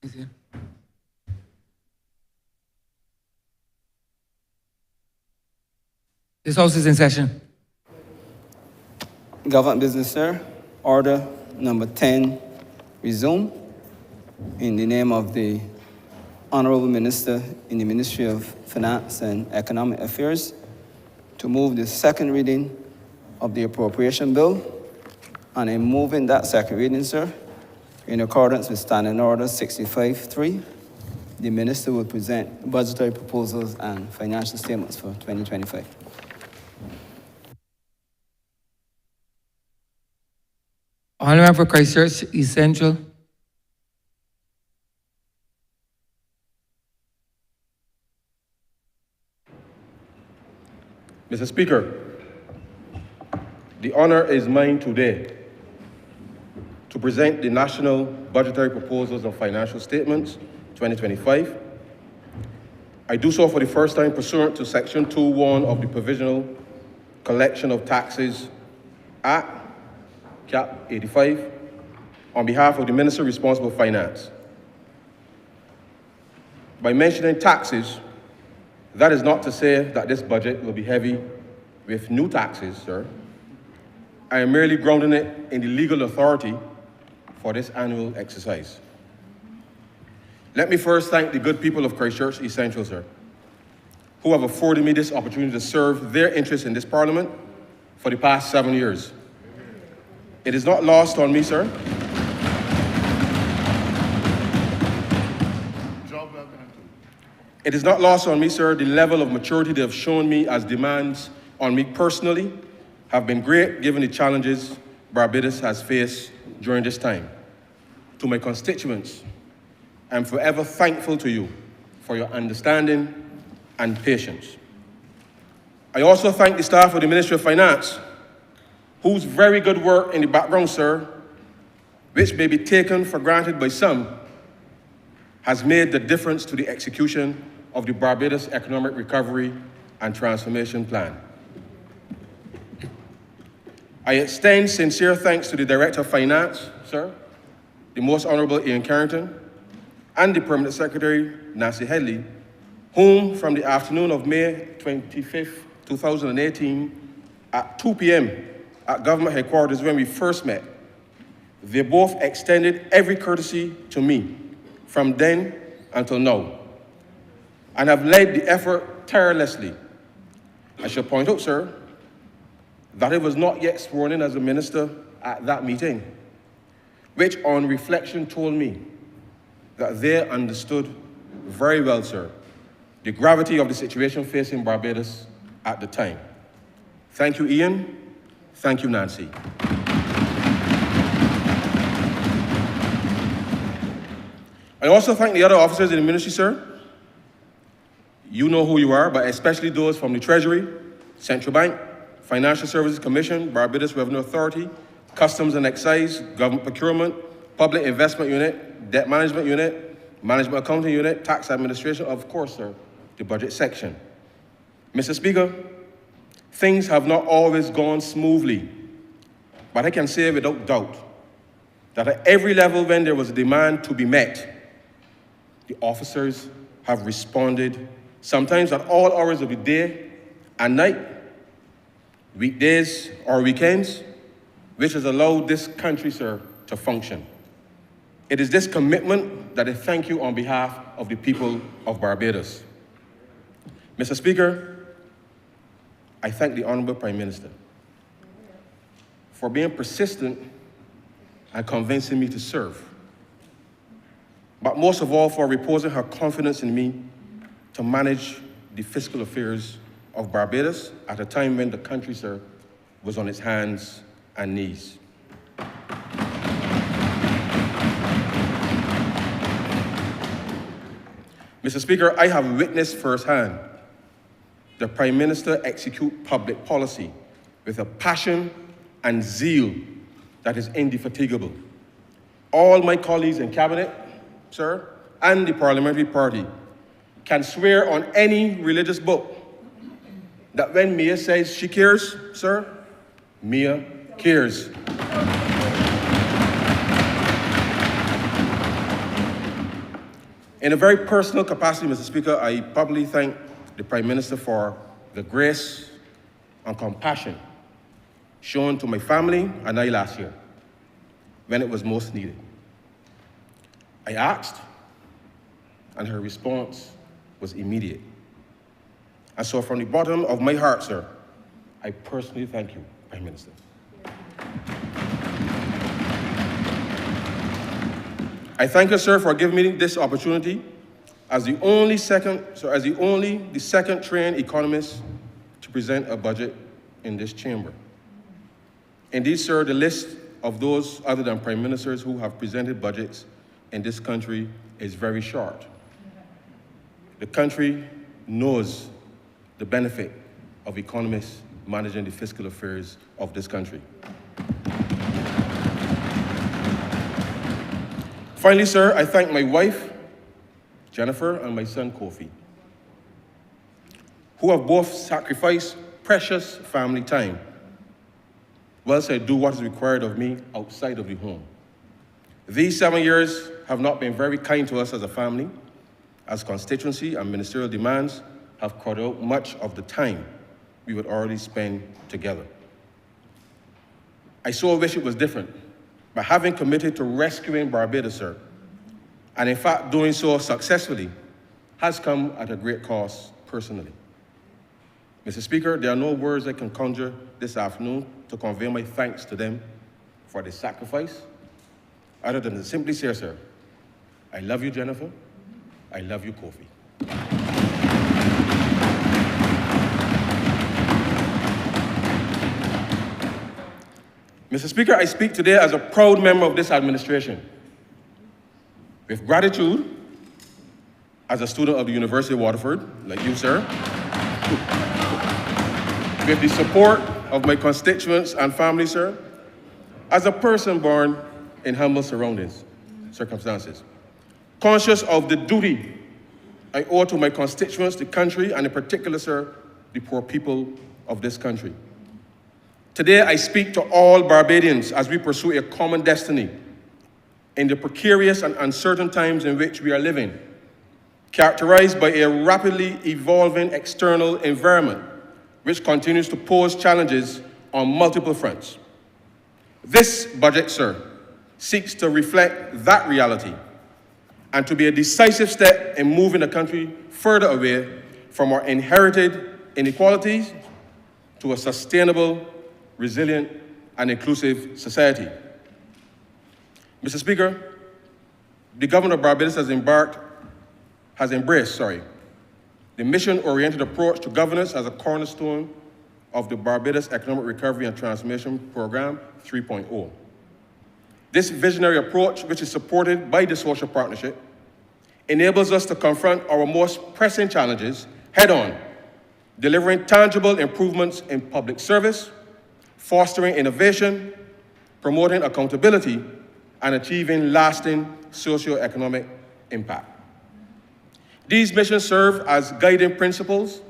This House is in session. Government business, sir. Order number 10, resume. In the name of the Honourable Minister in the Ministry of Finance and Economic Affairs, to move the second reading of the appropriation bill. And in moving that second reading, sir, in accordance with Standing Order 65-3, the Minister will present budgetary proposals and financial statements for 2025. Honourable for Christchurch East Central. Mr. Speaker, the honor is mine today to present the National Budgetary Proposals and Financial Statements 2025. I do so for the first time pursuant to Section 2.1 of the Provisional Collection of Taxes Act, Cap 85, on behalf of the Minister responsible for Finance. By mentioning taxes, that is not to say that this budget will be heavy with new taxes, sir. I am merely grounding it in the legal authority for this annual exercise. Let me first thank the good people of Christchurch East Central, sir, who have afforded me this opportunity to serve their interests in this Parliament for the past 7 years. It is not lost on me, sir. It is not lost on me, sir, the level of maturity they have shown me as demands on me personally have been great given the challenges Barbados has faced during this time. To my constituents, I am forever thankful to you for your understanding and patience. I also thank the staff of the Ministry of Finance, whose very good work in the background, sir, which may be taken for granted by some, has made the difference to the execution of the Barbados Economic Recovery and Transformation Plan. I extend sincere thanks to the Director of Finance, sir, the Most Honourable Ian Carrington, and the Permanent Secretary, Nancy Headley, whom from the afternoon of May 25th, 2018, at 2 p.m. at Government Headquarters when we first met, they both extended every courtesy to me from then until now, and have led the effort tirelessly. I shall point out, sir, that I was not yet sworn in as a minister at that meeting, which on reflection told me that they understood very well, sir, the gravity of the situation facing Barbados at the time. Thank you, Ian. Thank you, Nancy. I also thank the other officers in the ministry, sir. You know who you are, but especially those from the Treasury, Central Bank, Financial Services Commission, Barbados Revenue Authority, Customs and Excise, Government Procurement, Public Investment Unit, Debt Management Unit, Management Accounting Unit, Tax Administration, of course, sir, the Budget Section. Mr. Speaker, things have not always gone smoothly, but I can say without doubt that at every level when there was a demand to be met, the officers have responded, sometimes at all hours of the day and night, weekdays or weekends, which has allowed this country, sir, to function. It is this commitment that I thank you on behalf of the people of Barbados. Mr. Speaker, I thank the Honourable Prime Minister for being persistent and convincing me to serve, but most of all for reposing her confidence in me to manage the fiscal affairs of Barbados at a time when the country, sir, was on its hands and knees. Mr. Speaker, I have witnessed firsthand the Prime Minister execute public policy with a passion and zeal that is indefatigable. All my colleagues in Cabinet, sir, and the Parliamentary Party can swear on any religious book that when Mia says she cares, sir, Mia cares. In a very personal capacity, Mr. Speaker, I publicly thank the Prime Minister for the grace and compassion shown to my family and I last year when it was most needed. I asked, and her response was immediate. And so from the bottom of my heart, sir, I personally thank you, Prime Minister. I thank you, sir, for giving me this opportunity as the second trained economist to present a budget in this chamber. Indeed, sir, the list of those other than prime ministers who have presented budgets in this country is very short. The country knows the benefit of economists managing the fiscal affairs of this country. Finally, sir, I thank my wife, Jennifer, and my son, Kofi, who have both sacrificed precious family time whilst I do what is required of me outside of the home. These 7 years have not been very kind to us as a family, as constituency and ministerial demands have cut out much of the time we would already spend together. I so wish it was different, but having committed to rescuing Barbados, sir, and in fact doing so successfully, has come at a great cost personally. Mr. Speaker, there are no words I can conjure this afternoon to convey my thanks to them for the sacrifice, other than to simply say, sir, I love you, Jennifer. I love you, Kofi. Mr. Speaker, I speak today as a proud member of this administration, with gratitude as a student of the University of Waterford, like you, sir, with the support of my constituents and family, sir, as a person born in humble circumstances, conscious of the duty I owe to my constituents, the country, and in particular, sir, the poor people of this country. Today, I speak to all Barbadians as we pursue a common destiny in the precarious and uncertain times in which we are living, characterized by a rapidly evolving external environment which continues to pose challenges on multiple fronts. This budget, sir, seeks to reflect that reality and to be a decisive step in moving the country further away from our inherited inequalities to a sustainable, resilient, and inclusive society. Mr. Speaker, the government of Barbados has embraced the mission-oriented approach to governance as a cornerstone of the Barbados Economic Recovery and Transformation Program 3.0. This visionary approach, which is supported by the social partnership, enables us to confront our most pressing challenges head-on, delivering tangible improvements in public service, fostering innovation, promoting accountability, and achieving lasting socio-economic impact. These missions serve as guiding principles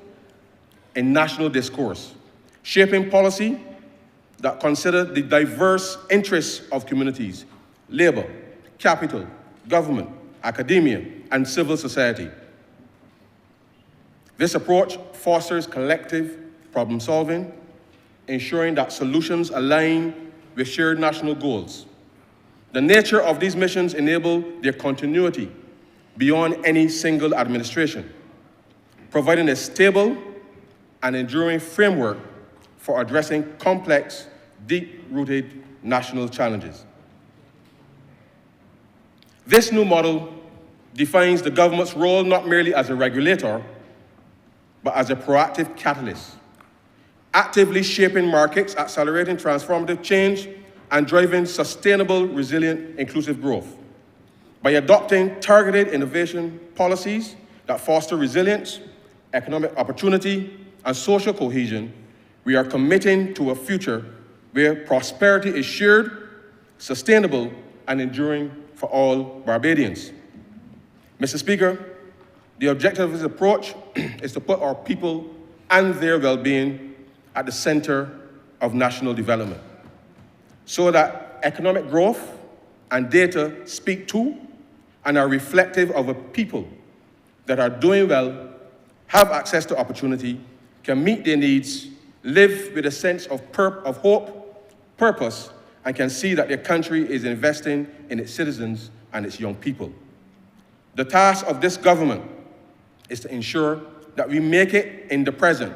in national discourse, shaping policy that consider the diverse interests of communities, labor, capital, government, academia, and civil society. This approach fosters collective problem solving, ensuring that solutions align with shared national goals. The nature of these missions enable their continuity beyond any single administration, providing a stable and enduring framework for addressing complex, deep-rooted national challenges. This new model defines the government's role not merely as a regulator, but as a proactive catalyst, actively shaping markets, accelerating transformative change, and driving sustainable, resilient, inclusive growth. By adopting targeted innovation policies that foster resilience, economic opportunity, and social cohesion, we are committing to a future where prosperity is shared, sustainable, and enduring for all Barbadians. Mr. Speaker, the objective of this approach is to put our people and their well-being at the center of national development, so that economic growth and data speak to and are reflective of a people that are doing well, have access to opportunity, can meet their needs, live with a sense of hope, purpose, and can see that their country is investing in its citizens and its young people. The task of this government is to ensure that we make it in the present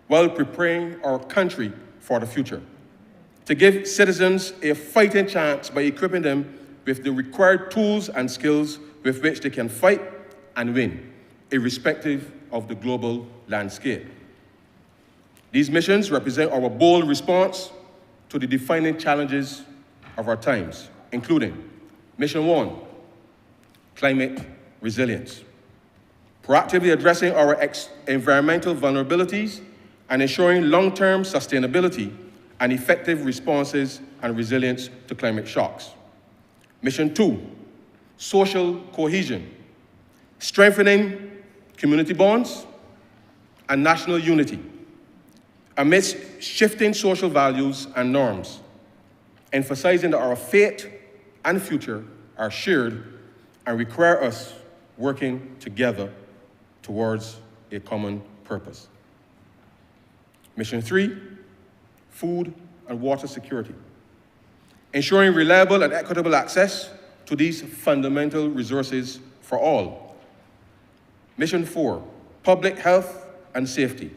while preparing our country for the future, to give citizens a fighting chance by equipping them with the required tools and skills with which they can fight and win, irrespective of the global landscape. These missions represent our bold response to the defining challenges of our times, including Mission 1, climate resilience, proactively addressing our environmental vulnerabilities and ensuring long-term sustainability and effective responses and resilience to climate shocks. Mission 2, social cohesion, strengthening community bonds and national unity amidst shifting social values and norms, emphasizing that our fate and future are shared and require us working together towards a common purpose. Mission 3, food and water security, ensuring reliable and equitable access to these fundamental resources for all. Mission 4, public health and safety,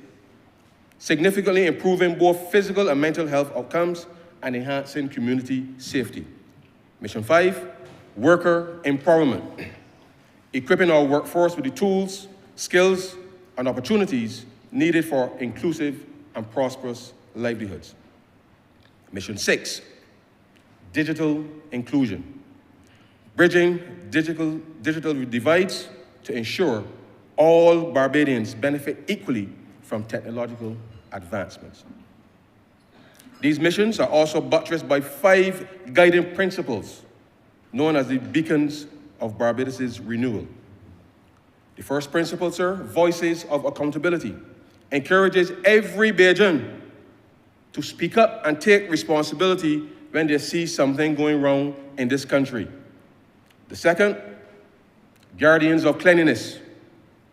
significantly improving both physical and mental health outcomes and enhancing community safety. Mission 5, worker empowerment, equipping our workforce with the tools, skills, and opportunities needed for inclusive and prosperous livelihoods. Mission 6, digital inclusion, bridging digital divides to ensure all Barbadians benefit equally from technological advancements. These missions are also buttressed by 5 guiding principles known as the beacons of Barbados' renewal. The first principle, sir, voices of accountability, encourages every Bajan to speak up and take responsibility when they see something going wrong in this country. The second, guardians of cleanliness,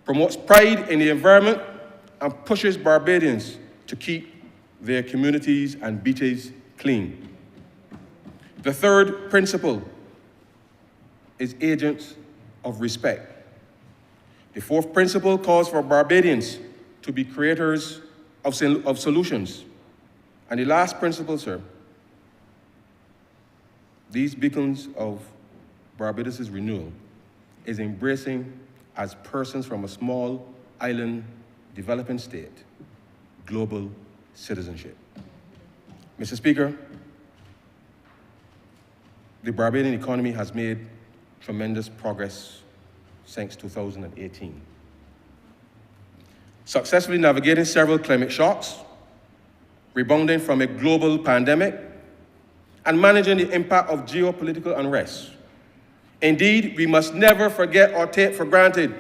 promotes pride in the environment and pushes Barbadians to keep their communities and beaches clean. The third principle is agents of respect. The fourth principle calls for Barbadians to be creators of solutions. And the last principle, sir, these beacons of Barbados' renewal is embracing as persons from a small island developing state, global citizenship. Mr. Speaker, the Barbadian economy has made tremendous progress since 2018. Successfully navigating several climate shocks, rebounding from a global pandemic, and managing the impact of geopolitical unrest. Indeed, we must never forget or take for granted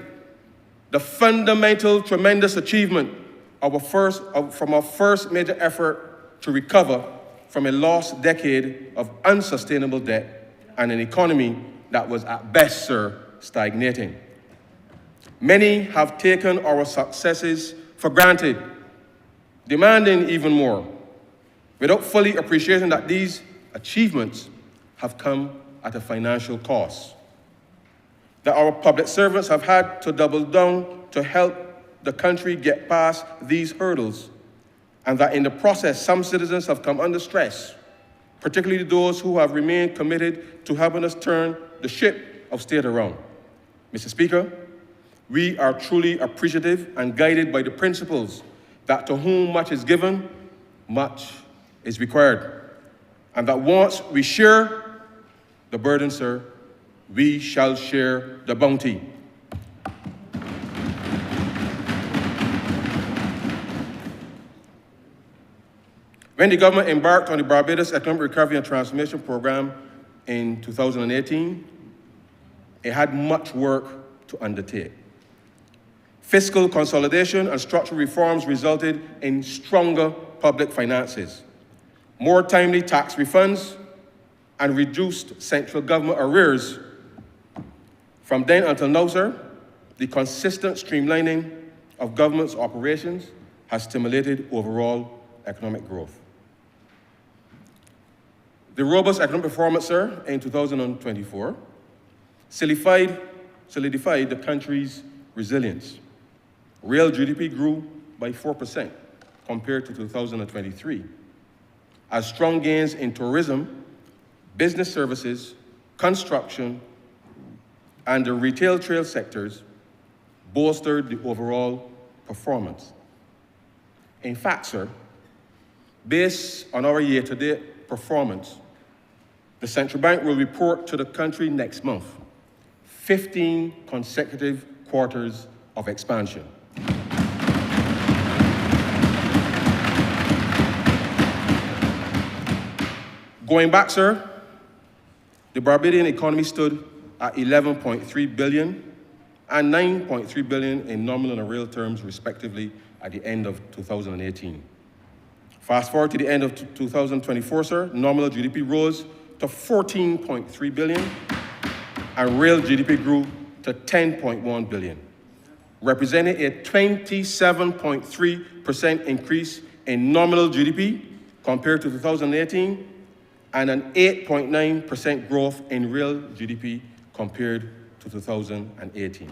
the fundamental, tremendous achievement from our first major effort to recover from a lost decade of unsustainable debt and an economy that was at best, sir, stagnating. Many have taken our successes for granted, demanding even more, without fully appreciating that these achievements have come at a financial cost. That our public servants have had to double down to help the country get past these hurdles, and that in the process, some citizens have come under stress, particularly those who have remained committed to helping us turn the ship of state around. Mr. Speaker, we are truly appreciative and guided by the principles that to whom much is given, much is required. And that once we share the burden, sir, we shall share the bounty. When the government embarked on the Barbados Economic Recovery and Transformation Program in 2018, it had much work to undertake. Fiscal consolidation and structural reforms resulted in stronger public finances, more timely tax refunds, and reduced central government arrears, From then until now, sir, the consistent streamlining of government's operations has stimulated overall economic growth. The robust economic performance, sir, in 2024 solidified the country's resilience. Real GDP grew by 4% compared to 2023, as strong gains in tourism, business services, construction, and the retail trade sectors bolstered the overall performance. In fact, sir, based on our year-to-date performance, the central bank will report to the country next month 15 consecutive quarters of expansion. Going back, sir, the Barbadian economy stood at 11.3 billion and 9.3 billion in nominal and real terms, respectively, at the end of 2018. Fast forward to the end of 2024, sir, nominal GDP rose to 14.3 billion and real GDP grew to 10.1 billion, representing a 27.3% increase in nominal GDP compared to 2018 and an 8.9% growth in real GDP compared to 2018.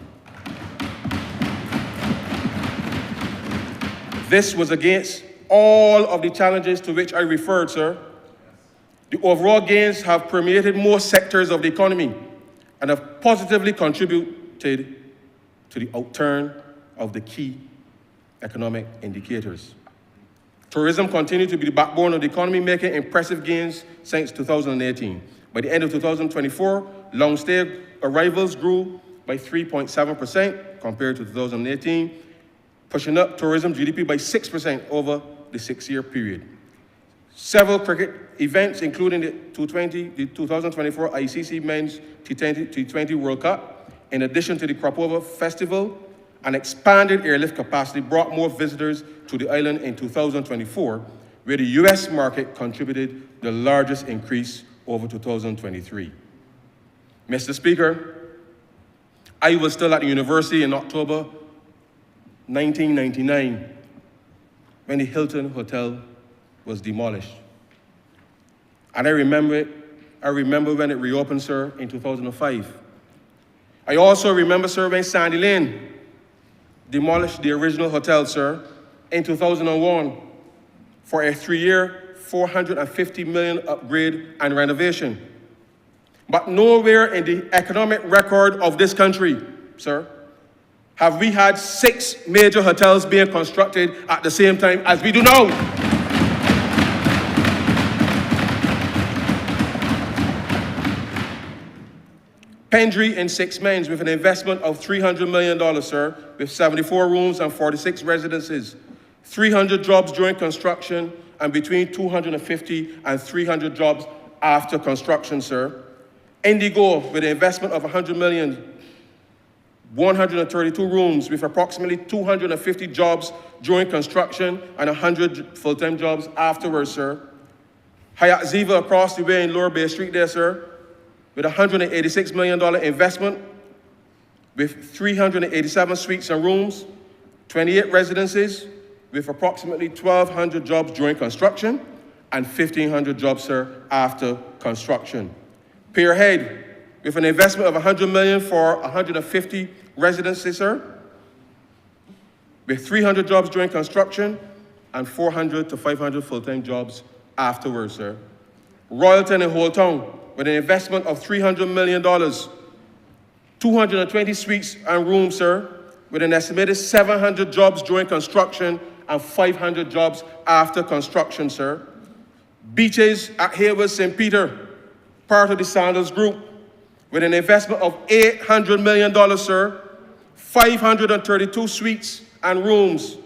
This was against all of the challenges to which I referred, sir. The overall gains have permeated most sectors of the economy and have positively contributed to the outturn of the key economic indicators. Tourism continued to be the backbone of the economy, making impressive gains since 2018. By the end of 2024, long-stay arrivals grew by 3.7% compared to 2018, pushing up tourism GDP by 6% over the 6-year period. Several cricket events, including the 2024 ICC Men's T20 World Cup, in addition to the Crop-Over Festival, an expanded airlift capacity brought more visitors to the island in 2024, where the US market contributed the largest increase over 2023. Mr. Speaker, I was still at the university in October 1999 when the Hilton Hotel was demolished. And I remember when it reopened, sir, in 2005. I also remember, sir, when Sandy Lane demolished the original hotel, sir, in 2001 for a 3-year, $450 million upgrade and renovation. But nowhere in the economic record of this country, sir, have we had 6 major hotels being constructed at the same time as we do now. Pendry in 6 Mens with an investment of $300 million, sir, with 74 rooms and 46 residences, 300 jobs during construction, and between 250 and 300 jobs after construction, sir. Indigo with an investment of $100 million, 132 rooms with approximately 250 jobs during construction and 100 full-time jobs afterwards, sir. Hyatt Ziva across the way in Lower Bay Street there, sir, with $186 million investment, with 387 suites and rooms, 28 residences, with approximately 1,200 jobs during construction and 1,500 jobs, sir, after construction. Pierhead, with an investment of $100 million for 150 residences, sir, with 300 jobs during construction and 400 to 500 full-time jobs afterwards, sir. Royalton in Whole Town, with an investment of $300 million, 220 suites and rooms, sir, with an estimated 700 jobs during construction and 500 jobs after construction, sir. Beaches at Hayward St. Peter, part of the Sandals Group, with an investment of $800 million, sir, 532 suites and rooms,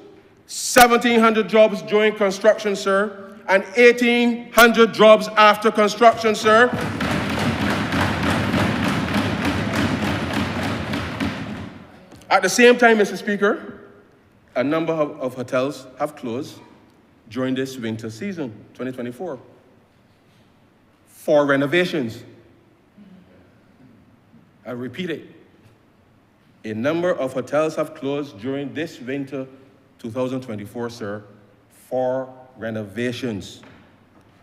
1,700 jobs during construction, sir, and 1,800 jobs after construction, sir. At the same time, Mr. Speaker, a number of hotels have closed during this winter season, 2024, for renovations. I repeat it, A number of hotels have closed during this winter 2024, sir, for renovations.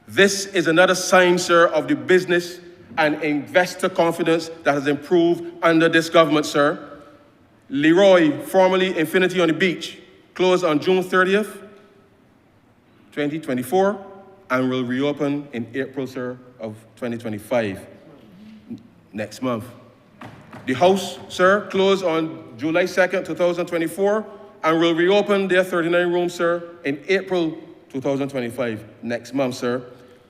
This is another sign, sir, of the business and investor confidence that has improved under this government, sir. Leroy, formerly Infinity on the Beach, closed on June 30th, 2024, and will reopen in April, sir, of 2025, next month. The House, sir, closed on July 2nd, 2024, and will reopen their 39 rooms, sir, in April 2025, next month, sir.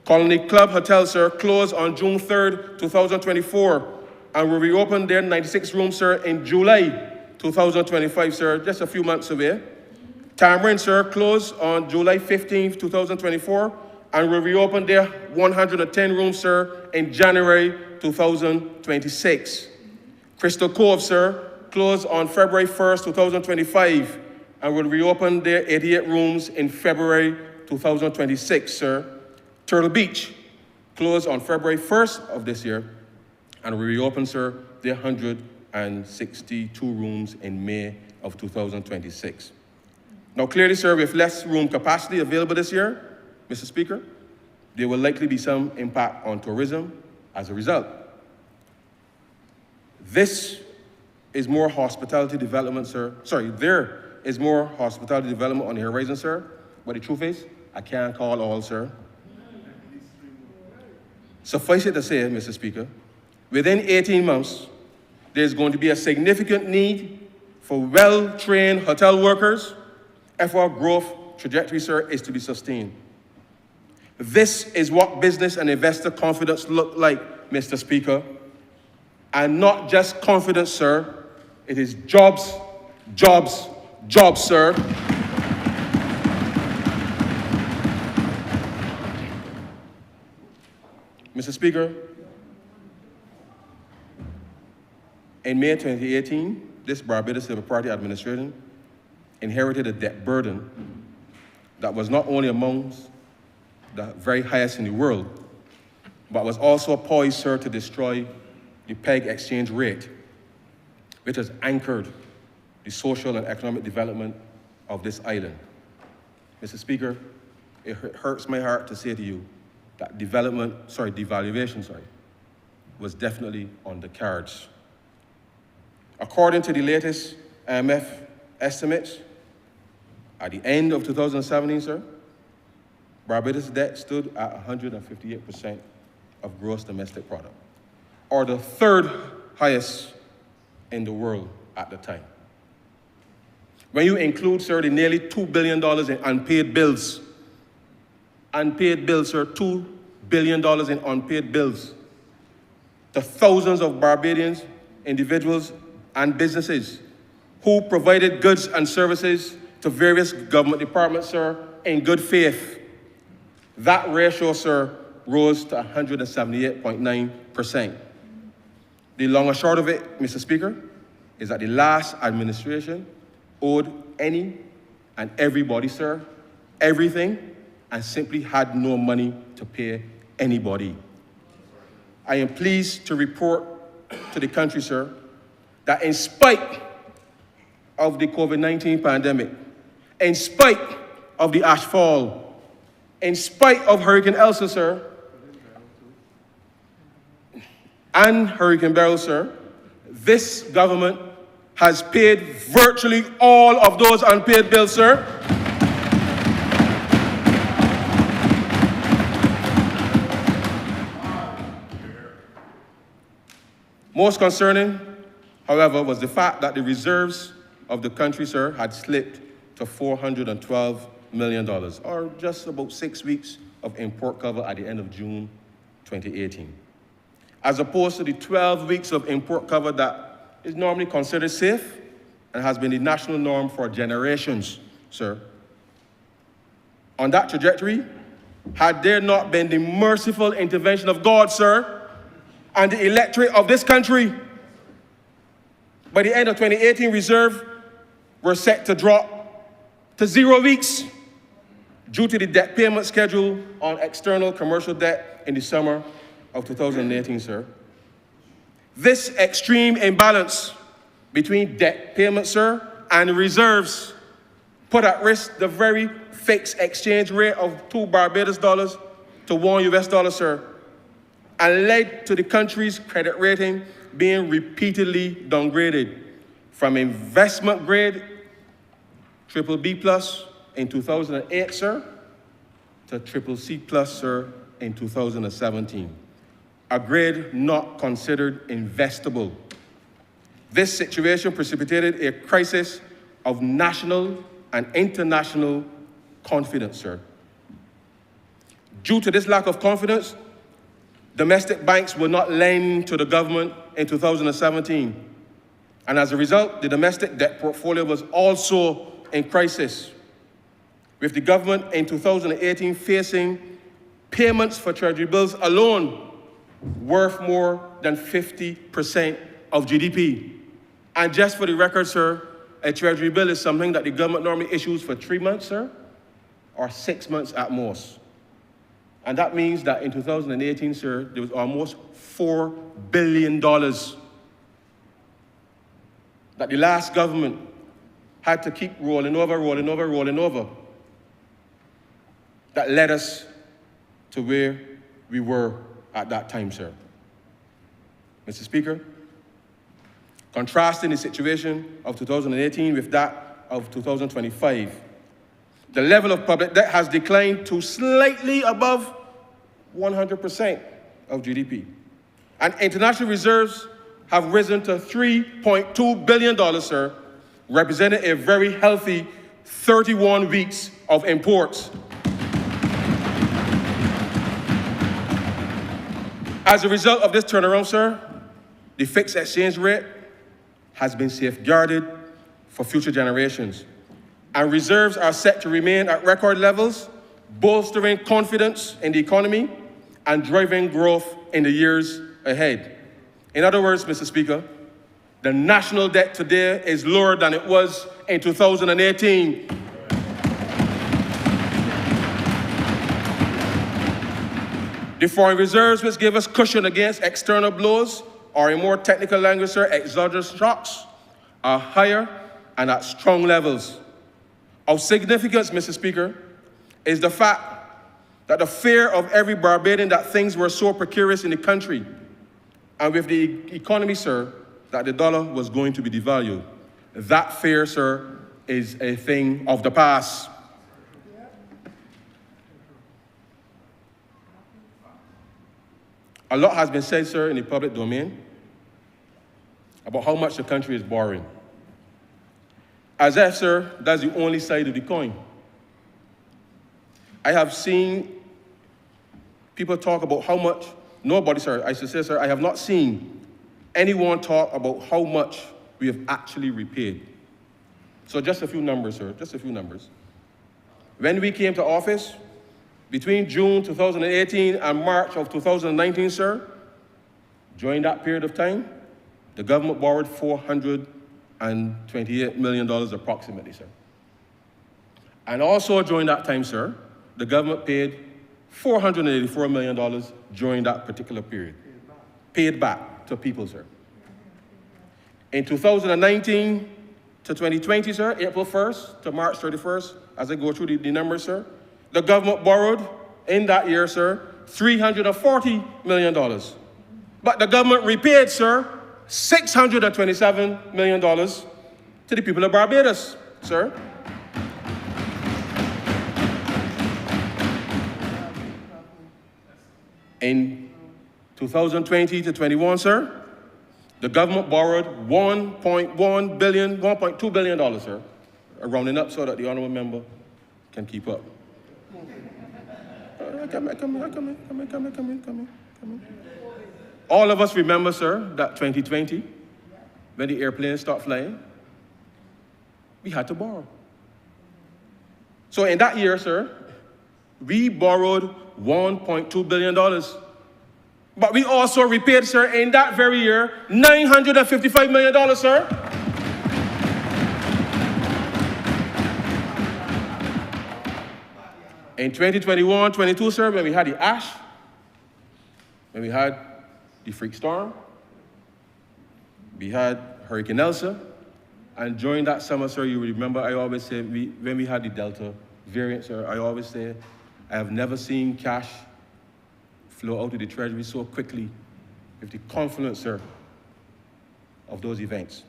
Colony Club Hotel, sir, closed on June 3rd, 2024, and will reopen their 96 rooms, sir, in July 2025, sir, just a few months away. Tamarind, sir, closed on July 15th, 2024, and will reopen their 110 rooms, sir, in January 2026. Crystal Cove, sir, closed on February 1st, 2025, and will reopen their 88 rooms in February 2026, sir. Turtle Beach closed on February 1st of this year and will reopen, sir, their 162 rooms in May of 2026. Now, clearly, sir, with less room capacity available this year, Mr. Speaker, there will likely be some impact on tourism as a result. This is more hospitality development, sir. Sorry, there is more hospitality development on the horizon, sir. But the truth is, I can't call all, sir. Suffice it to say, Mr. Speaker, within 18 months, there's going to be a significant need for well-trained hotel workers if our growth trajectory, sir, is to be sustained. This is what business and investor confidence look like, Mr. Speaker. And not just confidence, sir. It is jobs, jobs, jobs, sir. Mr. Speaker, in May 2018, this Barbados Labour Party administration inherited a debt burden that was not only amongst the very highest in the world, but was also poised, sir, to destroy the peg exchange rate, which has anchored the social and economic development of this island. Mr. Speaker, it hurts my heart to say to you that devaluation, was definitely on the cards. According to the latest IMF estimates, at the end of 2017, sir, Barbados' debt stood at 158% of gross domestic product, or the third highest in the world at the time. When you include, sir, the nearly $2 billion in unpaid bills, sir, $2 billion in unpaid bills, the thousands of Barbadians, individuals, and businesses who provided goods and services to various government departments, sir, in good faith. That ratio, sir, rose to 178.9%. The long and short of it, Mr. Speaker, is that the last administration owed any and everybody, sir, everything, and simply had no money to pay anybody. I am pleased to report to the country, sir, that in spite of the COVID-19 pandemic, in spite of the ash fall, in spite of Hurricane Elsa, sir, and Hurricane Beryl, sir, this government has paid virtually all of those unpaid bills, sir. Most concerning, however, was the fact that the reserves of the country, sir, had slipped to $412 million, or just about 6 weeks of import cover at the end of June 2018, as opposed to the 12 weeks of import cover that is normally considered safe and has been the national norm for generations, sir. On that trajectory, had there not been the merciful intervention of God, sir, and the electorate of this country, by the end of 2018, reserves were set to drop to 0 weeks due to the debt payment schedule on external commercial debt in the summer of 2018, sir. This extreme imbalance between debt payments, sir, and reserves put at risk the very fixed exchange rate of 2 Barbados dollars to 1 US dollar, sir, and led to the country's credit rating being repeatedly downgraded from investment grade BBB plus in 2008, sir, to CCC plus, sir, in 2017, a grade not considered investable. This situation precipitated a crisis of national and international confidence, sir. Due to this lack of confidence, domestic banks would not lend to the government in 2017. And as a result, the domestic debt portfolio was also in crisis, with the government in 2018 facing payments for treasury bills alone worth more than 50% of GDP. And just for the record, sir, a treasury bill is something that the government normally issues for 3 months, sir, or 6 months at most. And that means that in 2018, sir, there was almost $4 billion that the last government had to keep rolling over, that led us to where we were at that time, sir. Mr. Speaker, contrasting the situation of 2018 with that of 2025, the level of public debt has declined to slightly above 100% of GDP. And international reserves have risen to $3.2 billion, sir, representing a very healthy 31 weeks of imports. As a result of this turnaround, sir, the fixed exchange rate has been safeguarded for future generations, and reserves are set to remain at record levels, bolstering confidence in the economy and driving growth in the years ahead. In other words, Mr. Speaker, the national debt today is lower than it was in 2018. The foreign reserves, which give us cushion against external blows, or in more technical language, sir, exogenous shocks, are higher and at strong levels. Of significance, Mr. Speaker, is the fact that the fear of every Barbadian that things were so precarious in the country, and with the economy, sir, that the dollar was going to be devalued. That fear, sir, is a thing of the past. A lot has been said, sir, in the public domain about how much the country is borrowing. As if, sir, that's the only side of the coin. I have seen people talk about how much, nobody, sir, I should say, sir, I have not seen anyone talk about how much we have actually repaid. So just a few numbers, sir, just a few numbers. When we came to office, between June 2018 and March of 2019, sir, during that period of time, the government borrowed $428 million approximately, sir. And also during that time, sir, the government paid $484 million during that particular period. Paid back to people, sir. In 2019 to 2020, sir, April 1st to March 31st, as I go through the numbers, sir, the government borrowed in that year, sir, $340 million. But the government repaid, sir, $627 million to the people of Barbados, sir. In 2020 to 21, sir, the government borrowed $1.2 billion, sir, rounding up so that the honourable member can keep up. Come in. All of us remember, sir, that 2020, when the airplanes stopped flying, we had to borrow. So in that year, sir, we borrowed $1.2 billion. But we also repaid, sir, in that very year, $955 million, sir. In 2021-22, sir, when we had the ash, when we had the freak storm, we had Hurricane Elsa. And during that summer, sir, you remember I always say, when we had the Delta variant, sir, I always say, I have never seen cash flow out of the Treasury so quickly with the confluence, sir, of those events.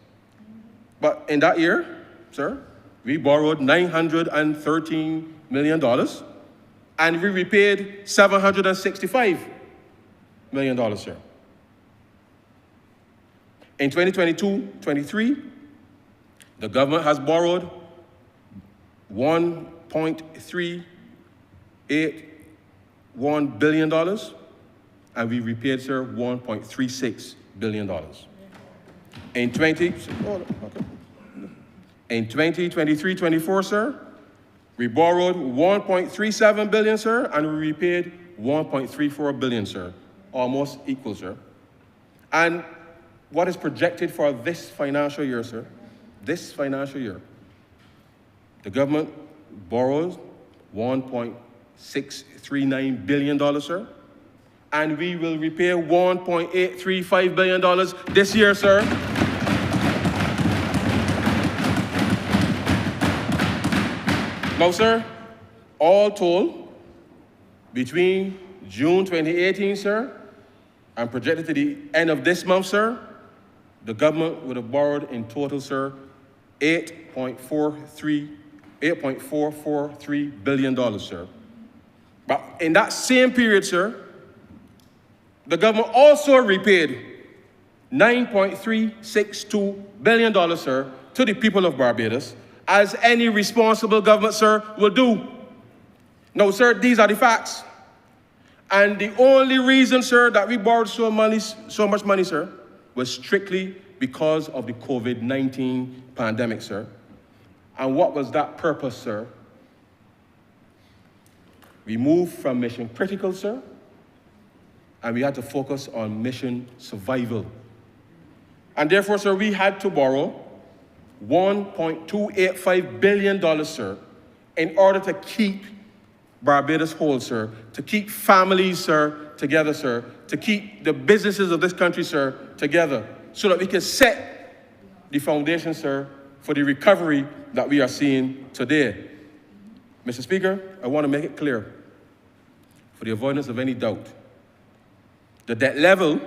But in that year, sir, we borrowed $913 million and we repaid $765 million, sir. In 2022-23, the government has borrowed $1.381 billion, and we repaid, sir, $1.36 billion. In 2023-24, sir, we borrowed $1.37 billion, sir, and we repaid $1.34 billion, sir, almost equal, sir. And what is projected for this financial year, sir? This financial year, the government borrows $1.639 billion, sir, and we will repay $1.835 billion this year, sir. Now, sir, all told, between June 2018, sir, and projected to the end of this month, sir, the government would have borrowed in total, sir, $8.443 billion, sir. But in that same period, sir, the government also repaid $9.362 billion, sir, to the people of Barbados, as any responsible government, sir, will do. No, sir, these are the facts. And the only reason, sir, that we borrowed so much money, sir, was strictly because of the COVID-19 pandemic, sir. And what was that purpose, sir? We moved from mission critical, sir, and we had to focus on mission survival. And therefore, sir, we had to borrow $1.285 billion, sir, in order to keep Barbados whole, sir, to keep families, sir, together, sir, to keep the businesses of this country, sir, together, so that we can set the foundation, sir, for the recovery that we are seeing today. Mr. Speaker, I want to make it clear, for the avoidance of any doubt, the debt level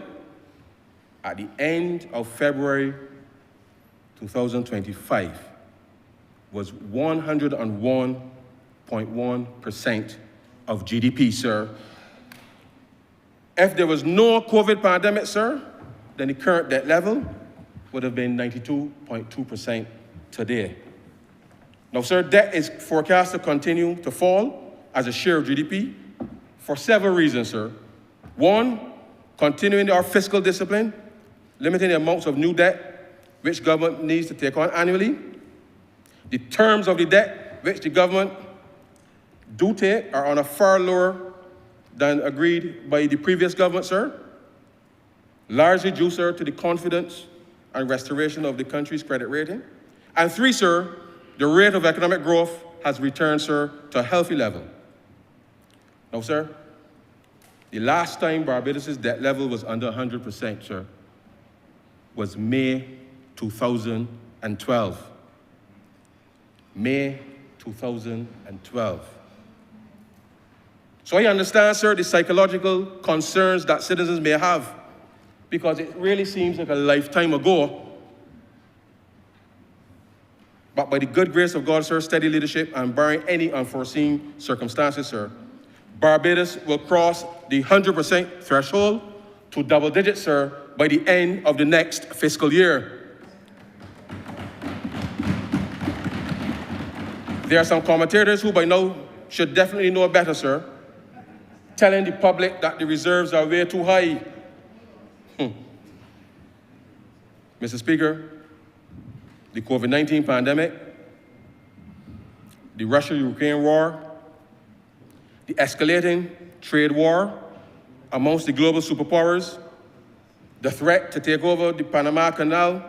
at the end of February 2025 was 101.1% of GDP, sir. If there was no COVID pandemic, sir, then the current debt level would have been 92.2% today. Now, sir, debt is forecast to continue to fall as a share of GDP for several reasons, sir. One, continuing our fiscal discipline, limiting the amounts of new debt which government needs to take on annually. The terms of the debt which the government do take are on a far lower than agreed by the previous government, sir, largely due, sir, to the confidence and restoration of the country's credit rating. And three, sir, the rate of economic growth has returned, sir, to a healthy level. Now, sir, the last time Barbados' debt level was under 100%, sir, was May 2012. May 2012. So I understand, sir, the psychological concerns that citizens may have, because it really seems like a lifetime ago. But by the good grace of God, sir, steady leadership, and barring any unforeseen circumstances, sir, Barbados will cross the 100% threshold to double digits, sir, by the end of the next fiscal year. There are some commentators who by now should definitely know better, sir, telling the public that the reserves are way too high. Mr. Speaker, the COVID-19 pandemic, the Russia-Ukraine war, the escalating trade war amongst the global superpowers, the threat to take over the Panama Canal,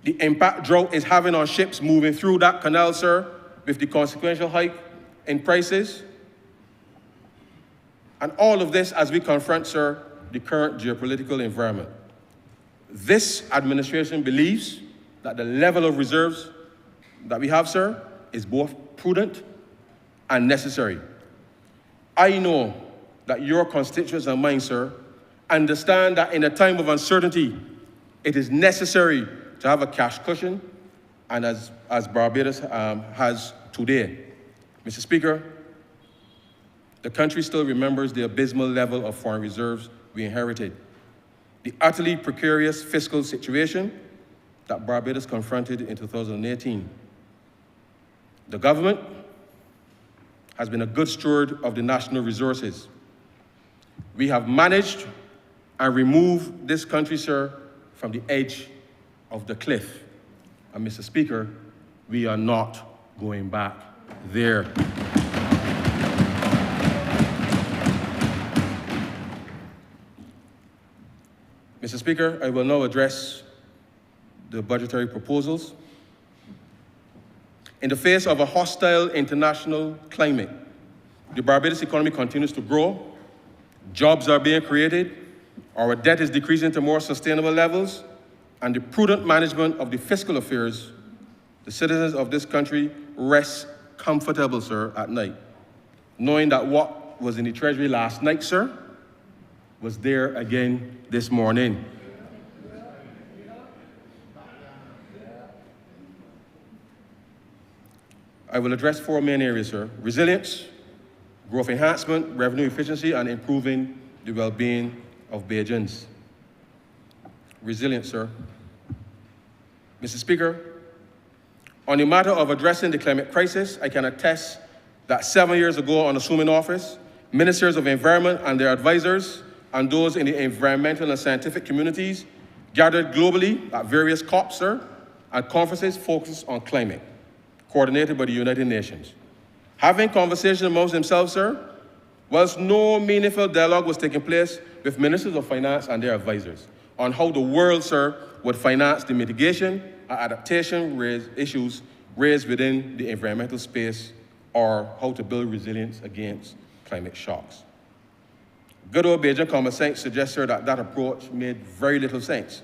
the impact drought is having on ships moving through that canal, sir, with the consequential hike in prices. And all of this as we confront, sir, the current geopolitical environment. This administration believes that the level of reserves that we have, sir, is both prudent and necessary. I know that your constituents and mine, sir, understand that in a time of uncertainty, it is necessary to have a cash cushion, and as Barbados has today. Mr. Speaker, the country still remembers the abysmal level of foreign reserves we inherited, the utterly precarious fiscal situation that Barbados confronted in 2018. The government has been a good steward of the national resources. We have managed and removed this country, sir, from the edge of the cliff. And Mr. Speaker, we are not going back there. Mr. Speaker, I will now address the budgetary proposals. In the face of a hostile international climate, the Barbados economy continues to grow, jobs are being created, our debt is decreasing to more sustainable levels, and the prudent management of the fiscal affairs, the citizens of this country rest comfortable, sir, at night, knowing that what was in the Treasury last night, sir, was there again this morning. I will address four main areas, sir: resilience, growth enhancement, revenue efficiency, and improving the well-being of Bajans. Resilience, sir. Mr. Speaker, on the matter of addressing the climate crisis, I can attest that 7 years ago on assuming office, ministers of environment and their advisors and those in the environmental and scientific communities gathered globally at various COPs, sir, and conferences focused on climate, coordinated by the United Nations. Having conversations amongst themselves, sir, whilst no meaningful dialogue was taking place with ministers of finance and their advisors on how the world, sir, would finance the mitigation and adaptation issues raised within the environmental space, or how to build resilience against climate shocks. Good old Bajan common sense suggests, sir, that that approach made very little sense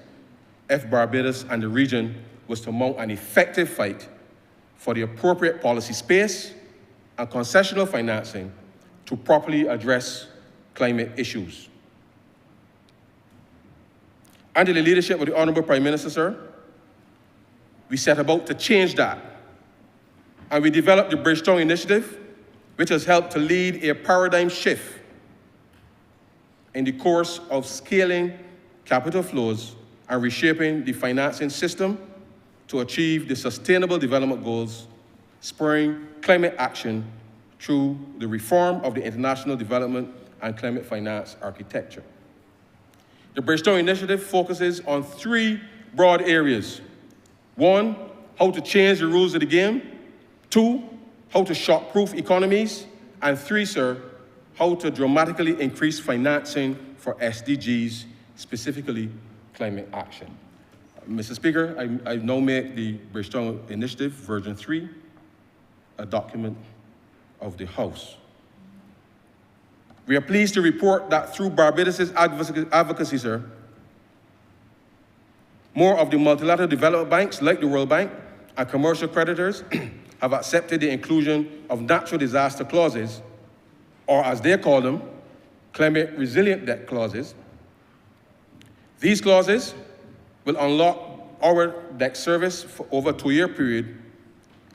if Barbados and the region was to mount an effective fight for the appropriate policy space and concessional financing to properly address climate issues. Under the leadership of the Honourable Prime Minister, sir, we set about to change that. And we developed the Bridgetown Initiative, which has helped to lead a paradigm shift in the course of scaling capital flows and reshaping the financing system to achieve the Sustainable Development Goals, spurring climate action through the reform of the international development and climate finance architecture. The Bridgetown Initiative focuses on three broad areas. One, how to change the rules of the game. Two, how to shock-proof economies. And three, sir, how to dramatically increase financing for SDGs, specifically climate action. Mr. Speaker, I now make the Bridgetown Initiative, version 3, a document of the House. We are pleased to report that through Barbados' advocacy, sir, more of the multilateral development banks, like the World Bank, and commercial creditors have accepted the inclusion of natural disaster clauses, or as they call them, climate resilient debt clauses. These clauses will unlock our debt service for over a 2-year period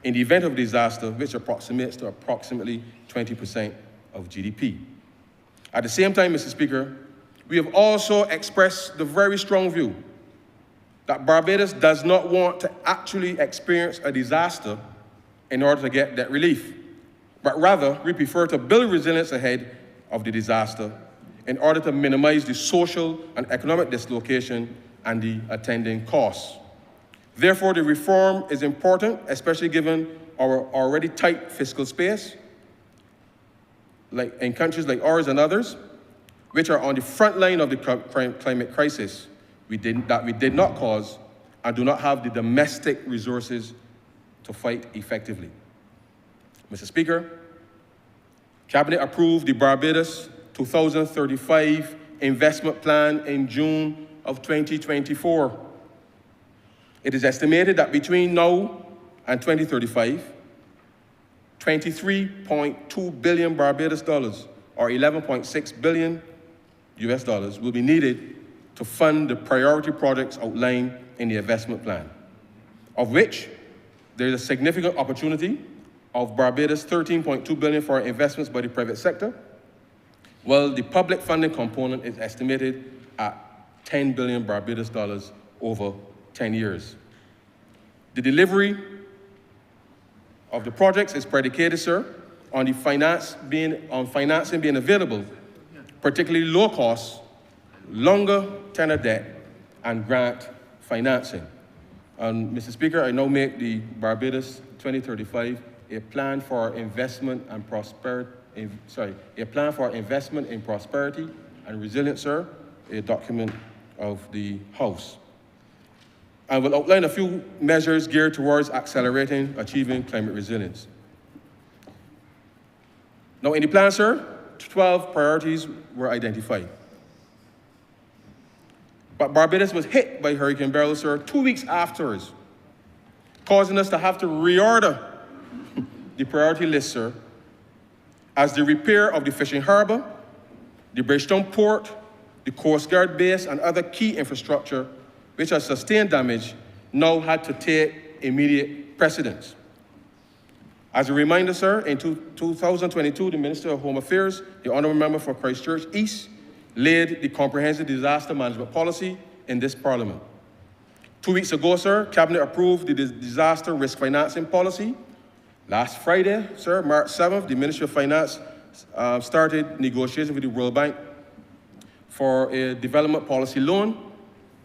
in the event of disaster, which approximates to approximately 20% of GDP. At the same time, Mr. Speaker, we have also expressed the very strong view that Barbados does not want to actually experience a disaster in order to get debt relief, but rather we prefer to build resilience ahead of the disaster in order to minimize the social and economic dislocation and the attending costs. Therefore, the reform is important, especially given our already tight fiscal space, like in countries like ours and others, which are on the front line of the climate crisis that we did not cause and do not have the domestic resources to fight effectively. Mr. Speaker, Cabinet approved the Barbados 2035 investment plan in June of 2024. It is estimated that between now and 2035, 23.2 billion Barbados dollars, or 11.6 billion US dollars, will be needed to fund the priority projects outlined in the investment plan, of which there is a significant opportunity of Barbados 13.2 billion for investments by the private sector, while the public funding component is estimated at 10 billion Barbados dollars over 10 years. The delivery of the projects is predicated, sir, on financing being available, particularly low cost, longer tenor debt, and grant financing. And Mr. Speaker, I now make the Barbados 2035 a plan for investment and prosperity. A plan for investment in prosperity and resilience, sir, a document of the House. I will outline a few measures geared towards accelerating achieving climate resilience. Now, in the plan, sir, 12 priorities were identified. But Barbados was hit by Hurricane Beryl, sir, 2 weeks afterwards, causing us to have to reorder the priority list, sir, as the repair of the fishing harbor, the Bridgetown port, the Coast Guard base, and other key infrastructure which has sustained damage now had to take immediate precedence. As a reminder, sir, in 2022, the Minister of Home Affairs, the Honourable Member for Christchurch East, laid the comprehensive disaster management policy in this Parliament. 2 weeks ago, sir, Cabinet approved the disaster risk financing policy. Last Friday, sir, March 7th, the Ministry of Finance started negotiations with the World Bank for a development policy loan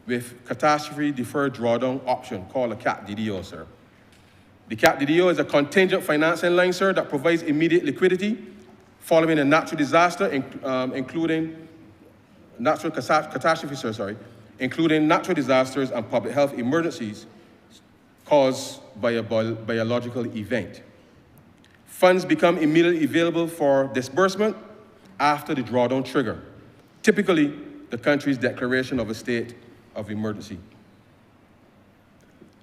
with catastrophe deferred drawdown option called a CAP-DDO, sir. The CAP-DDO is a contingent financing line, sir, that provides immediate liquidity following a natural disaster, including natural catastrophes, including natural disasters and public health emergencies caused by a biological event. Funds become immediately available for disbursement after the drawdown trigger, typically the country's declaration of a state of emergency.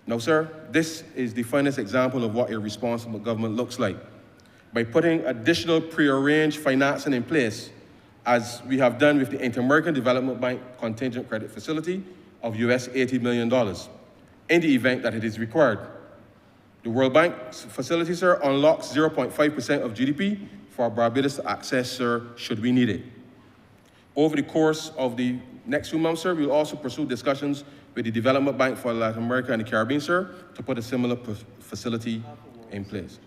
Now, sir, this is the finest example of what a responsible government looks like. By putting additional prearranged financing in place, as we have done with the Inter-American Development Bank Contingent Credit Facility of US $80 million, in the event that it is required. The World Bank facility, sir, unlocks 0.5% of GDP for Barbados to access, sir, should we need it. Over the course of the next few months, sir, we will also pursue discussions with the Development Bank for Latin America and the Caribbean, sir, to put a similar facility in place.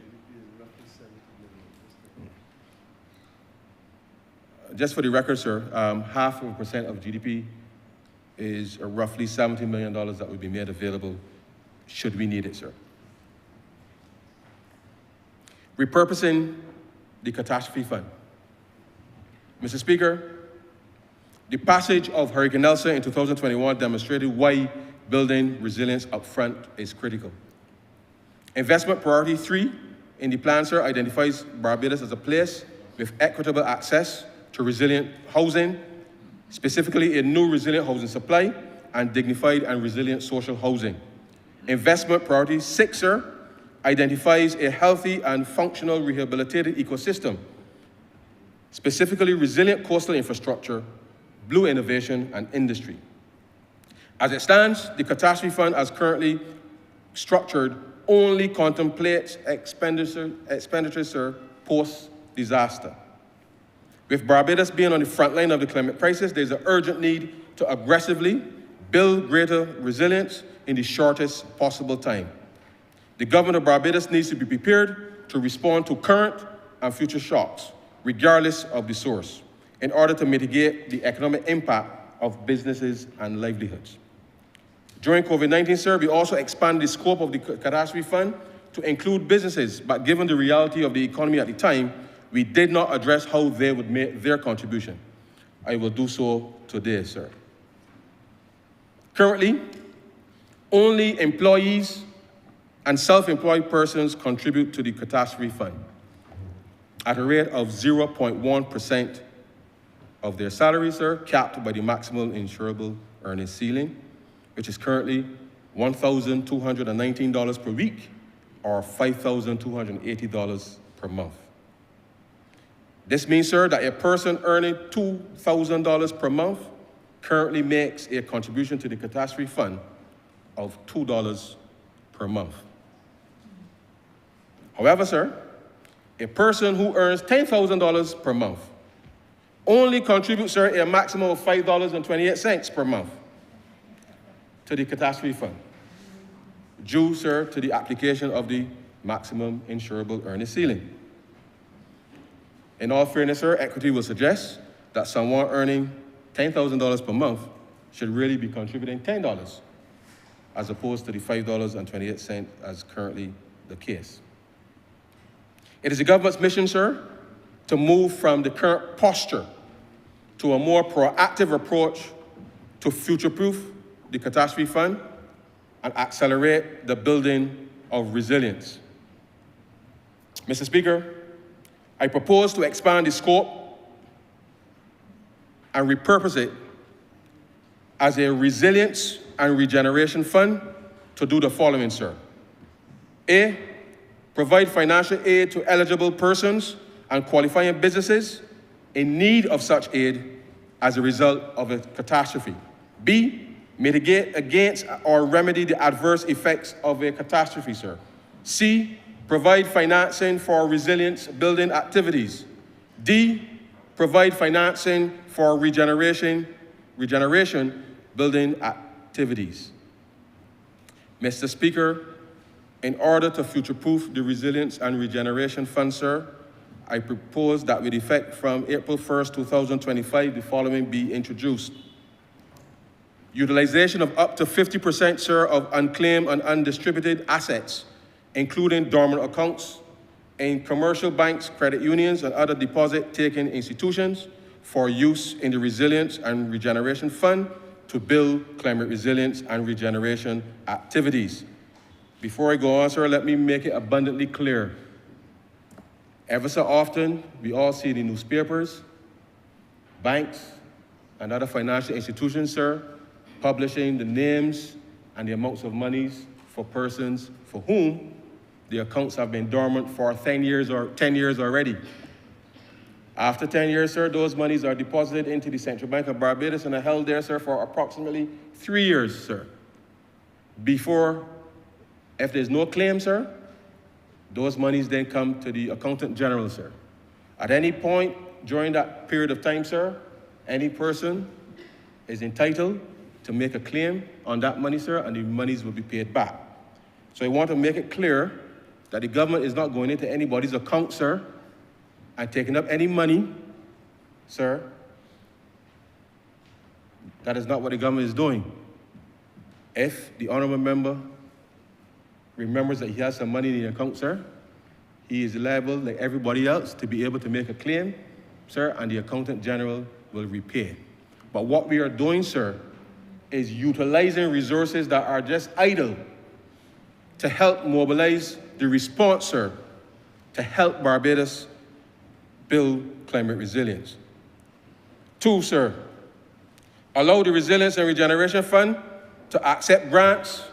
Just for the record, sir, 0.5% of GDP is roughly $70 million that would be made available should we need it, sir. Repurposing the catastrophe fund. Mr. Speaker, the passage of Hurricane Elsa in 2021 demonstrated why building resilience up front is critical. Investment priority 3 in the plan, sir, identifies Barbados as a place with equitable access to resilient housing, specifically a new resilient housing supply and dignified and resilient social housing. Investment priority 6, sir, identifies a healthy and functional rehabilitated ecosystem, specifically resilient coastal infrastructure, blue innovation, and industry. As it stands, the catastrophe fund as currently structured only contemplates expenditures, sir, post-disaster. With Barbados being on the front line of the climate crisis, there's an urgent need to aggressively build greater resilience in the shortest possible time. The government of Barbados needs to be prepared to respond to current and future shocks, regardless of the source, in order to mitigate the economic impact of businesses and livelihoods. During COVID-19, sir, we also expanded the scope of the catastrophe fund to include businesses, but given the reality of the economy at the time, we did not address how they would make their contribution. I will do so today, sir. Currently, only employees and self-employed persons contribute to the catastrophe fund at a rate of 0.1% of their salaries, sir, capped by the maximum insurable earnings ceiling, which is currently $1,219 per week or $5,280 per month. This means, sir, that a person earning $2,000 per month currently makes a contribution to the catastrophe fund of $2 per month. However, sir, a person who earns $10,000 per month only contributes, sir, a maximum of $5.28 per month to the catastrophe fund, due, sir, to the application of the maximum insurable earnings ceiling. In all fairness, sir, equity will suggest that someone earning $10,000 per month should really be contributing $10 as opposed to the $5.28 as currently the case. It is the government's mission, sir, to move from the current posture to a more proactive approach to future-proof the catastrophe fund and accelerate the building of resilience. Mr. Speaker, I propose to expand the scope and repurpose it as a resilience and regeneration fund to do the following, sir. A, provide financial aid to eligible persons and qualifying businesses in need of such aid as a result of a catastrophe. B, mitigate against or remedy the adverse effects of a catastrophe, sir. C, provide financing for resilience building activities. D, provide financing for regeneration building activities. Mr. Speaker, in order to future-proof the Resilience and Regeneration Fund, sir, I propose that with effect from April 1st, 2025, the following be introduced. Utilization of up to 50%, sir, of unclaimed and undistributed assets, including dormant accounts in commercial banks, credit unions, and other deposit-taking institutions for use in the Resilience and Regeneration Fund to build climate resilience and regeneration activities. Before I go on, sir, let me make it abundantly clear. Ever so often, we all see the newspapers, banks, and other financial institutions, sir, publishing the names and the amounts of monies for persons for whom the accounts have been dormant for 10 years already. After 10 years, sir, those monies are deposited into the Central Bank of Barbados and are held there, sir, for approximately 3 years, sir. Before, if there's no claim, sir, those monies then come to the Accountant General, sir. At any point during that period of time, sir, any person is entitled to make a claim on that money, sir, and the monies will be paid back. So I want to make it clear that the government is not going into anybody's account, sir, and taking up any money, sir. That is not what the government is doing. If the honourable member remembers that he has some money in the account, sir, he is liable, like everybody else, to be able to make a claim, sir, and the Accountant General will repay. But what we are doing, sir, is utilizing resources that are just idle to help mobilize the response, sir, to help Barbados build climate resilience. 2, sir, allow the Resilience and Regeneration Fund to accept grants,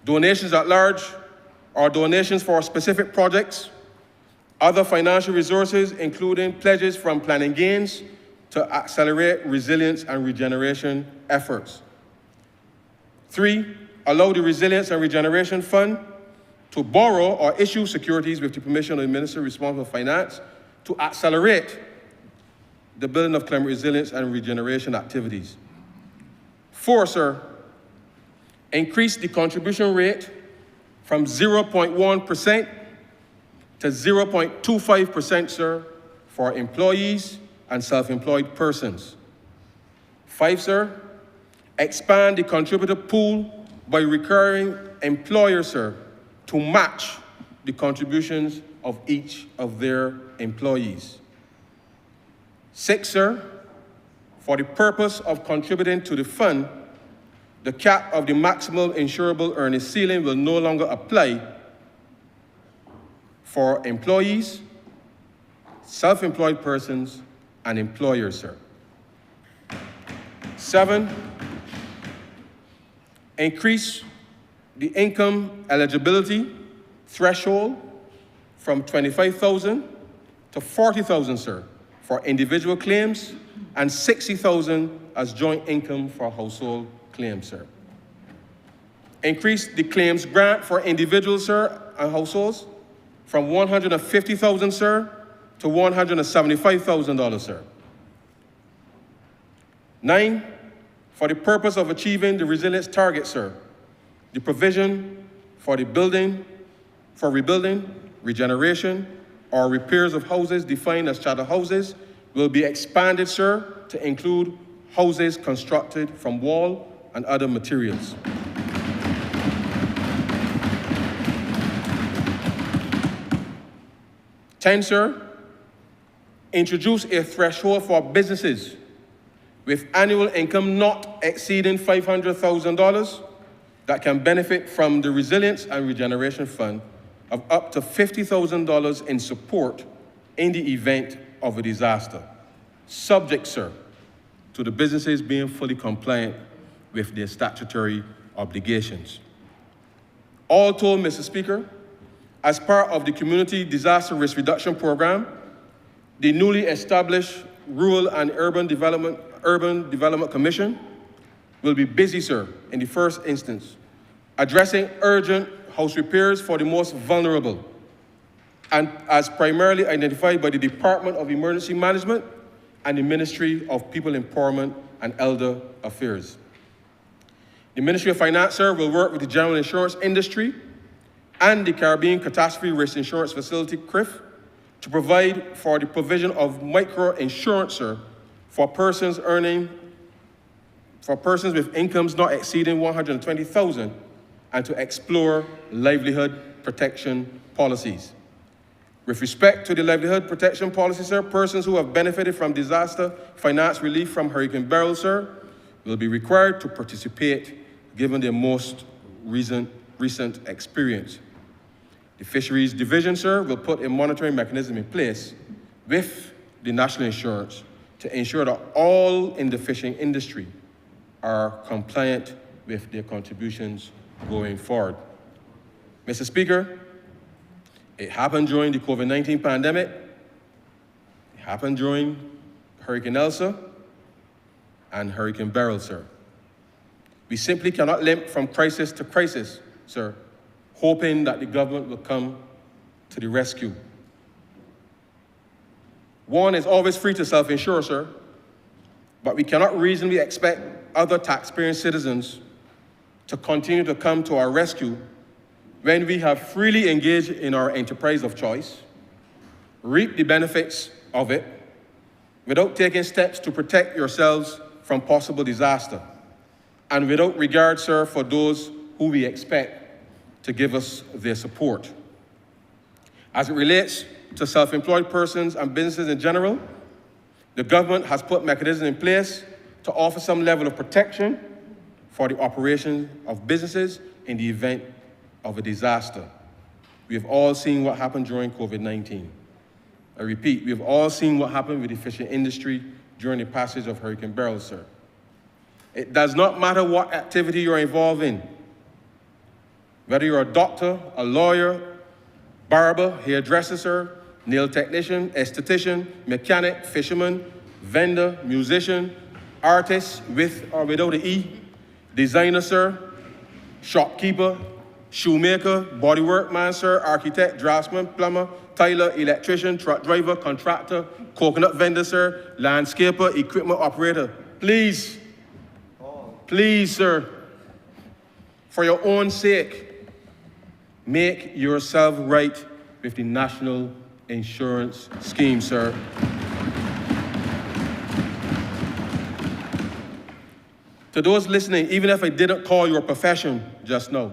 donations at large, or donations for specific projects, other financial resources, including pledges from planning gains, to accelerate resilience and regeneration efforts. 3, allow the Resilience and Regeneration Fund to borrow or issue securities with the permission of the Minister responsible for finance to accelerate the building of climate resilience and regeneration activities. 4, sir, increase the contribution rate from 0.1% to 0.25%, sir, for employees and self-employed persons. 5, sir, expand the contributor pool by requiring employers, sir, to match the contributions of each of their employees. 6, sir, for the purpose of contributing to the fund, the cap of the maximum insurable earnings ceiling will no longer apply for employees, self-employed persons, and employers, sir. 7, increase the income eligibility threshold from 25,000 to 40,000, sir, for individual claims, and 60,000 as joint income for household claims, sir. Increase the claims grant for individuals, sir, and households from 150,000, sir, to $175,000, sir. 9, for the purpose of achieving the resilience target, sir, the provision for rebuilding, regeneration, or repairs of houses defined as chattel houses will be expanded, sir, to include houses constructed from wall and other materials. Ten, sir, introduce a threshold for businesses with annual income not exceeding $500,000 that can benefit from the Resilience and Regeneration Fund of up to $50,000 in support in the event of a disaster, subject, sir, to the businesses being fully compliant with their statutory obligations. All told, Mr. Speaker, as part of the Community Disaster Risk Reduction Program, the newly established Rural and Urban Development Commission will be busy, sir, in the first instance, addressing urgent house repairs for the most vulnerable, and as primarily identified by the Department of Emergency Management and the Ministry of People Empowerment and Elder Affairs. The Ministry of Finance, sir, will work with the general insurance industry and the Caribbean Catastrophe Risk Insurance Facility, CRIF, to provide for the provision of micro-insurance, sir, for persons with incomes not exceeding $120,000, and to explore livelihood protection policies. With respect to the livelihood protection policy, sir, persons who have benefited from disaster finance relief from Hurricane Beryl, sir, will be required to participate given their most recent experience. The Fisheries Division, sir, will put a monitoring mechanism in place with the National Insurance to ensure that all in the fishing industry are compliant with their contributions going forward. Mr. Speaker, it happened during the COVID-19 pandemic, it happened during Hurricane Elsa and Hurricane Beryl, sir. We simply cannot limp from crisis to crisis, sir, hoping that the government will come to the rescue. One is always free to self-insure, sir, but we cannot reasonably expect other taxpaying citizens to continue to come to our rescue when we have freely engaged in our enterprise of choice, reap the benefits of it, without taking steps to protect yourselves from possible disaster, and without regard, sir, for those who we expect to give us their support. As it relates to self-employed persons and businesses in general, the government has put mechanisms in place to offer some level of protection for the operation of businesses in the event of a disaster. We have all seen what happened during COVID-19. I repeat, we have all seen what happened with the fishing industry during the passage of Hurricane Beryl, sir. It does not matter what activity you're involved in, whether you're a doctor, a lawyer, barber, hairdresser, sir, nail technician, esthetician, mechanic, fisherman, vendor, musician, artist with or without an E, designer, sir, shopkeeper, shoemaker, bodywork man, sir, architect, draftsman, plumber, tailor, electrician, truck driver, contractor, coconut vendor, sir, landscaper, equipment operator. Please, sir, for your own sake, make yourself right with the National Insurance Scheme, sir. To those listening, even if I didn't call your profession just now,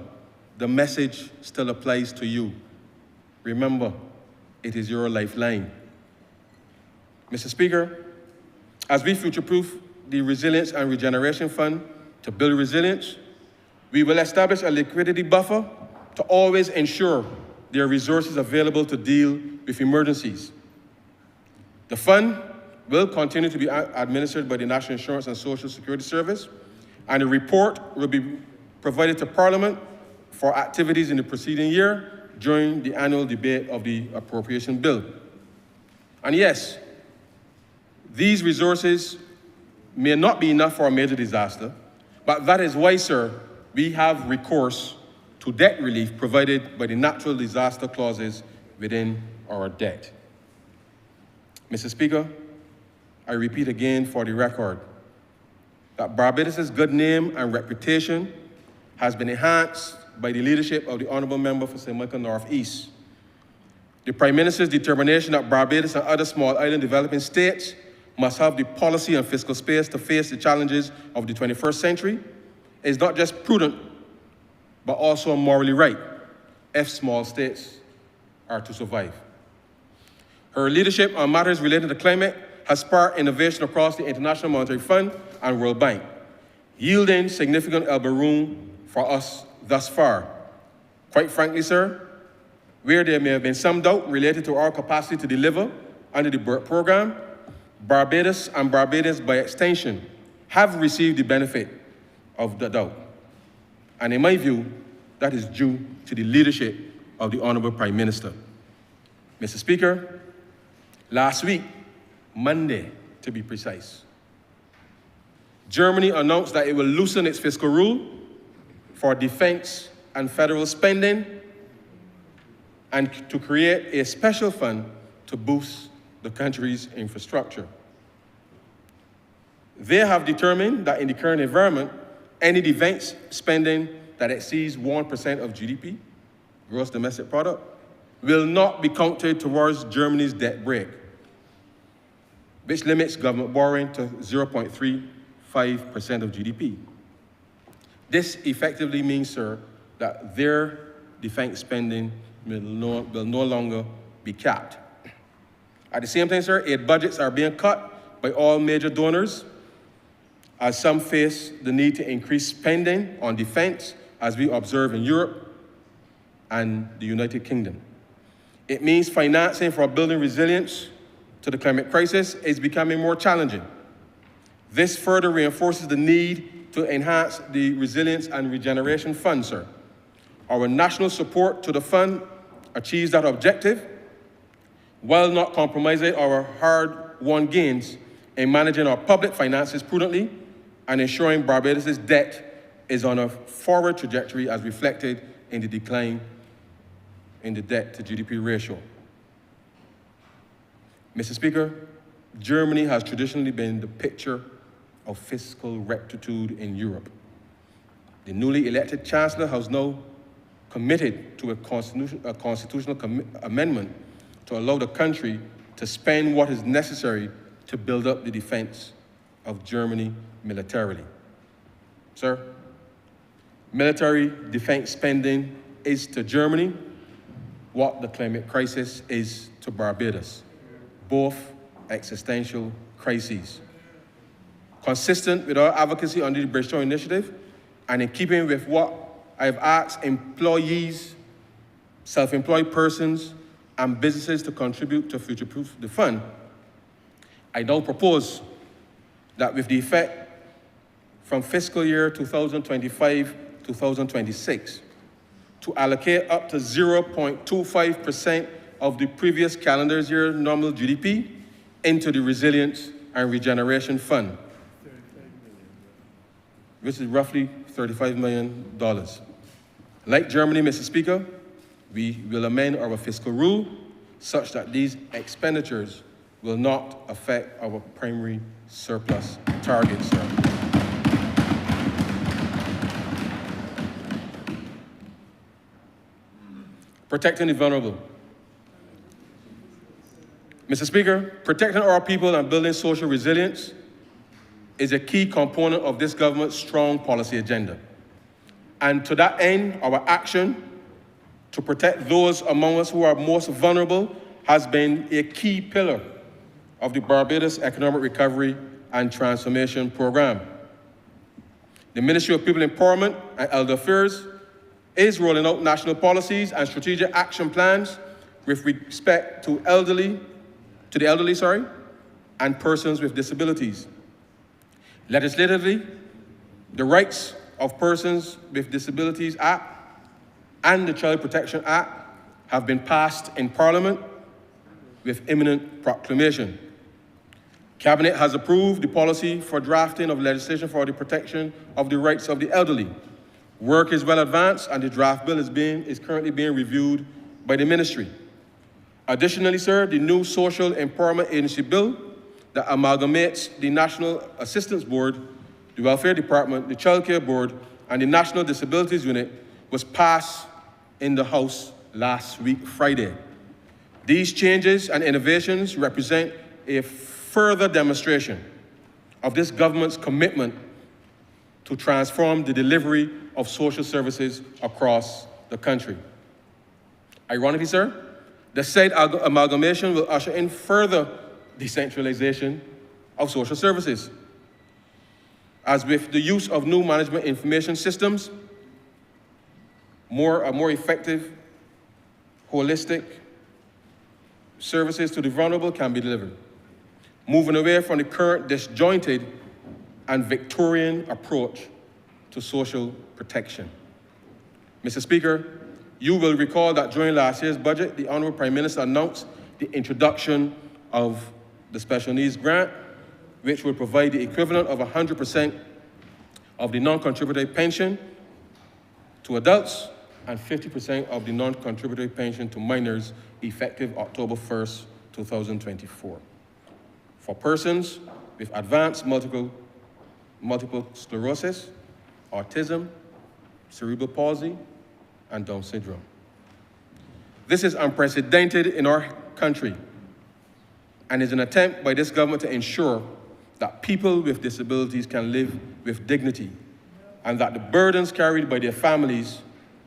the message still applies to you. Remember, it is your lifeline. Mr. Speaker, as we future-proof the Resilience and Regeneration Fund to build resilience, we will establish a liquidity buffer to always ensure there are resources available to deal with emergencies. The fund will continue to be administered by the National Insurance and Social Security Service, and a report will be provided to Parliament for activities in the preceding year during the annual debate of the appropriation bill. And yes, these resources may not be enough for a major disaster, but that is why, sir, we have recourse to debt relief provided by the natural disaster clauses within our debt. Mr. Speaker, I repeat again for the record that Barbados' good name and reputation has been enhanced by the leadership of the Honourable Member for St. Michael North East. The Prime Minister's determination that Barbados and other small island developing states must have the policy and fiscal space to face the challenges of the 21st century is not just prudent, but also morally right if small states are to survive. Her leadership on matters related to climate has sparked innovation across the International Monetary Fund and World Bank, yielding significant elbow room for us thus far. Quite frankly, sir, where there may have been some doubt related to our capacity to deliver under the BERT program, Barbados and Barbadians by extension have received the benefit of the doubt. And in my view, that is due to the leadership of the Honourable Prime Minister. Mr. Speaker, last week, Monday to be precise, Germany announced that it will loosen its fiscal rule for defense and federal spending and to create a special fund to boost the country's infrastructure. They have determined that in the current environment, any defense spending that exceeds 1% of GDP, gross domestic product, will not be counted towards Germany's debt brake, which limits government borrowing to 0.35% of GDP. This effectively means, sir, that their defense spending will no longer be capped. At the same time, sir, aid budgets are being cut by all major donors as some face the need to increase spending on defense, as we observe in Europe and the United Kingdom. It means financing for building resilience to the climate crisis is becoming more challenging. This further reinforces the need to enhance the Resilience and Regeneration Fund, sir. Our national support to the fund achieves that objective while not compromising our hard-won gains in managing our public finances prudently and ensuring Barbados' debt is on a forward trajectory as reflected in the decline in the debt to GDP ratio. Mr. Speaker, Germany has traditionally been the picture of fiscal rectitude in Europe. The newly elected Chancellor has now committed to a constitutional amendment to allow the country to spend what is necessary to build up the defense of Germany militarily. Sir, military defense spending is to Germany what the climate crisis is to Barbados, both existential crises. Consistent with our advocacy under the Bridgetown Initiative, and in keeping with what I've asked employees, self-employed persons, and businesses to contribute to future-proof the fund, I now propose that with the effect from fiscal year 2025-2026, to allocate up to 0.25% of the previous calendar year nominal GDP into the Resilience and Regeneration Fund, which is roughly $35 million. Like Germany, Mr. Speaker, we will amend our fiscal rule such that these expenditures will not affect our primary surplus targets, sir. Protecting the vulnerable. Mr. Speaker, protecting our people and building social resilience is a key component of this government's strong policy agenda. And to that end, our action to protect those among us who are most vulnerable has been a key pillar of the Barbados Economic Recovery and Transformation Program. The Ministry of People Empowerment and Elder Affairs is rolling out national policies and strategic action plans with respect to the elderly, and persons with disabilities. Legislatively, the rights of Persons with Disabilities Act and the Child Protection Act have been passed in Parliament with imminent proclamation. Cabinet has approved the policy for drafting of legislation for the protection of the rights of the elderly. Work is well advanced and the draft bill is currently being reviewed by the ministry. Additionally, sir, the new Social Empowerment Agency bill that amalgamates the National Assistance Board, the Welfare Department, the Child Care Board, and the National Disabilities Unit was passed in the House last week, Friday. These changes and innovations represent a further demonstration of this government's commitment to transform the delivery of social services across the country. Ironically, sir, the said amalgamation will usher in further decentralization of social services, as with the use of new management information systems, more effective, holistic services to the vulnerable can be delivered, moving away from the current disjointed and Victorian approach to social protection. Mr. Speaker, you will recall that during last year's budget, the Honourable Prime Minister announced the introduction of the Special Needs Grant, which will provide the equivalent of 100% of the non-contributory pension to adults and 50% of the non-contributory pension to minors effective October 1st, 2024. For persons with advanced multiple sclerosis, autism, cerebral palsy, and Down syndrome. This is unprecedented in our country and is an attempt by this government to ensure that people with disabilities can live with dignity and that the burdens carried by their families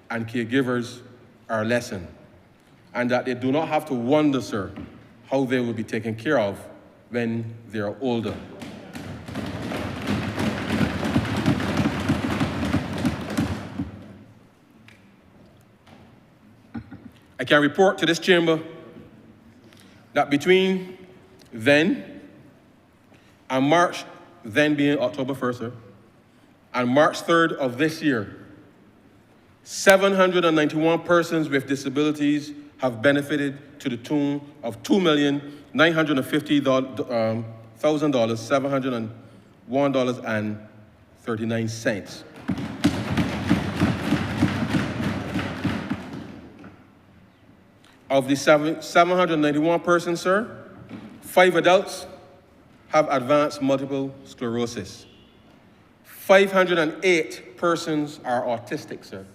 and caregivers are lessened, and that they do not have to wonder, sir, how they will be taken care of when they are older. I can report to this chamber that between then and March, then being October 1st, sir, and March 3rd of this year, 791 persons with disabilities have benefited to the tune of $2,950,701.39. Of the 791 persons, sir, 5 adults have advanced multiple sclerosis. 508 persons are autistic, sir,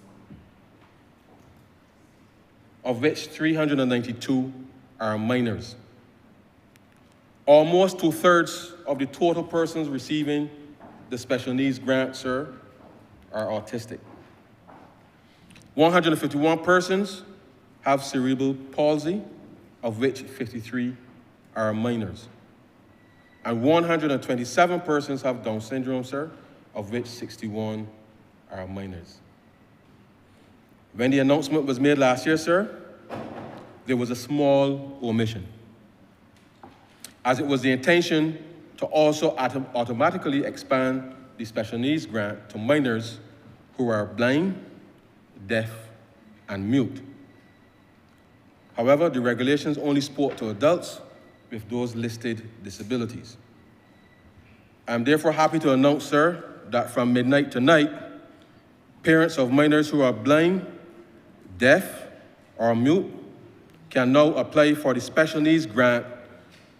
of which 392 are minors. Almost 2/3 of the total persons receiving the special needs grant, sir, are autistic. 151 persons have cerebral palsy, of which 53 are minors. And 127 persons have Down syndrome, sir, of which 61 are minors. When the announcement was made last year, sir, there was a small omission, as it was the intention to also automatically expand the special needs grant to minors who are blind, deaf, and mute. However, the regulations only spoke to adults with those listed disabilities. I'm therefore happy to announce, sir, that from midnight tonight, parents of minors who are blind, deaf, or mute can now apply for the special needs grant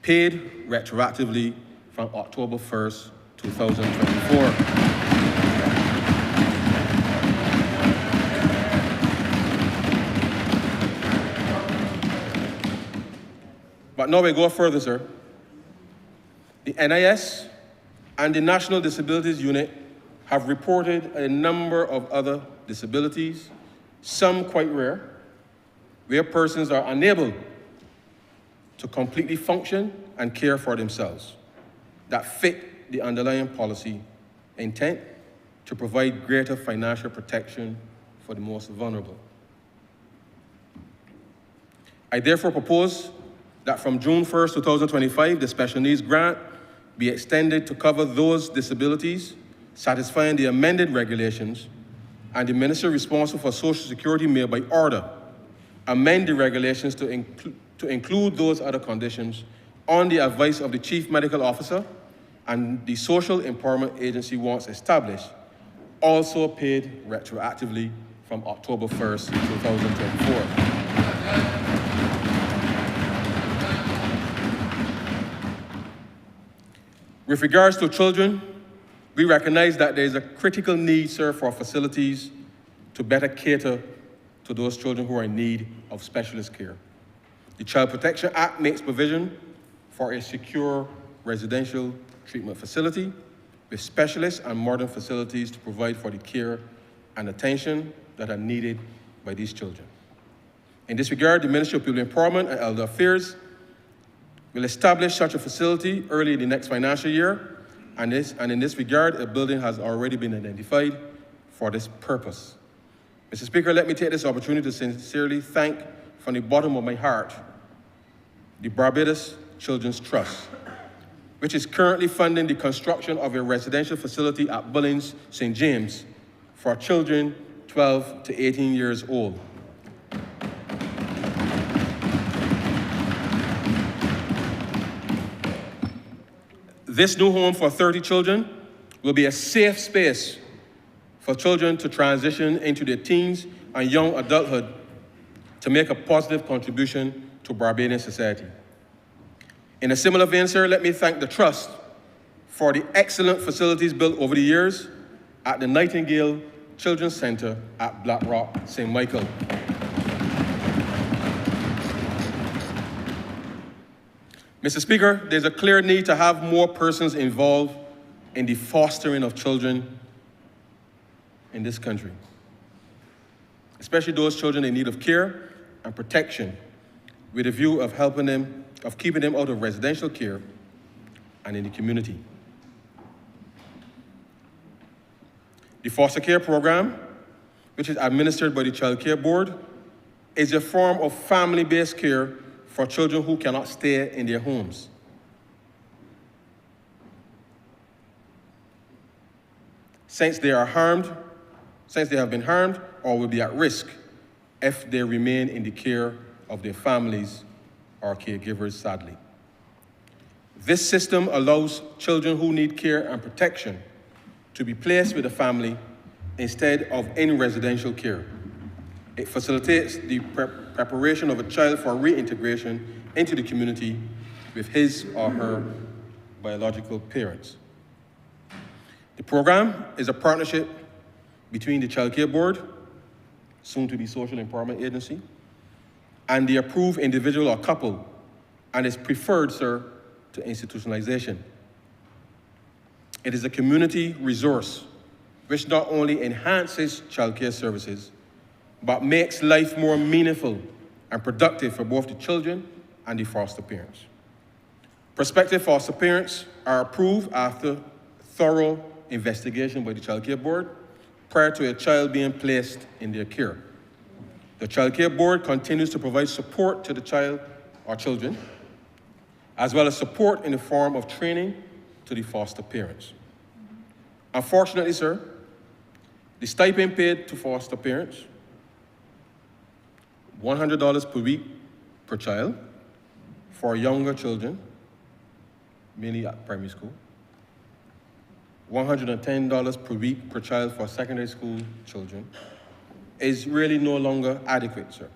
paid retroactively from October 1st, 2024. But now we go further, sir. The NIS and the National Disabilities Unit have reported a number of other disabilities, some quite rare, where persons are unable to completely function and care for themselves, that fit the underlying policy intent to provide greater financial protection for the most vulnerable. I therefore propose that from June 1st, 2025, the special needs grant be extended to cover those disabilities satisfying the amended regulations, and the Minister responsible for Social Security may, by order, amend the regulations to include those other conditions on the advice of the Chief Medical Officer and the Social Empowerment Agency once established, also paid retroactively from October 1st, 2024. With regards to children, we recognize that there is a critical need, sir, for facilities to better cater to those children who are in need of specialist care. The Child Protection Act makes provision for a secure residential treatment facility with specialists and modern facilities to provide for the care and attention that are needed by these children. In this regard, the Ministry of People Empowerment and Elder Affairs will establish such a facility early in the next financial year, and in this regard, a building has already been identified for this purpose. Mr. Speaker, let me take this opportunity to sincerely thank from the bottom of my heart the Barbados Children's Trust, which is currently funding the construction of a residential facility at Bullings, St. James, for children 12 to 18 years old. This new home for 30 children will be a safe space for children to transition into their teens and young adulthood to make a positive contribution to Barbadian society. In a similar vein, sir, let me thank the Trust for the excellent facilities built over the years at the Nightingale Children's Center at Black Rock, St. Michael. Mr. Speaker, there's a clear need to have more persons involved in the fostering of children in this country, especially those children in need of care and protection, with a view of keeping them out of residential care and in the community. The foster care program, which is administered by the Child Care Board, is a form of family-based care for children who cannot stay in their homes. Since they have been harmed or will be at risk if they remain in the care of their families or caregivers, sadly. This system allows children who need care and protection to be placed with a family instead of in residential care. It facilitates the preparation of a child for reintegration into the community with his or her biological parents. The program is a partnership between the Child Care Board, soon to be Social Empowerment Agency, and the approved individual or couple, and is preferred, sir, to institutionalization. It is a community resource which not only enhances child care services, but makes life more meaningful and productive for both the children and the foster parents. Prospective foster parents are approved after thorough investigation by the Child Care Board prior to a child being placed in their care. The Child Care Board continues to provide support to the child or children, as well as support in the form of training to the foster parents. Unfortunately, sir, the stipend paid to foster parents, $100 per week per child for younger children, mainly at primary school, $110 per week per child for secondary school children, is really no longer adequate, sir.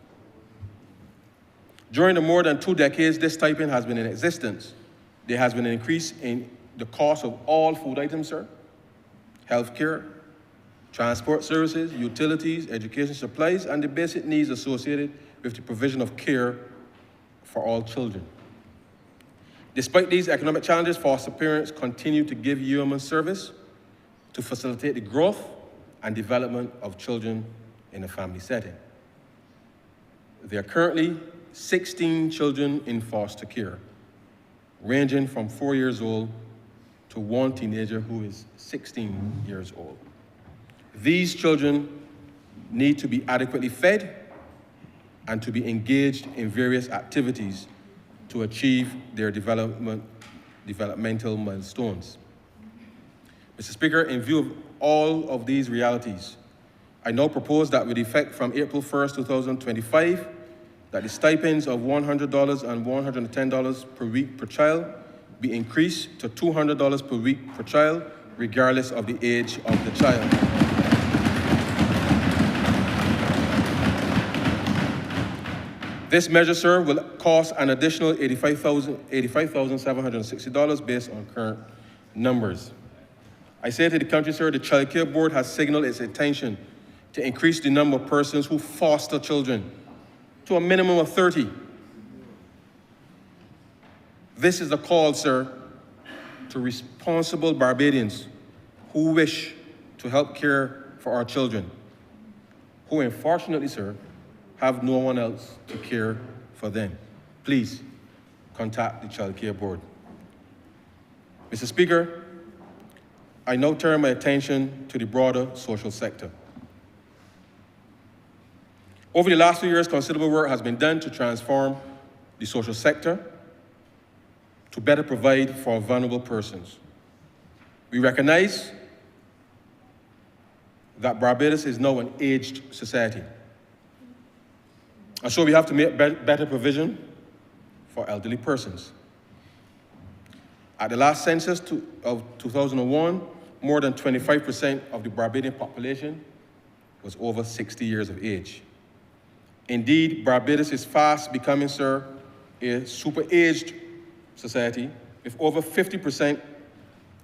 During the more than 2 decades this stipend has been in existence, there has been an increase in the cost of all food items, sir, healthcare, transport services, utilities, education supplies, and the basic needs associated with the provision of care for all children. Despite these economic challenges, foster parents continue to give human service to facilitate the growth and development of children in a family setting. There are currently 16 children in foster care, ranging from 4 years old to one teenager who is 16 years old. These children need to be adequately fed and to be engaged in various activities to achieve their developmental milestones. Mr. Speaker, in view of all of these realities, I now propose that with effect from April 1st, 2025, that the stipends of $100 and $110 per week per child be increased to $200 per week per child, regardless of the age of the child. This measure, sir, will cost an additional $85,760 based on current numbers. I say to the country, sir, the Child Care Board has signaled its intention to increase the number of persons who foster children to a minimum of 30. This is a call, sir, to responsible Barbadians who wish to help care for our children, who unfortunately, sir, have no one else to care for them. Please contact the Child Care Board. Mr. Speaker, I now turn my attention to the broader social sector. Over the last few years, considerable work has been done to transform the social sector to better provide for vulnerable persons. We recognize that Barbados is now an aged society. And so we have to make better provision for elderly persons. At the last census of 2001, more than 25% of the Barbadian population was over 60 years of age. Indeed, Barbados is fast becoming, sir, a super-aged society, with over 50%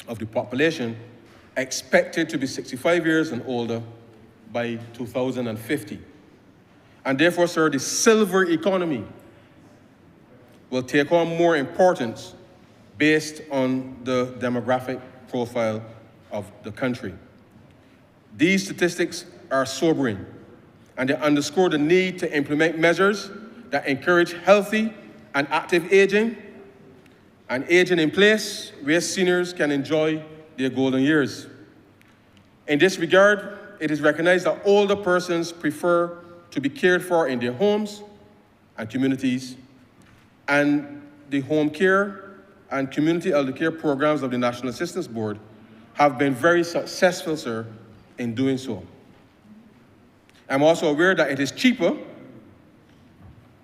of the population expected to be 65 years and older by 2050. And therefore, sir, the silver economy will take on more importance based on the demographic profile of the country. These statistics are sobering, and they underscore the need to implement measures that encourage healthy and active aging, and aging in place where seniors can enjoy their golden years. In this regard, it is recognized that older persons prefer to be cared for in their homes and communities, and the home care and community elder care programs of the National Assistance Board have been very successful, sir, in doing so. I'm also aware that it is cheaper,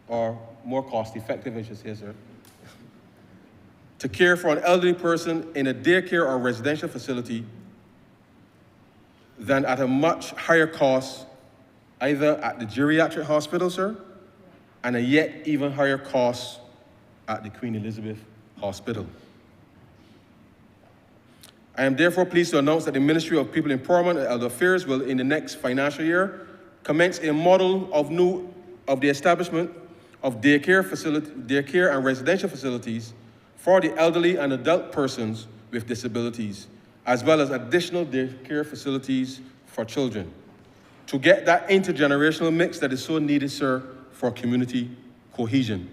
or more cost-effective, I should say, sir, to care for an elderly person in a daycare or residential facility than at a much higher cost either at the geriatric hospital, sir, and a yet even higher cost at the Queen Elizabeth Hospital. I am therefore pleased to announce that the Ministry of People Empowerment and Elder Affairs will, in the next financial year, commence a model of the establishment of daycare and residential facilities for the elderly and adult persons with disabilities, as well as additional daycare facilities for children, to get that intergenerational mix that is so needed, sir, for community cohesion.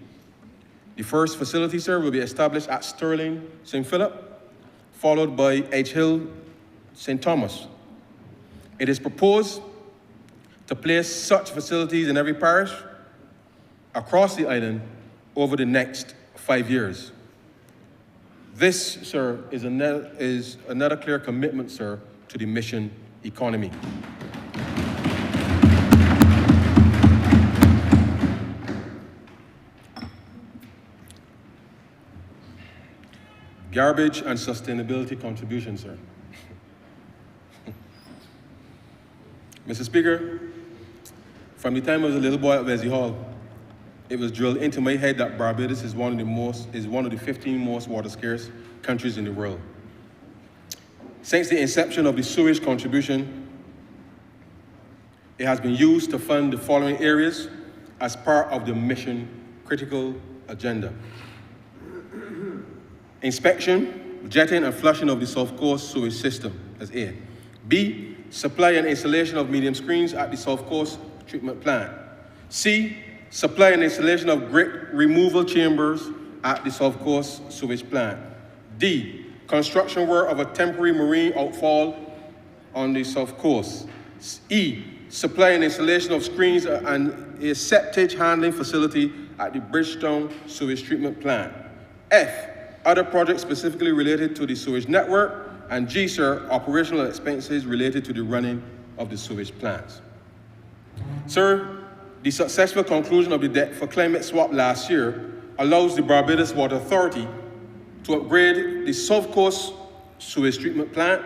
The first facility, sir, will be established at Sterling St. Philip, followed by Edge Hill St. Thomas. It is proposed to place such facilities in every parish across the island over the next 5 years. This, sir, is another clear commitment, sir, to the mission economy. Garbage and sustainability contribution, sir. Mr. Speaker, from the time I was a little boy at Wesley Hall, it was drilled into my head that Barbados is one of the 15 most water scarce countries in the world. Since the inception of the sewage contribution, it has been used to fund the following areas as part of the mission critical agenda: inspection, jetting and flushing of the South Coast sewage system, as A. B, supply and installation of medium screens at the South Coast treatment plant. C, supply and installation of grit removal chambers at the South Coast sewage plant. D, construction work of a temporary marine outfall on the South Coast. E, supply and installation of screens and a septage handling facility at the Bridgetown sewage treatment plant. F, other projects specifically related to the sewage network And G, sir, operational expenses related to the running of the sewage plants. Sir, the successful conclusion of the debt for climate swap last year allows the Barbados Water Authority to upgrade the South Coast sewage treatment plant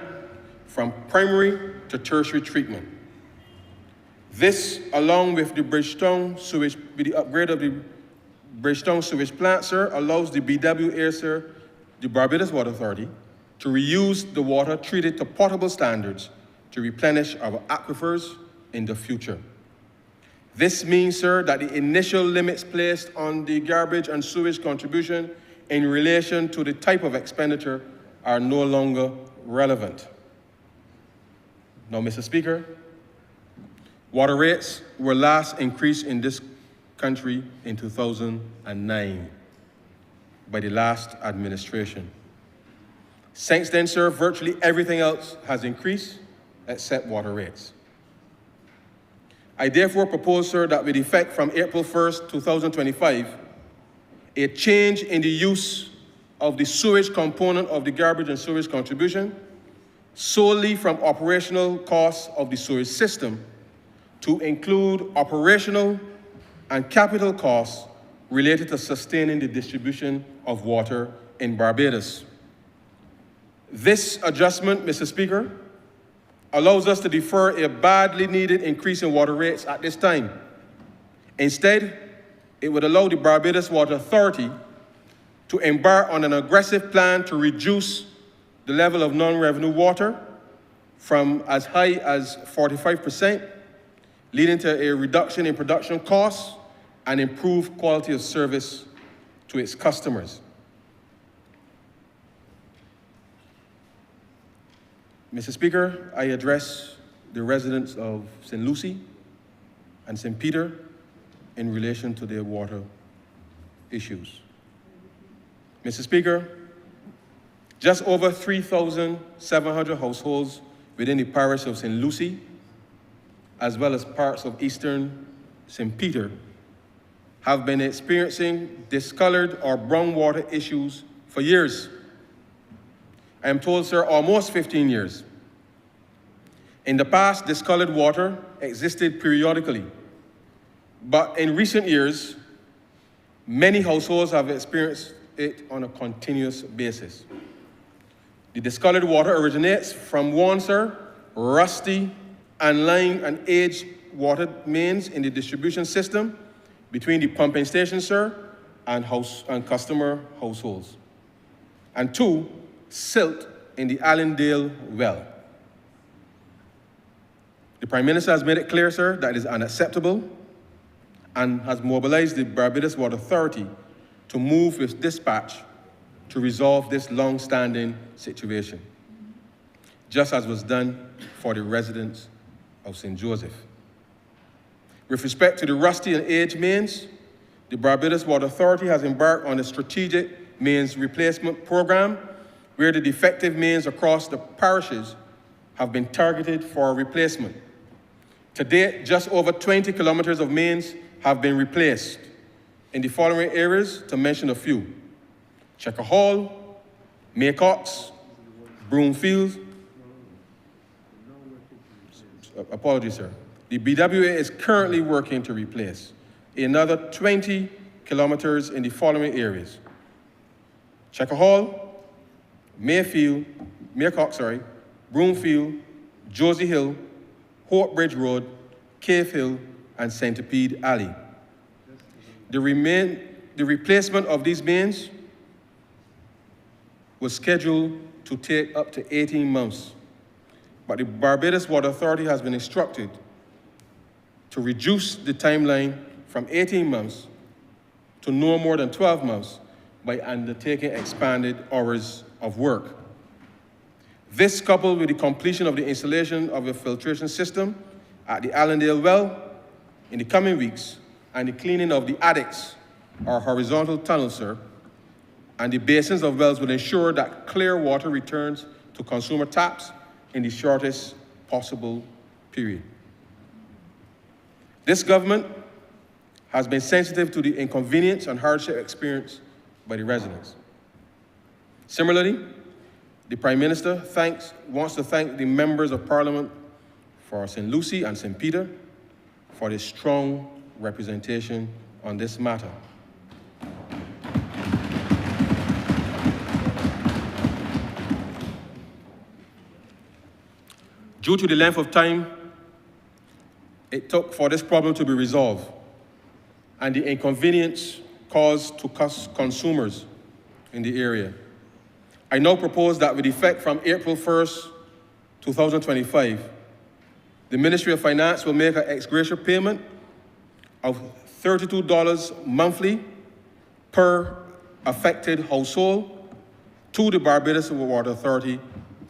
from primary to tertiary treatment. This, along with the the upgrade of the Bridgetown sewage plant, sir, allows the BWA, sir, the Barbados Water Authority, to reuse the water treated to potable standards to replenish our aquifers in the future. This means, sir, that the initial limits placed on the garbage and sewage contribution in relation to the type of expenditure are no longer relevant. Now, Mr. Speaker, water rates were last increased in this country in 2009 by the last administration. Since then, sir, virtually everything else has increased except water rates. I therefore propose, sir, that with effect from April 1st, 2025, a change in the use of the sewage component of the garbage and sewage contribution solely from operational costs of the sewage system to include operational and capital costs related to sustaining the distribution of water in Barbados. This adjustment, Mr. Speaker, allows us to defer a badly needed increase in water rates at this time. Instead, it would allow the Barbados Water Authority to embark on an aggressive plan to reduce the level of non-revenue water from as high as 45%, leading to a reduction in production costs and improved quality of service to its customers. Mr. Speaker, I address the residents of St. Lucie and St. Peter in relation to their water issues. Mr. Speaker, just over 3,700 households within the parish of St. Lucie, as well as parts of eastern St. Peter, have been experiencing discolored or brown water issues for years. I am told, sir, almost 15 years. In the past, discolored water existed periodically, but in recent years, many households have experienced it on a continuous basis. The discolored water originates from one, sir, rusty and line and aged water mains in the distribution system between the pumping station, sir, and customer households. And two, silt in the Allendale well. The Prime Minister has made it clear, sir, that it is unacceptable and has mobilized the Barbados Water Authority to move with dispatch to resolve this long-standing situation, just as was done for the residents of St. Joseph. With respect to the rusty and aged mains, the Barbados Water Authority has embarked on a strategic mains replacement program where the defective mains across the parishes have been targeted for replacement. To date, just over 20 kilometers of mains have been replaced in the following areas, to mention a few: Checker Hall, Maycox, Broomfield. Apologies, sir. The BWA is currently working to replace another 20 kilometers in the following areas: Checker Hall, Maycox, Broomfield, Josie Hill, Hope Bridge Road, Cave Hill, and Centipede Alley. The replacement of these mains was scheduled to take up to 18 months, but the Barbados Water Authority has been instructed to reduce the timeline from 18 months to no more than 12 months by undertaking expanded hours of work. This, coupled with the completion of the installation of a filtration system at the Allendale well in the coming weeks, and the cleaning of the adits, or horizontal tunnels, sir, and the basins of wells, will ensure that clear water returns to consumer taps in the shortest possible period. This government has been sensitive to the inconvenience and hardship experienced by the residents. Similarly, the Prime Minister wants to thank the members of Parliament for St. Lucie and St. Peter for their strong representation on this matter. Due to the length of time it took for this problem to be resolved and the inconvenience caused to consumers in the area, I now propose that with effect from April 1st, 2025, the Ministry of Finance will make an ex gratia payment of $32 monthly per affected household to the Barbados Water Authority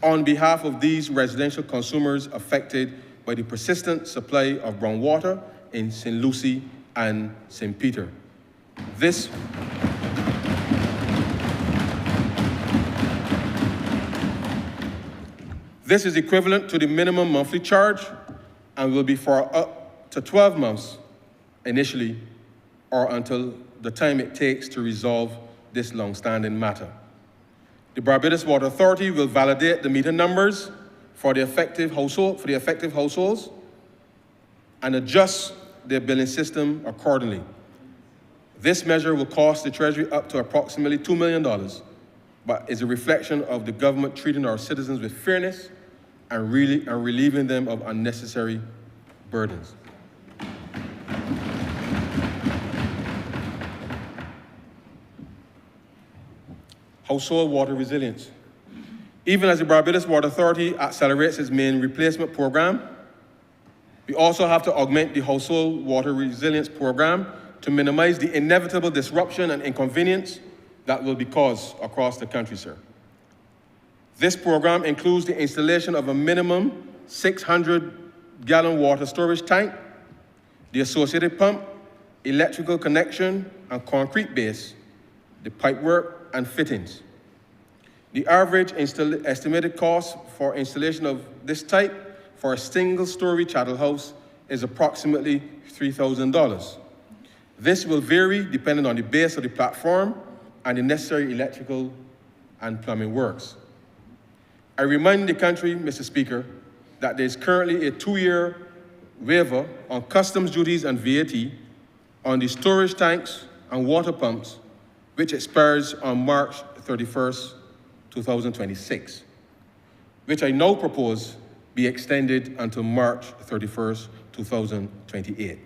on behalf of these residential consumers affected by the persistent supply of brown water in St. Lucie and St. Peter. This is equivalent to the minimum monthly charge and will be for up to 12 months initially, or until the time it takes to resolve this long-standing matter. The Barbados Water Authority will validate the meter numbers for the affected households and adjust their billing system accordingly. This measure will cost the Treasury up to approximately $2 million, but is a reflection of the government treating our citizens with fairness and relieving them of unnecessary burdens. Household water resilience. Even as the Barbados Water Authority accelerates its main replacement program, we also have to augment the household water resilience program to minimize the inevitable disruption and inconvenience that will be caused across the country, sir. This program includes the installation of a minimum 600-gallon water storage tank, the associated pump, electrical connection and concrete base, the pipework and fittings. The average estimated cost for installation of this type for a single-story chattel house is approximately $3,000. This will vary depending on the base of the platform and the necessary electrical and plumbing works. I remind the country, Mr. Speaker, that there is currently a 2-year waiver on customs duties and VAT on the storage tanks and water pumps, which expires on March 31st, 2026, which I now propose be extended until March 31st, 2028.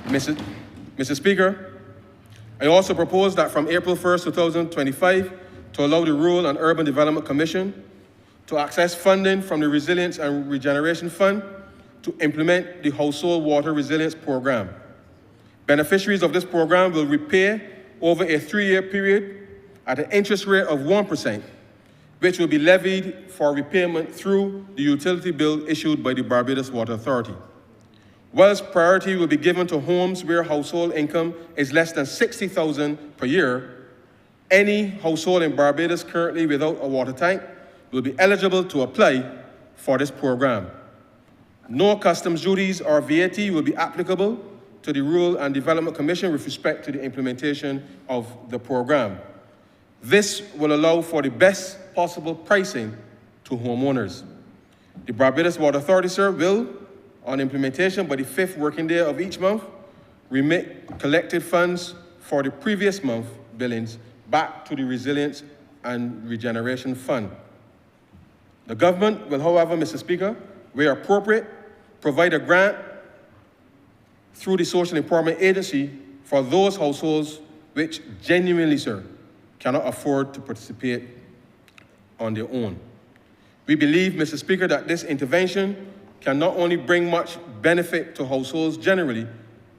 Mr. Speaker, I also propose that from April 1st, 2025, to allow the Rural and Urban Development Commission to access funding from the Resilience and Regeneration Fund to implement the Household Water Resilience Program. Beneficiaries of this program will repay over a 3-year period at an interest rate of 1%, which will be levied for repayment through the utility bill issued by the Barbados Water Authority. Whilst priority will be given to homes where household income is less than $60,000 per year, any household in Barbados currently without a water tank will be eligible to apply for this program. No customs duties or VAT will be applicable to the Rural and Development Commission with respect to the implementation of the program. This will allow for the best possible pricing to homeowners. The Barbados Water Authority, sir, will, on implementation by the 5th working day of each month, remit collected funds for the previous month billings back to the Resilience and Regeneration Fund. The government will, however, Mr. Speaker, where appropriate, provide a grant through the Social Empowerment Agency for those households which genuinely, sir, cannot afford to participate on their own. We believe, Mr. Speaker, that this intervention can not only bring much benefit to households generally,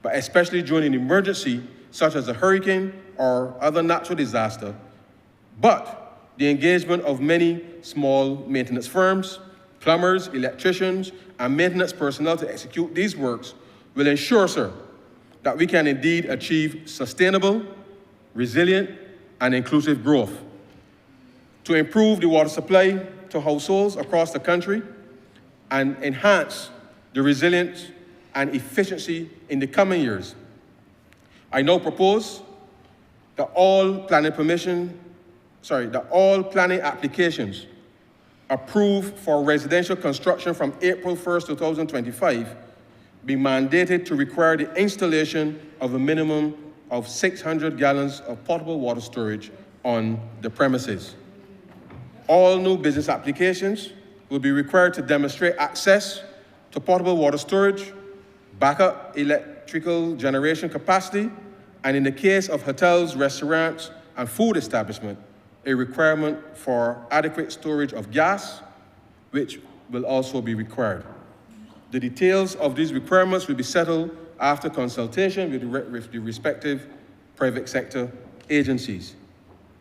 but especially during an emergency such as a hurricane or other natural disaster, but the engagement of many small maintenance firms, plumbers, electricians, and maintenance personnel to execute these works will ensure, sir, that we can indeed achieve sustainable, resilient, and inclusive growth. To improve the water supply to households across the country and enhance the resilience and efficiency in the coming years, I now propose that all planning applications approved for residential construction from April 1st, 2025 be mandated to require the installation of a minimum of 600 gallons of potable water storage on the premises. All new business applications will be required to demonstrate access to potable water storage, backup electrical generation capacity, and in the case of hotels, restaurants, and food establishments, a requirement for adequate storage of gas, which will also be required. The details of these requirements will be settled after consultation with the respective private sector agencies.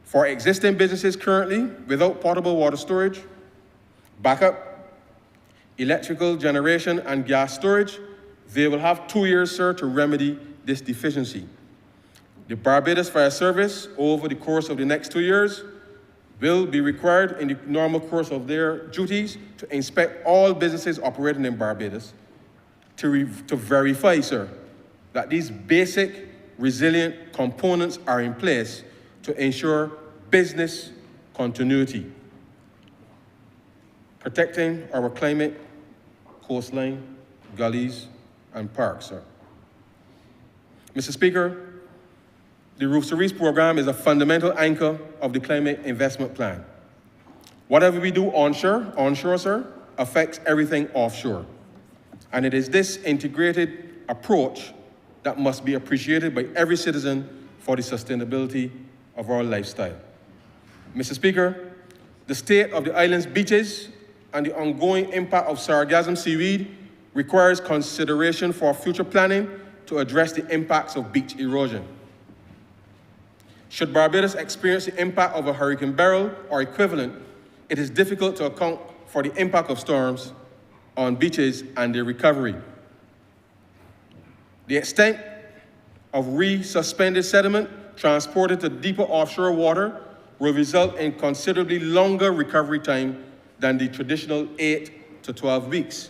For existing businesses currently without potable water storage, backup, electrical generation, and gas storage, they will have 2 years, sir, to remedy this deficiency. The Barbados Fire Service, over the course of the next 2 years, will be required in the normal course of their duties to inspect all businesses operating in Barbados to verify, sir, that these basic resilient components are in place to ensure business continuity, protecting our climate, coastline, gullies, and parks, sir. Mr. Speaker, the Roofs to Reefs program is a fundamental anchor of the climate investment plan. Whatever we do onshore, sir, affects everything offshore. And it is this integrated approach that must be appreciated by every citizen for the sustainability of our lifestyle. Mr. Speaker, the state of the island's beaches and the ongoing impact of sargassum seaweed requires consideration for future planning to address the impacts of beach erosion. Should Barbados experience the impact of a Hurricane Beryl or equivalent, it is difficult to account for the impact of storms on beaches and their recovery. The extent of resuspended sediment transported to deeper offshore water will result in considerably longer recovery time than the traditional 8 to 12 weeks.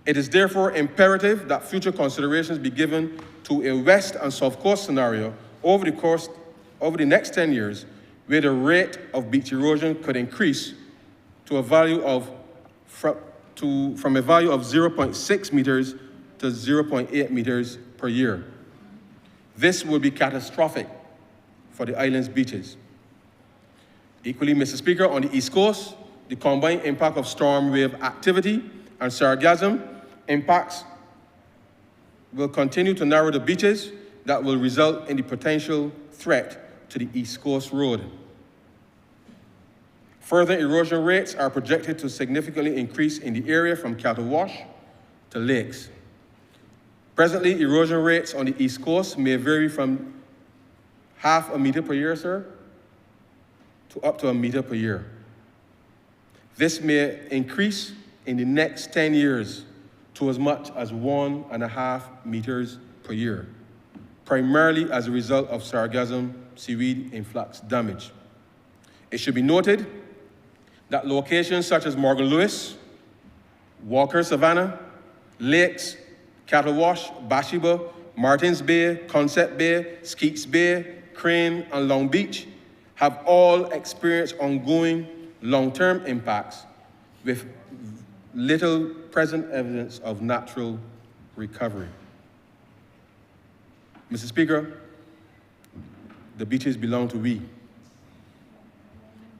It is therefore imperative that future considerations be given to a west and south coast scenario over the next 10 years, where the rate of beach erosion could increase to a value of from a value of 0.6 meters to 0.8 meters per year. This will be catastrophic for the island's beaches. Equally, Mr. Speaker, on the East Coast, the combined impact of storm wave activity and sargassum impacts will continue to narrow the beaches that will result in the potential threat to the East Coast Road. Further erosion rates are projected to significantly increase in the area from Cattle Wash to lakes. Presently, erosion rates on the East Coast may vary from half a meter per year, sir, to up to a meter per year. This may increase in the next 10 years to as much as 1.5 meters per year, primarily as a result of sargassum seaweed influx damage. It should be noted that locations such as Morgan Lewis, Walker Savannah, Lakes, Cattle Wash, Bathsheba, Martins Bay, Concept Bay, Skeets Bay, Crane, and Long Beach have all experienced ongoing long-term impacts with little present evidence of natural recovery. Mr. Speaker, the beaches belong to we,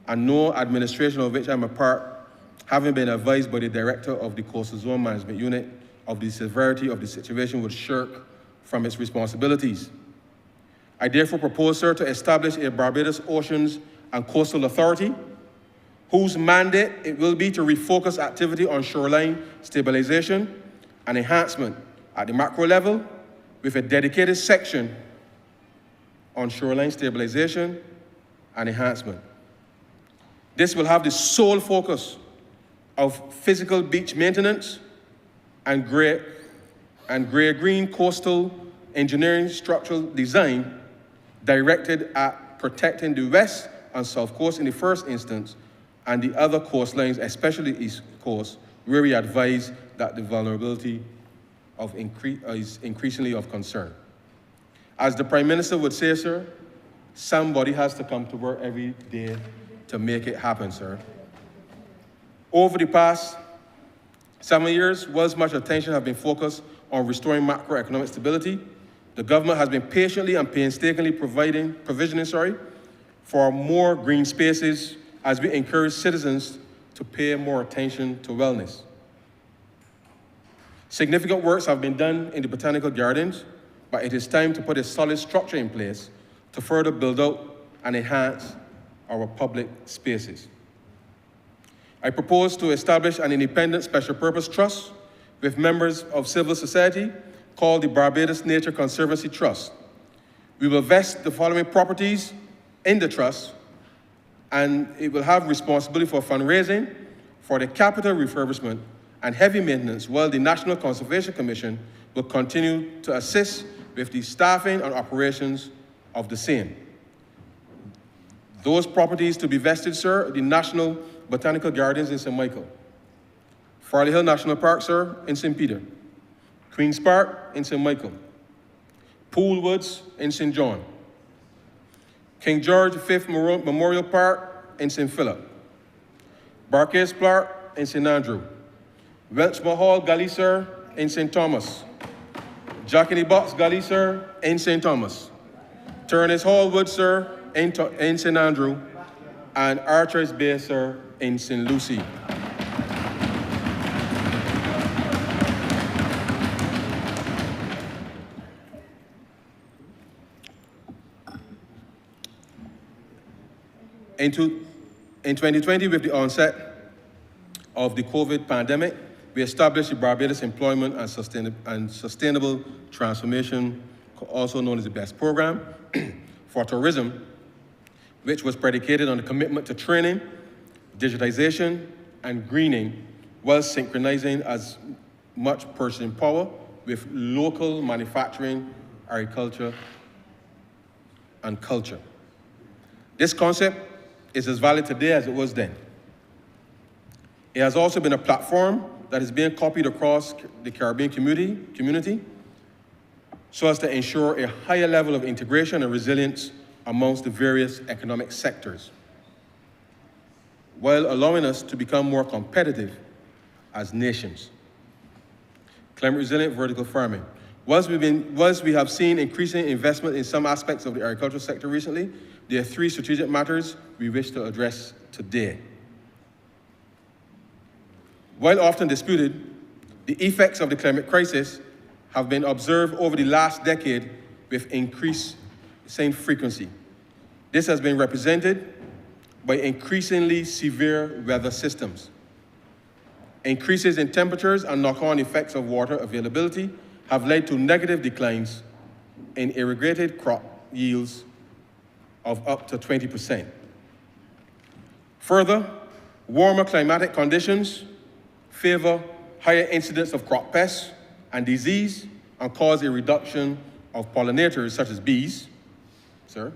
and no administration of which I'm a part, having been advised by the director of the Coastal Zone Management Unit of the severity of the situation, would shirk from its responsibilities. I therefore propose, sir, to establish a Barbados Oceans and Coastal Authority, whose mandate it will be to refocus activity on shoreline stabilization and enhancement at the macro level, with a dedicated section on shoreline stabilization and enhancement. This will have the sole focus of physical beach maintenance and gray-green coastal engineering structural design directed at protecting the west and south coast in the first instance, and the other coastlines, especially the east coast, where we advise that the vulnerability is increasingly of concern. As the Prime Minister would say, sir, somebody has to come to work every day to make it happen, sir. Over the past 7 years, whilst much attention has been focused on restoring macroeconomic stability, the government has been patiently and painstakingly provisioning for more green spaces as we encourage citizens to pay more attention to wellness. Significant works have been done in the botanical gardens, but it is time to put a solid structure in place to further build out and enhance our public spaces. I propose to establish an independent special purpose trust with members of civil society called the Barbados Nature Conservancy Trust. We will vest the following properties in the trust, and it will have responsibility for fundraising, for the capital refurbishment, and heavy maintenance, while the National Conservation Commission will continue to assist with the staffing and operations of the same. Those properties to be vested, sir, the National Botanical Gardens in St. Michael, Farley Hill National Park, sir, in St. Peter, Queen's Park in St. Michael, Pool Woods in St. John, King George V Memorial Park in St. Philip, Barclays Park in St. Andrew, Welchmore Hall Gully, sir, in St. Thomas, Jack in the Box Gully, sir, in St. Thomas, Turners Hall Wood, sir, in St. Andrew, and Archers Bay, sir, in St. Lucie. In 2020, with the onset of the COVID pandemic, we established the Barbados Employment and Sustainable Transformation, also known as the BEST program, for tourism, which was predicated on a commitment to training, digitization, and greening, while synchronizing as much purchasing power with local manufacturing, agriculture, and culture. This concept is as valid today as it was then. It has also been a platform that is being copied across the Caribbean community so as to ensure a higher level of integration and resilience amongst the various economic sectors, while allowing us to become more competitive as nations. Climate resilient vertical farming. Whilst we have seen increasing investment in some aspects of the agricultural sector recently, there are three strategic matters we wish to address today. While often disputed, the effects of the climate crisis have been observed over the last decade with increasing frequency. This has been represented by increasingly severe weather systems. Increases in temperatures and knock-on effects of water availability have led to negative declines in irrigated crop yields of up to 20%. Further, warmer climatic conditions favor higher incidence of crop pests and disease and cause a reduction of pollinators such as bees, sir,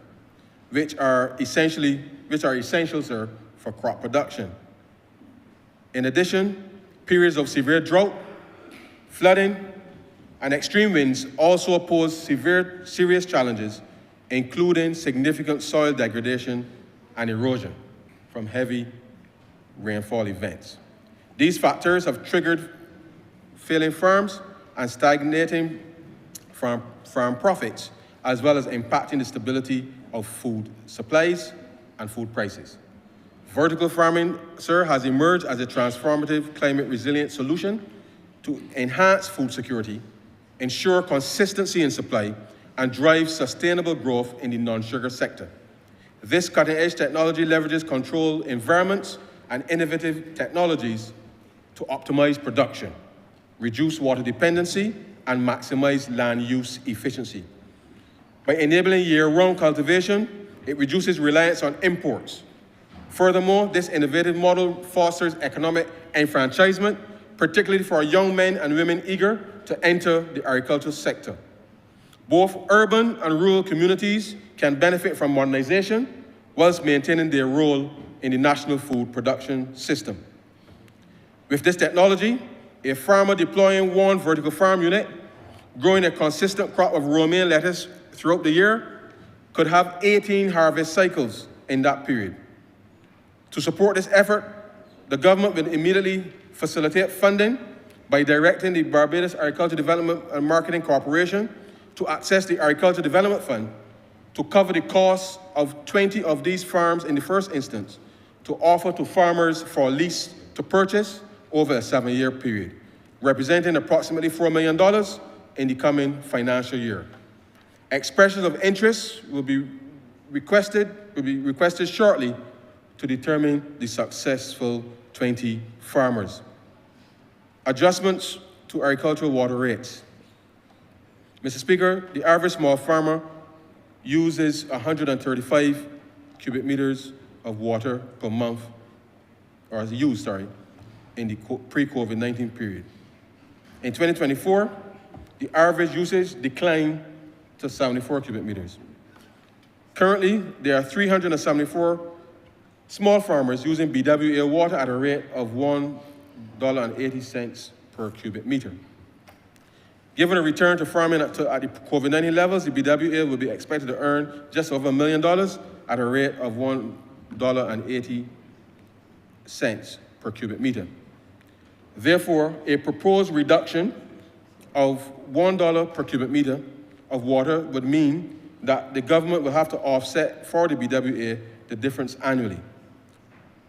which are essential, sir, for crop production. In addition, periods of severe drought, flooding, and extreme winds also pose serious challenges, including significant soil degradation and erosion from heavy rainfall events. These factors have triggered failing farms and stagnating farm profits, as well as impacting the stability of food supplies and food prices. Vertical farming, sir, has emerged as a transformative climate resilient solution to enhance food security, ensure consistency in supply, and drive sustainable growth in the non-sugar sector. This cutting-edge technology leverages controlled environments and innovative technologies to optimize production, reduce water dependency, and maximize land use efficiency. By enabling year-round cultivation, it reduces reliance on imports. Furthermore, this innovative model fosters economic enfranchisement, particularly for young men and women eager to enter the agricultural sector. Both urban and rural communities can benefit from modernization whilst maintaining their role in the national food production system. With this technology, a farmer deploying one vertical farm unit, growing a consistent crop of romaine lettuce throughout the year, could have 18 harvest cycles in that period. To support this effort, the government will immediately facilitate funding by directing the Barbados Agriculture Development and Marketing Corporation to access the Agriculture Development Fund to cover the costs of 20 of these farms in the first instance, to offer to farmers for lease to purchase over a 7-year period, representing approximately $4 million in the coming financial year. Expressions of interest will be requested shortly to determine the successful 20 farmers. Adjustments to agricultural water rates. Mr. Speaker, the average small farmer uses 135 cubic meters of water per month, or as used, in the pre-COVID-19 period. In 2024, the average usage declined to 74 cubic meters. Currently, there are 374 small farmers using BWA water at a rate of $1.80 per cubic meter. Given a return to farming at the COVID-19 levels, the BWA will be expected to earn just over $1 million at a rate of $1.80 per cubic meter. Therefore, a proposed reduction of $1 per cubic meter of water would mean that the government will have to offset for the BWA the difference annually,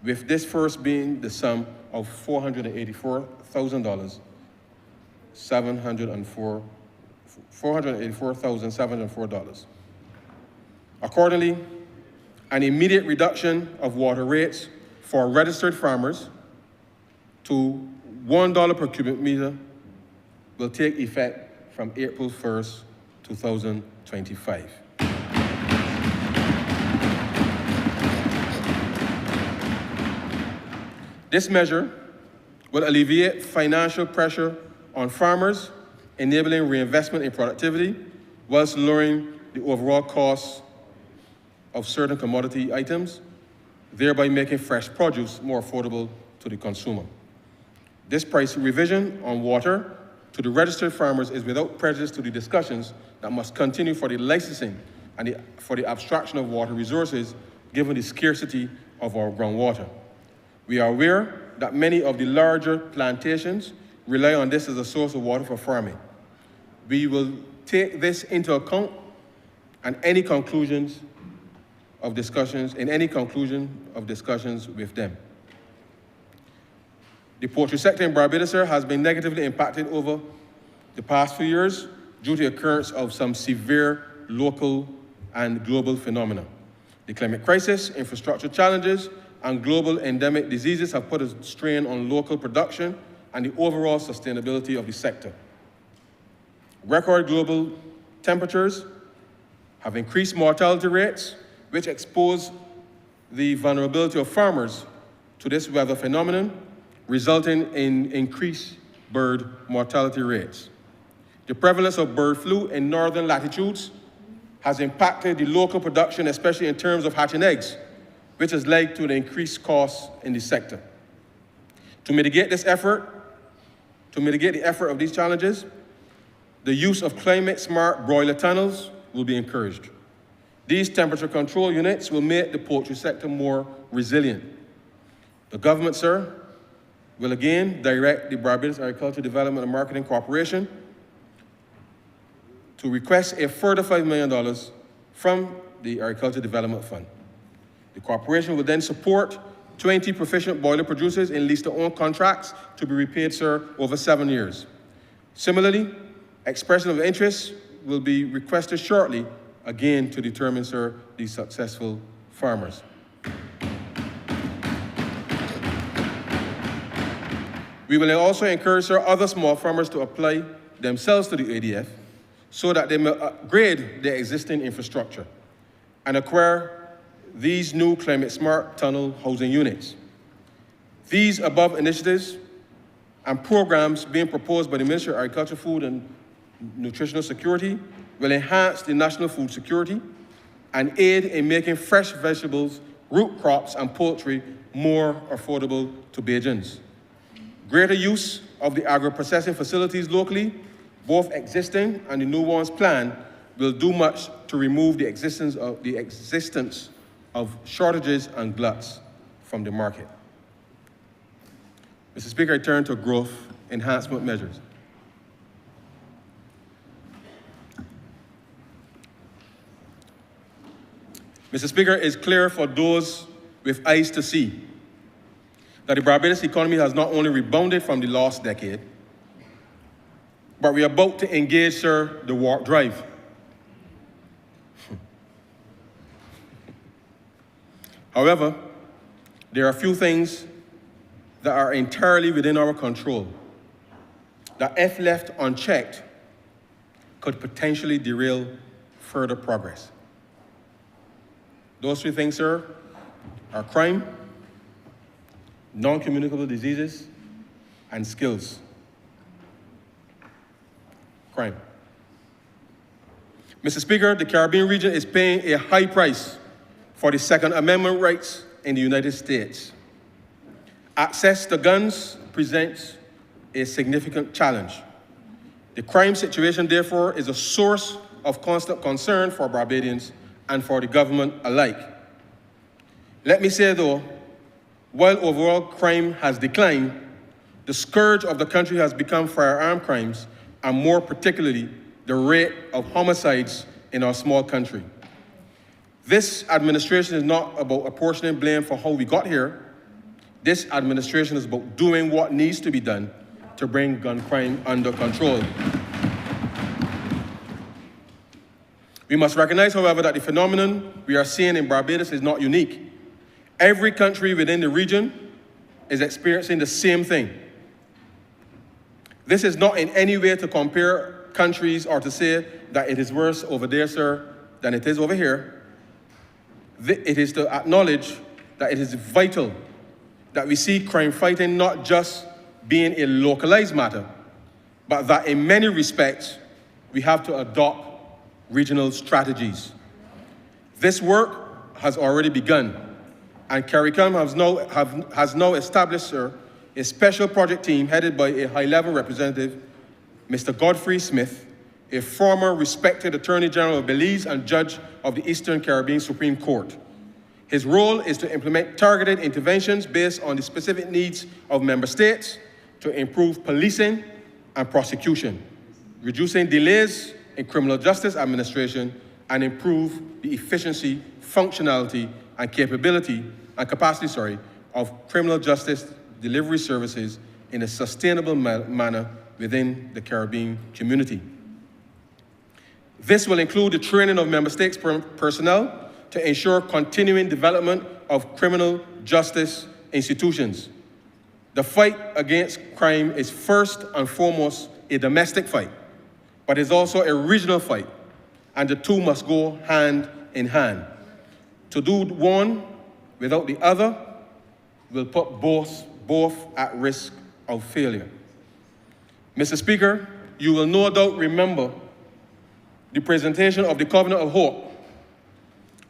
with this first being the sum of $484,704. Accordingly, an immediate reduction of water rates for registered farmers to $1 per cubic meter will take effect from April 1st, 2025. This measure will alleviate financial pressure on farmers, enabling reinvestment in productivity, whilst lowering the overall cost of certain commodity items, thereby making fresh produce more affordable to the consumer. This price revision on water to the registered farmers is without prejudice to the discussions that must continue for the licensing and for the abstraction of water resources, given the scarcity of our groundwater. We are aware that many of the larger plantations rely on this as a source of water for farming. We will take this into account and any conclusion of discussions with them. The poultry sector in Barbados has been negatively impacted over the past few years due to the occurrence of some severe local and global phenomena. The climate crisis, infrastructure challenges, and global endemic diseases have put a strain on local production and the overall sustainability of the sector. Record global temperatures have increased mortality rates, which expose the vulnerability of farmers to this weather phenomenon, resulting in increased bird mortality rates. The prevalence of bird flu in northern latitudes has impacted the local production, especially in terms of hatching eggs, which has led to the increased costs in the sector. To mitigate the effort of these challenges, the use of climate-smart broiler tunnels will be encouraged. These temperature control units will make the poultry sector more resilient. The government, sir, will again direct the Barbados Agriculture Development and Marketing Corporation to request a further $5 million from the Agriculture Development Fund. The corporation will then support 20 proficient boiler producers in lease-to-own contracts to be repaid, sir, over 7 years. Similarly, expression of interest will be requested shortly, again to determine, sir, the successful farmers. We will also encourage, sir, other small farmers to apply themselves to the ADF so that they may upgrade their existing infrastructure and acquire these new climate-smart tunnel housing units. These above initiatives and programs being proposed by the Ministry of Agriculture, Food and Nutritional Security will enhance the national food security and aid in making fresh vegetables, root crops, and poultry more affordable to Bajans. Greater use of the agro-processing facilities locally, both existing and the new ones planned, will do much to remove the existence of shortages and gluts from the market. Mr. Speaker, I turn to growth enhancement measures. Mr. Speaker, it's clear for those with eyes to see that the Barbados economy has not only rebounded from the last decade, but we are about to engage, sir, the warp drive. However, there are a few things that are entirely within our control that, if left unchecked, could potentially derail further progress. Those three things, sir, are crime, non-communicable diseases, and skills. Crime. Mr. Speaker, the Caribbean region is paying a high price for the Second Amendment rights in the United States. Access to guns presents a significant challenge. The crime situation, therefore, is a source of constant concern for Barbadians and for the government alike. Let me say, though, while overall crime has declined, the scourge of the country has become firearm crimes, and more particularly, the rate of homicides in our small country. This administration is not about apportioning blame for how we got here. This administration is about doing what needs to be done to bring gun crime under control. We must recognize, however, that the phenomenon we are seeing in Barbados is not unique. Every country within the region is experiencing the same thing. This is not in any way to compare countries or to say that it is worse over there, sir, than it is over here. It is to acknowledge that it is vital that we see crime fighting not just being a localized matter, but that in many respects, we have to adopt regional strategies. This work has already begun, and CARICOM has now established, sir, a special project team headed by a high-level representative, Mr. Godfrey Smith, a former respected Attorney General of Belize and judge of the Eastern Caribbean Supreme Court. His role is to implement targeted interventions based on the specific needs of member states to improve policing and prosecution, reducing delays in criminal justice administration, and improve the efficiency, functionality, and capacity of criminal justice delivery services in a sustainable manner within the Caribbean community. This will include the training of member states' personnel to ensure continuing development of criminal justice institutions. The fight against crime is first and foremost a domestic fight, but is also a regional fight, and the two must go hand in hand. To do one without the other will put both at risk of failure. Mr. Speaker, you will no doubt remember the presentation of the Covenant of Hope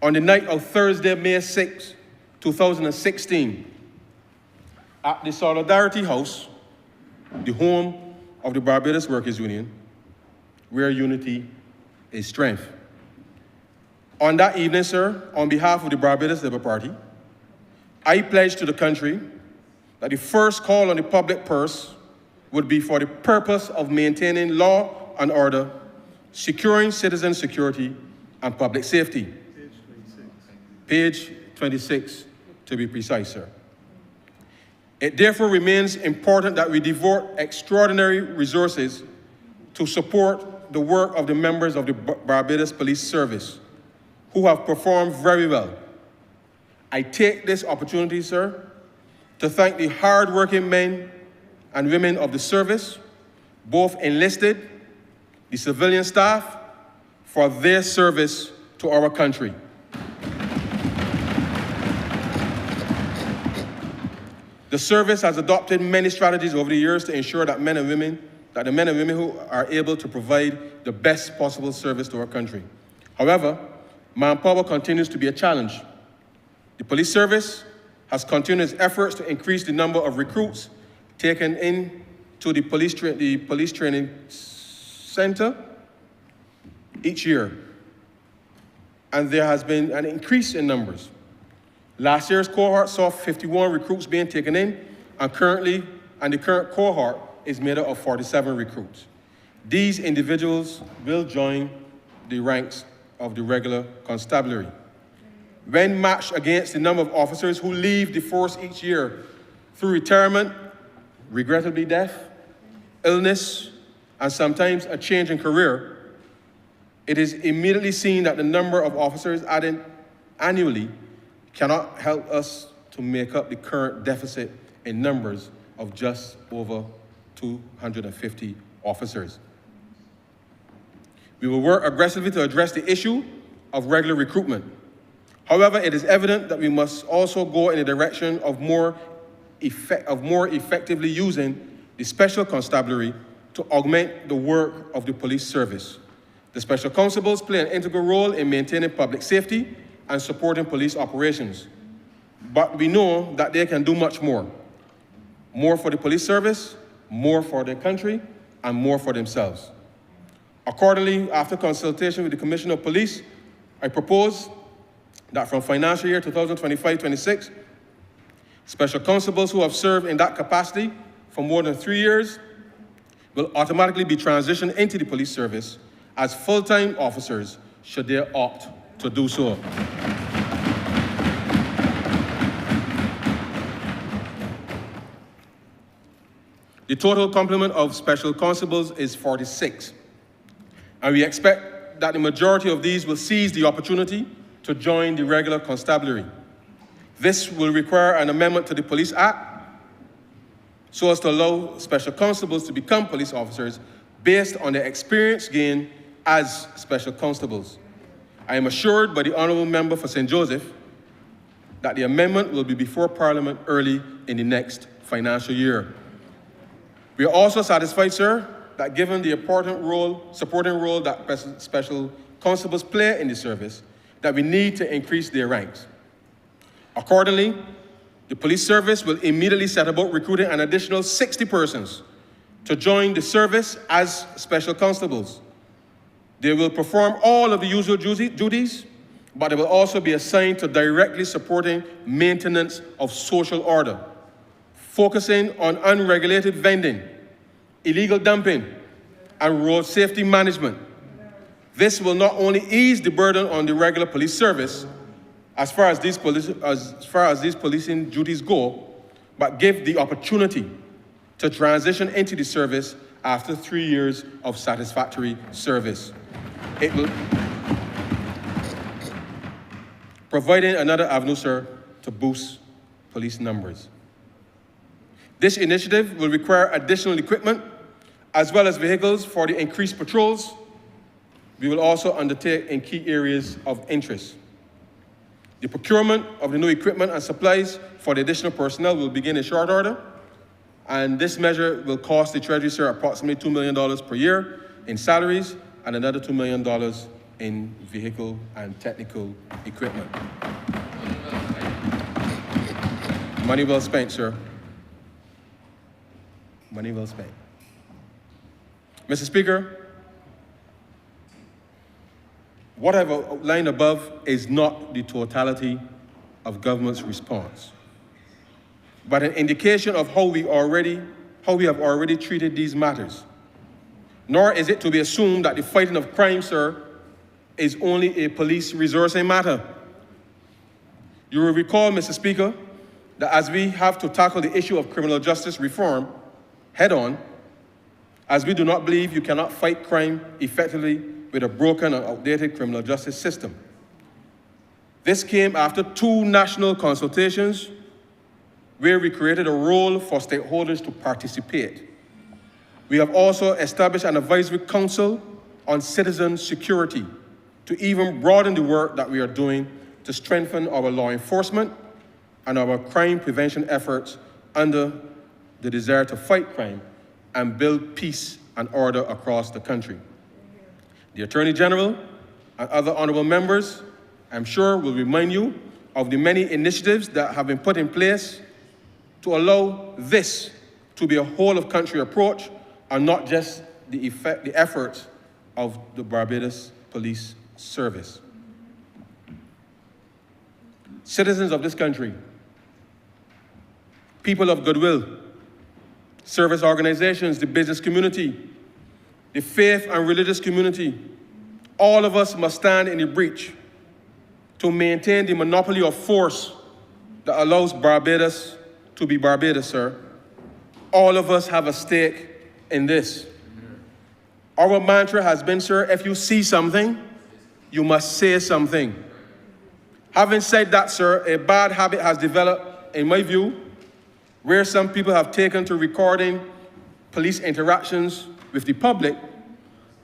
on the night of Thursday, May 6, 2016, at the Solidarity House, the home of the Barbados Workers' Union, where unity is strength. On that evening, sir, on behalf of the Barbados Labour Party, I pledged to the country that the first call on the public purse would be for the purpose of maintaining law and order, securing citizen security and public safety. Page 26, to be precise, sir. It therefore remains important that we devote extraordinary resources to support the work of the members of the Barbados Police Service, who have performed very well. I take this opportunity, sir, to thank the hard-working men and women of the service, both enlisted, the civilian staff, for their service to our country. The service has adopted many strategies over the years to ensure that the men and women who are able to provide the best possible service to our country. However, manpower continues to be a challenge. The police service has continued its efforts to increase the number of recruits taken into the police training center. each year, and there has been an increase in numbers. Last year's cohort saw 51 recruits being taken in, and the current cohort is made up of 47 recruits. These individuals will join the ranks of the regular constabulary. When matched against the number of officers who leave the force each year through retirement, regrettably death, illness, and sometimes a change in career, it is immediately seen that the number of officers added annually cannot help us to make up the current deficit in numbers of just over 250 officers. We will work aggressively to address the issue of regular recruitment. However, it is evident that we must also go in the direction of more effectively using the special constabulary to augment the work of the police service. The special constables play an integral role in maintaining public safety and supporting police operations. But we know that they can do much more. More for the police service, more for their country, and more for themselves. Accordingly, after consultation with the Commissioner of Police, I propose that from financial year 2025-26, special constables who have served in that capacity for more than 3 years will automatically be transitioned into the police service as full-time officers should they opt to do so. The total complement of special constables is 46, and we expect that the majority of these will seize the opportunity to join the regular constabulary. This will require an amendment to the Police Act so as to allow special constables to become police officers based on their experience gained as special constables. I am assured by the Honourable Member for St. Joseph that the amendment will be before Parliament early in the next financial year. We are also satisfied, sir, that given the supporting role that special constables play in the service, that we need to increase their ranks. Accordingly, the police service will immediately set about recruiting an additional 60 persons to join the service as special constables. They will perform all of the usual duties, but they will also be assigned to directly supporting maintenance of social order, focusing on unregulated vending, illegal dumping, and road safety management. This will not only ease the burden on the regular police service as far as these policing duties go, but give the opportunity to transition into the service after 3 years of satisfactory service. It will providing another avenue, sir, to boost police numbers. This initiative will require additional equipment as well as vehicles for the increased patrols. We will also undertake in key areas of interest. The procurement of the new equipment and supplies for the additional personnel will begin in short order, and this measure will cost the Treasury, sir, approximately $2 million per year in salaries and another $2 million in vehicle and technical equipment. Money well spent, sir. Money well spent. Mr. Speaker, what I've outlined above is not the totality of government's response, but an indication of how we have already treated these matters. Nor is it to be assumed that the fighting of crime, sir, is only a police resourcing matter. You will recall, Mr. Speaker, that as we have to tackle the issue of criminal justice reform head-on, as we do not believe you cannot fight crime effectively with a broken and outdated criminal justice system. This came after 2 national consultations where we created a role for stakeholders to participate. We have also established an advisory council on citizen security to even broaden the work that we are doing to strengthen our law enforcement and our crime prevention efforts under the desire to fight crime and build peace and order across the country. The Attorney General and other honourable members, I'm sure, will remind you of the many initiatives that have been put in place to allow this to be a whole-of-country approach and not just the efforts of the Barbados police service. Citizens of this country, people of goodwill, service organizations, the business community, the faith and religious community, all of us must stand in the breach to maintain the monopoly of force that allows Barbados to be Barbados, sir. All of us have a stake in this. Our mantra has been, sir, if you see something, you must say something. Having said that, sir, a bad habit has developed, in my view, where some people have taken to recording police interactions with the public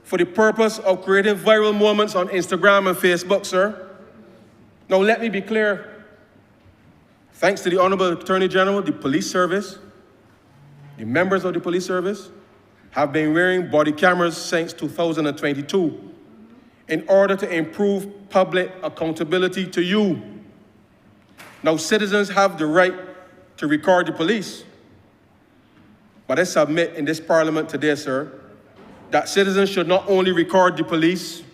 for the purpose of creating viral moments on Instagram and Facebook, sir. Now, let me be clear. Thanks to the Honourable Attorney General, the police service, the members of the police service have been wearing body cameras since 2022 in order to improve public accountability to you. Now, citizens have the right to record the police, but I submit in this Parliament today, sir, that citizens should not only record the police,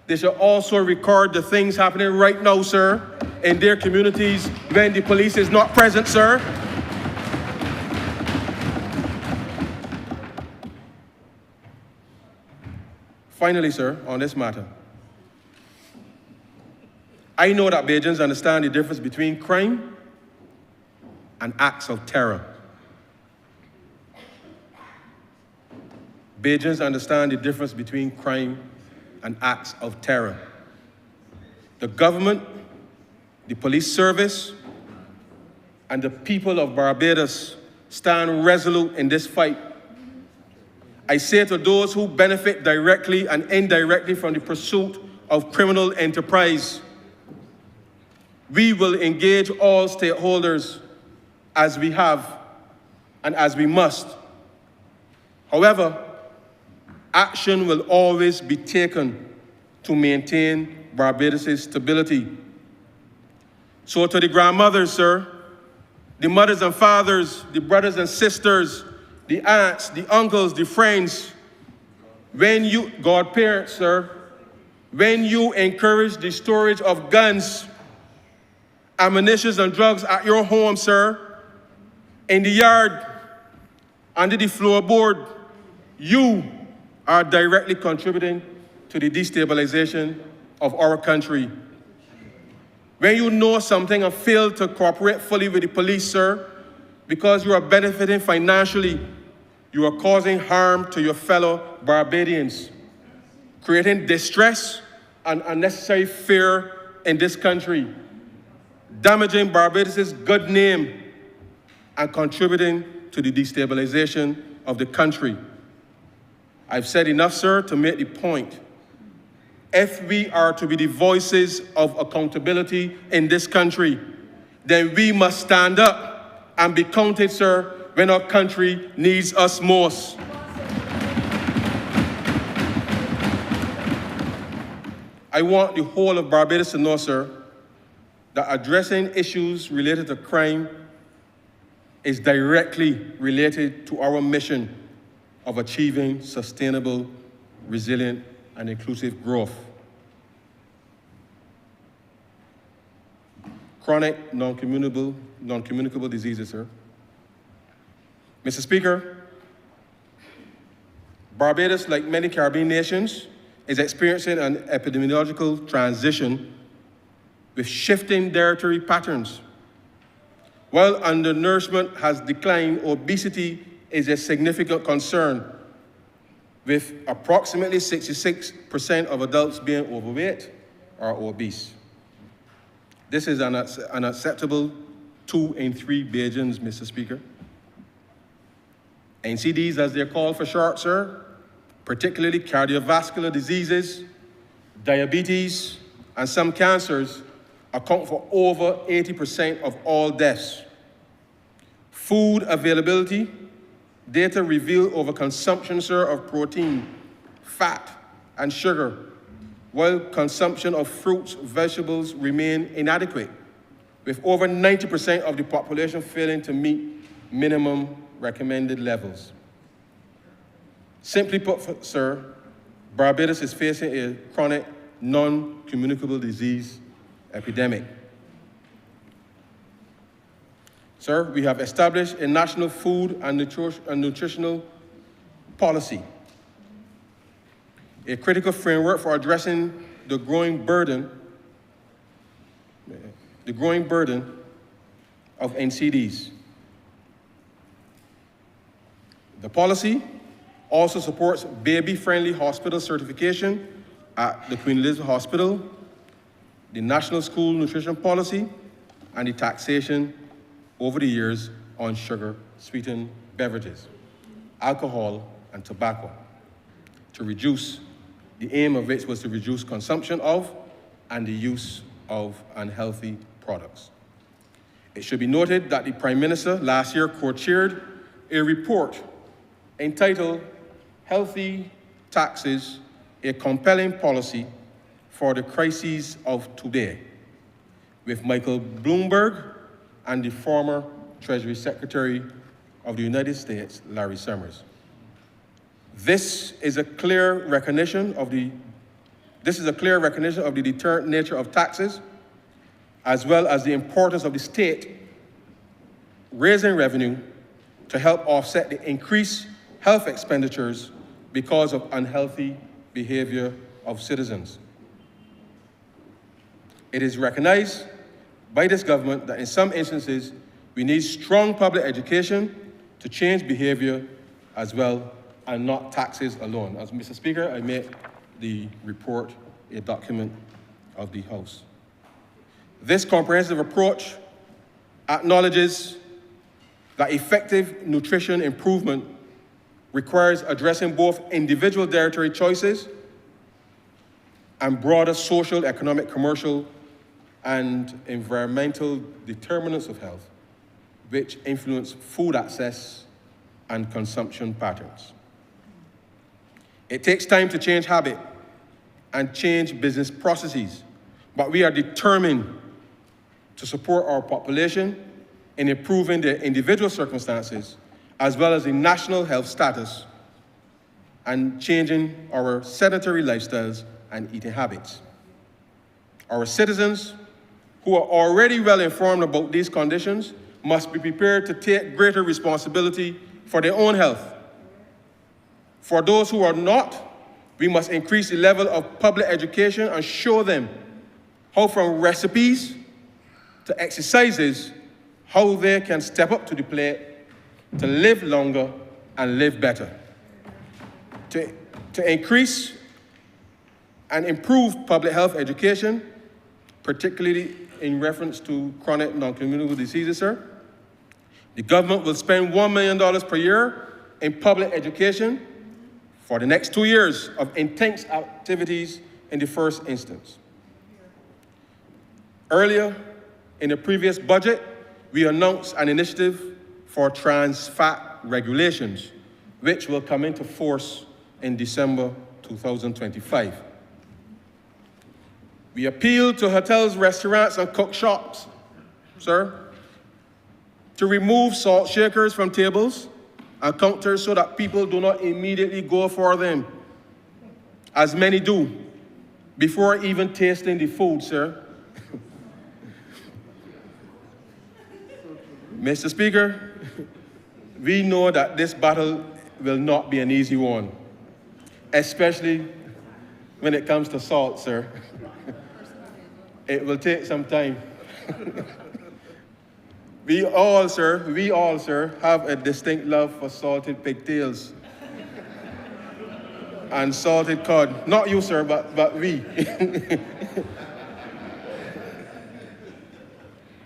they should also record the things happening right now, sir, in their communities when the police is not present, sir. Finally, sir, on this matter, I know that Bajans understand the difference between crime and acts of terror. Bajans understand the difference between crime and acts of terror. The government, the police service, and the people of Barbados stand resolute in this fight. I say to those who benefit directly and indirectly from the pursuit of criminal enterprise, we will engage all stakeholders as we have and as we must. However, action will always be taken to maintain Barbados' stability. So to the grandmothers, sir, the mothers and fathers, the brothers and sisters, the aunts, the uncles, the friends, when you, godparents, sir, when you encourage the storage of guns, ammunition and drugs at your home, sir, in the yard, under the floorboard, you are directly contributing to the destabilization of our country. When you know something and fail to cooperate fully with the police, sir, because you are benefiting financially, you are causing harm to your fellow Barbadians, creating distress and unnecessary fear in this country, damaging Barbados' good name, and contributing to the destabilization of the country. I've said enough, sir, to make the point. If we are to be the voices of accountability in this country, then we must stand up and be counted, sir, when our country needs us most. I want the whole of Barbados to know, sir, that addressing issues related to crime is directly related to our mission of achieving sustainable, resilient, and inclusive growth. Chronic, non-communicable diseases, sir. Mr. Speaker, Barbados, like many Caribbean nations, is experiencing an epidemiological transition with shifting dietary patterns. While undernourishment has declined, obesity is a significant concern, with approximately 66% of adults being overweight or obese. This is unacceptable 2 in 3 Bajans, Mr. Speaker. NCDs, as they're called for short, sir, particularly cardiovascular diseases, diabetes, and some cancers, account for over 80% of all deaths. Food availability data reveal overconsumption, sir, of protein, fat, and sugar, while consumption of fruits, vegetables remain inadequate, with over 90% of the population failing to meet minimum recommended levels. Simply put, sir, Barbados is facing a chronic non-communicable disease epidemic. Sir, we have established a national food and nutritional policy, a critical framework for addressing the growing burden of NCDs. The policy also supports baby-friendly hospital certification at the Queen Elizabeth Hospital, the National School Nutrition Policy, and the taxation over the years on sugar-sweetened beverages, alcohol, and tobacco, to reduce, the aim of which was to reduce consumption of and the use of unhealthy products. It should be noted that the Prime Minister last year co-chaired a report entitled Healthy Taxes, a Compelling Policy for the Crises of Today, with Michael Bloomberg and the former Treasury Secretary of the United States, Larry Summers. This is a clear recognition of the deterrent nature of taxes, as well as the importance of the state raising revenue to help offset the increased health expenditures because of unhealthy behavior of citizens. It is recognized by this government that in some instances, we need strong public education to change behavior as well, and not taxes alone. As Mr. Speaker, I make the report a document of the House. This comprehensive approach acknowledges that effective nutrition improvement requires addressing both individual dietary choices and broader social, economic, commercial, and environmental determinants of health, which influence food access and consumption patterns. It takes time to change habit and change business processes, but we are determined to support our population in improving their individual circumstances, as well as the national health status, and changing our sedentary lifestyles and eating habits. Our citizens, who are already well informed about these conditions, must be prepared to take greater responsibility for their own health. For those who are not, we must increase the level of public education and show them how, from recipes to exercises, how they can step up to the plate to live longer and live better. To increase and improve public health education, particularly in reference to chronic non-communicable diseases, sir, the government will spend $1 million per year in public education for the next 2 years of intense activities in the first instance. Earlier, in the previous budget, we announced an initiative for trans fat regulations, which will come into force in December 2025. We appeal to hotels, restaurants, and cook shops, sir, to remove salt shakers from tables and counters so that people do not immediately go for them, as many do, before even tasting the food, sir. Mr. Speaker, we know that this battle will not be an easy one, especially when it comes to salt, sir. It will take some time. We all, sir, have a distinct love for salted pigtails and salted cod. Not you, sir, but we.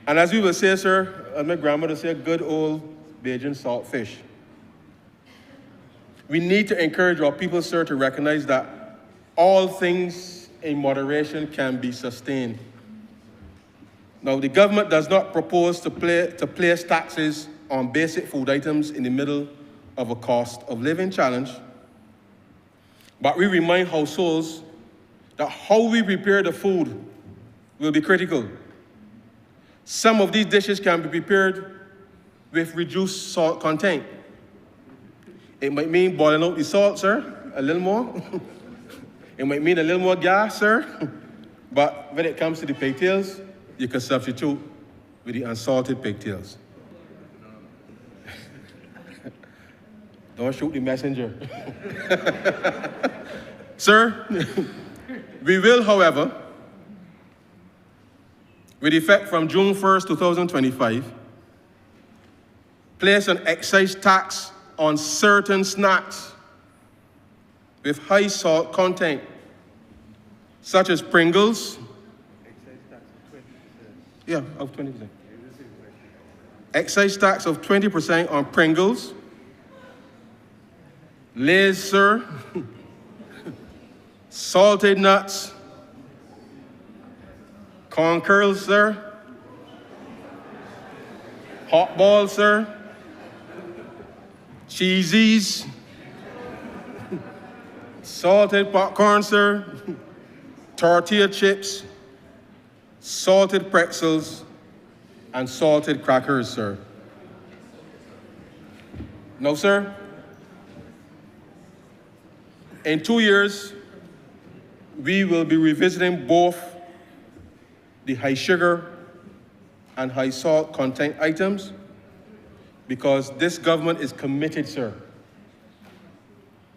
And as we will say, sir, as my grandmother said, good old Bajan salt fish. We need to encourage our people, sir, to recognize that all things in moderation can be sustained. Now, the government does not propose to place taxes on basic food items in the middle of a cost of living challenge, but we remind households that how we prepare the food will be critical. Some of these dishes can be prepared with reduced salt content. It might mean boiling out the salt, sir, a little more, It might mean a little more gas, sir, but when it comes to the pigtails, you can substitute with the unsalted pigtails. Don't shoot the messenger. Sir, we will, however, with effect from June 1st, 2025, place an excise tax on certain snacks with high salt content, such as Pringles. Yeah, of 20%. Excise tax of 20% on Pringles, Lay's, sir, salted nuts, corn curls, sir, hot balls, sir, cheesies, salted popcorn, sir, tortilla chips, salted pretzels, and salted crackers, sir. No, sir. In 2 years, we will be revisiting both the high sugar and high salt content items because this government is committed, sir,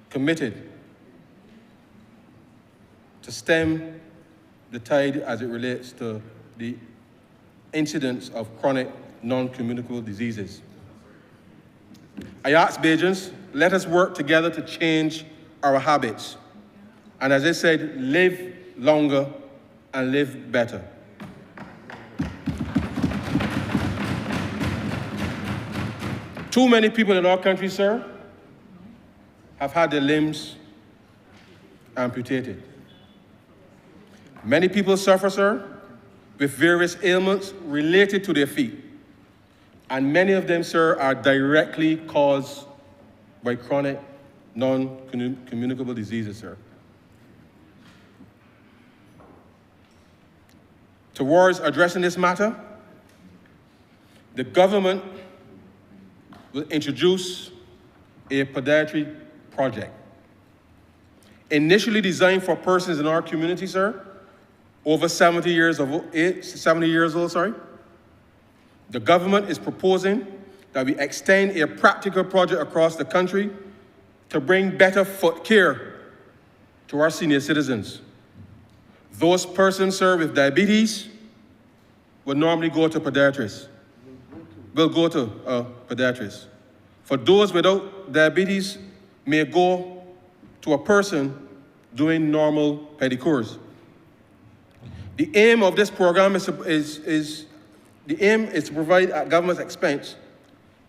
committed to stem the tide as it relates to the incidence of chronic non-communicable diseases. I ask Bajans, let us work together to change our habits. And as I said, live longer and live better. Too many people in our country, sir, have had their limbs amputated. Many people suffer, sir, with various ailments related to their feet. And many of them, sir, are directly caused by chronic non-communicable diseases, sir. Towards addressing this matter, the government will introduce a podiatry project. Initially designed for persons in our community, sir, over 70 years old, the government is proposing that we extend a practical project across the country to bring better foot care to our senior citizens. Those persons, sir, with diabetes would normally go to podiatrists. Will go to podiatrists. For those without diabetes, may go to a person doing normal pedicures. The aim of this program is to provide at government's expense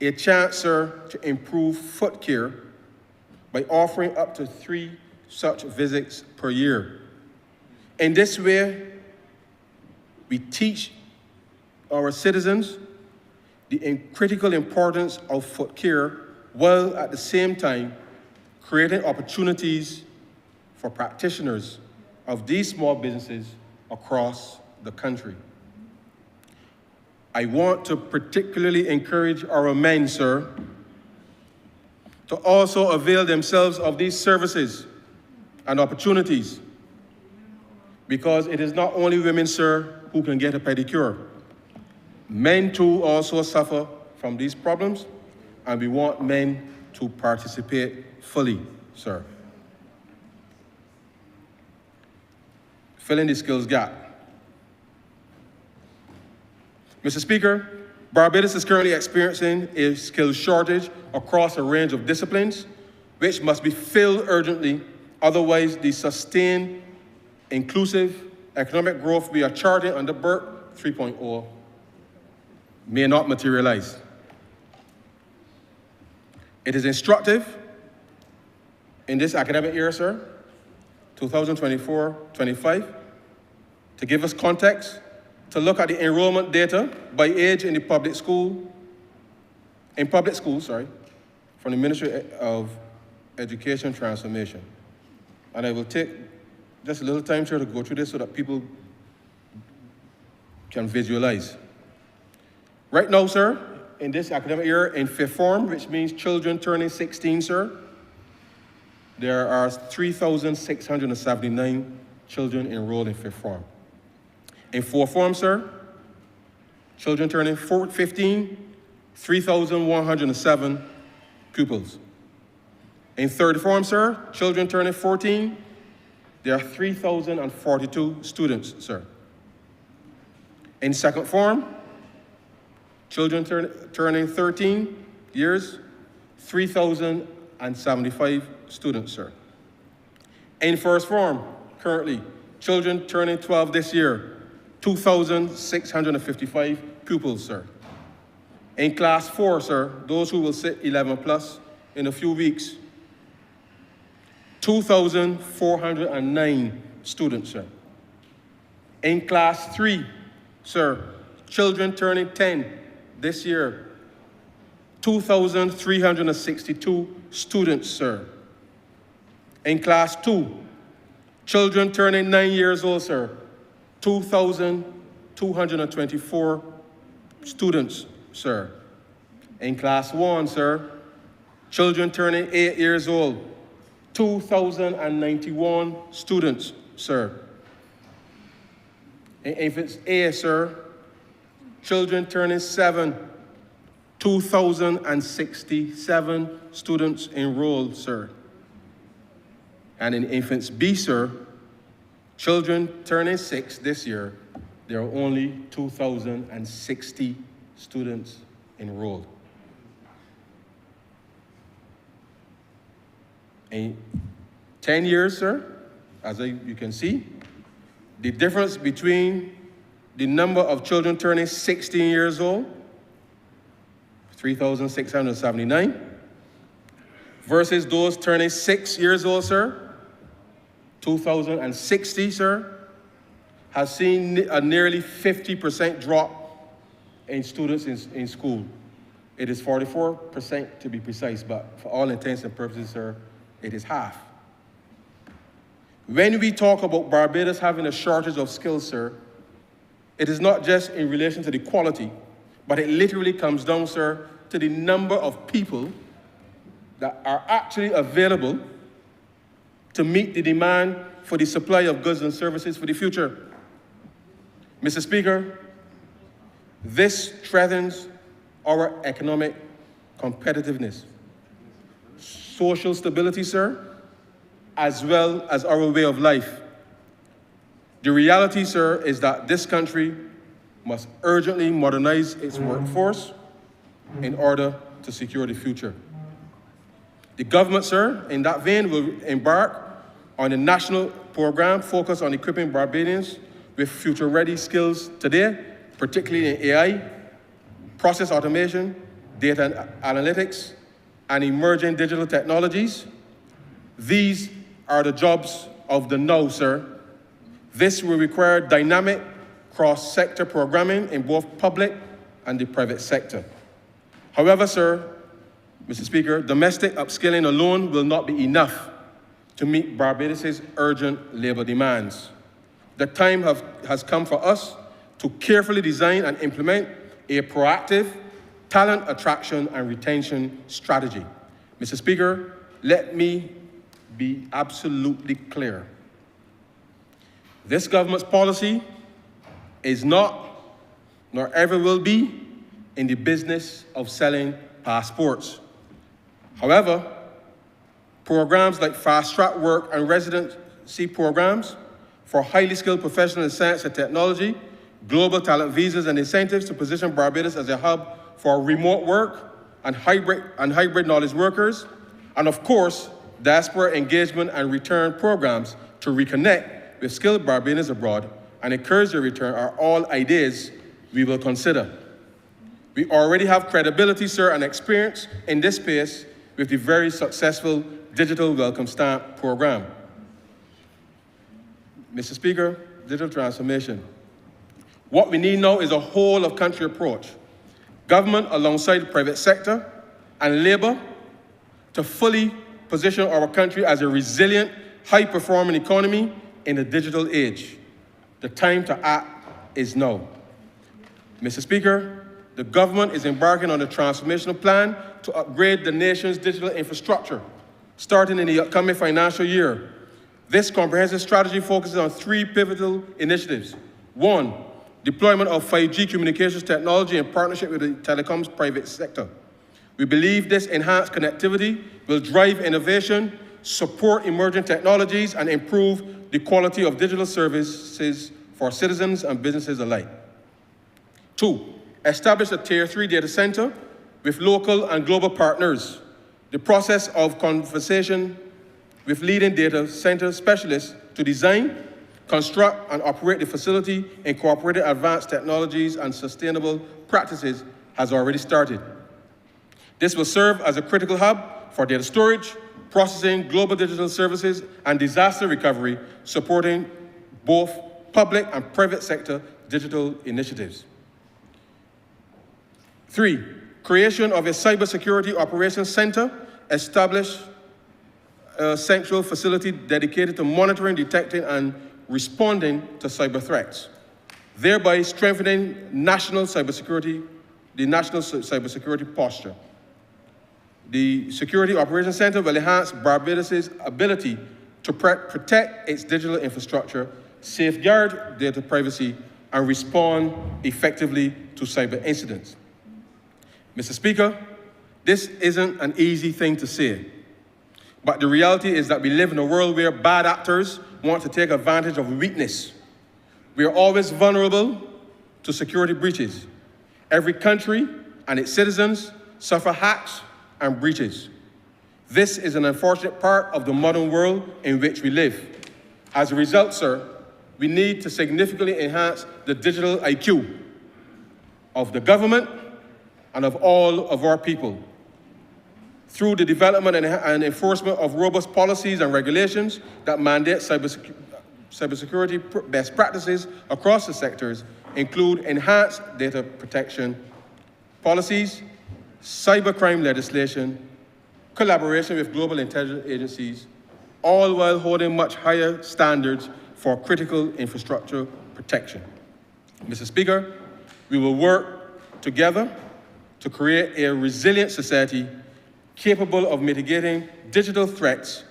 a chance, sir, to improve foot care by offering up to 3 such visits per year. In this way, we teach our citizens the critical importance of foot care while at the same time creating opportunities for practitioners of these small businesses across the country. I want to particularly encourage our men, sir, to also avail themselves of these services and opportunities because it is not only women, sir, who can get a pedicure. Men too also suffer from these problems, and we want men to participate fully, sir. Filling the skills gap. Mr. Speaker, Barbados is currently experiencing a skills shortage across a range of disciplines, which must be filled urgently, otherwise the sustained, inclusive economic growth we are charting under BERT 3.0 may not materialize. It is instructive in this academic year, sir, 2024-25, to give us context, to look at the enrollment data by age in the public schools, from the Ministry of Education Transformation. And I will take just a little time, sir, to go through this so that people can visualize. Right now, sir, in this academic year, in fifth form, which means children turning 16, sir, there are 3,679 children enrolled in fifth form. In fourth form, sir, children turning 15, 3,107 pupils. In third form, sir, children turning 14, there are 3,042 students, sir. In second form, children turning 13 years, 3,075 students, sir. In first form, currently, children turning 12 this year, 2,655 pupils, sir. In class 4, sir, those who will sit 11 plus in a few weeks, 2,409 students, sir. In class 3, sir, children turning 10 this year, 2,362 students, sir. In class 2, children turning 9 years old, sir, 2,224 students, sir. In class 1, sir, children turning 8 years old, 2,091 students, sir. In infants A, sir, children turning 7, 2,067 students enrolled, sir. And in infants B, sir, children turning 6 this year, there are only 2,060 students enrolled. In 10 years, sir, as you can see, the difference between the number of children turning 16 years old, 3,679, versus those turning 6 years old, sir, 2,060, sir, has seen a nearly 50% drop in students in school. It is 44% to be precise, but for all intents and purposes, sir, it is half. When we talk about Barbados having a shortage of skills, sir, it is not just in relation to the quality, but it literally comes down, sir, to the number of people that are actually available to meet the demand for the supply of goods and services for the future. Mr. Speaker, this threatens our economic competitiveness, social stability, sir, as well as our way of life. The reality, sir, is that this country must urgently modernize its workforce in order to secure the future. The government, sir, in that vein, will embark on a national program focused on equipping Barbadians with future-ready skills today, particularly in AI, process automation, data analytics, and emerging digital technologies. These are the jobs of the now, sir. This will require dynamic cross-sector programming in both public and the private sector. However, sir, Mr. Speaker, domestic upskilling alone will not be enough to meet Barbados' urgent labor demands. The time has come for us to carefully design and implement a proactive talent attraction and retention strategy. Mr. Speaker, let me be absolutely clear. This government's policy is not, nor ever will be, in the business of selling passports. However, programs like fast-track work and residency programs for highly skilled professionals in science and technology, global talent visas and incentives to position Barbados as a hub for remote work and hybrid knowledge workers, and of course, diaspora engagement and return programs to reconnect with skilled Barbadians abroad and encourage their return are all ideas we will consider. We already have credibility, sir, and experience in this space with the very successful Digital Welcome Stamp program. Mr. Speaker, digital transformation. What we need now is a whole-of-country approach. Government alongside the private sector and labor to fully position our country as a resilient, high-performing economy in a digital age. The time to act is now. Mr. Speaker, the government is embarking on a transformational plan to upgrade the nation's digital infrastructure Starting in the upcoming financial year, this comprehensive strategy focuses on 3 pivotal initiatives. 1, deployment of 5G communications technology in partnership with the telecoms private sector. We believe this enhanced connectivity will drive innovation, support emerging technologies, and improve the quality of digital services for citizens and businesses alike. 2, establish a Tier 3 data center with local and global partners. The process of conversation with leading data center specialists to design, construct, and operate the facility incorporating advanced technologies and sustainable practices has already started. This will serve as a critical hub for data storage, processing, global digital services, and disaster recovery, supporting both public and private sector digital initiatives. 3, creation of a cybersecurity operations center, establish a central facility dedicated to monitoring, detecting, and responding to cyber threats, thereby strengthening the national cybersecurity posture. The Security Operations Center will enhance Barbados' ability to protect its digital infrastructure, safeguard data privacy, and respond effectively to cyber incidents. Mr. Speaker, this isn't an easy thing to say, but the reality is that we live in a world where bad actors want to take advantage of weakness. We are always vulnerable to security breaches. Every country and its citizens suffer hacks and breaches. This is an unfortunate part of the modern world in which we live. As a result, sir, we need to significantly enhance the digital IQ of the government and of all of our people through the development and enforcement of robust policies and regulations that mandate cybersecurity best practices across the sectors, include enhanced data protection policies, cybercrime legislation, collaboration with global intelligence agencies, all while holding much higher standards for critical infrastructure protection. Mr. Speaker, we will work together to create a resilient society capable of mitigating digital threats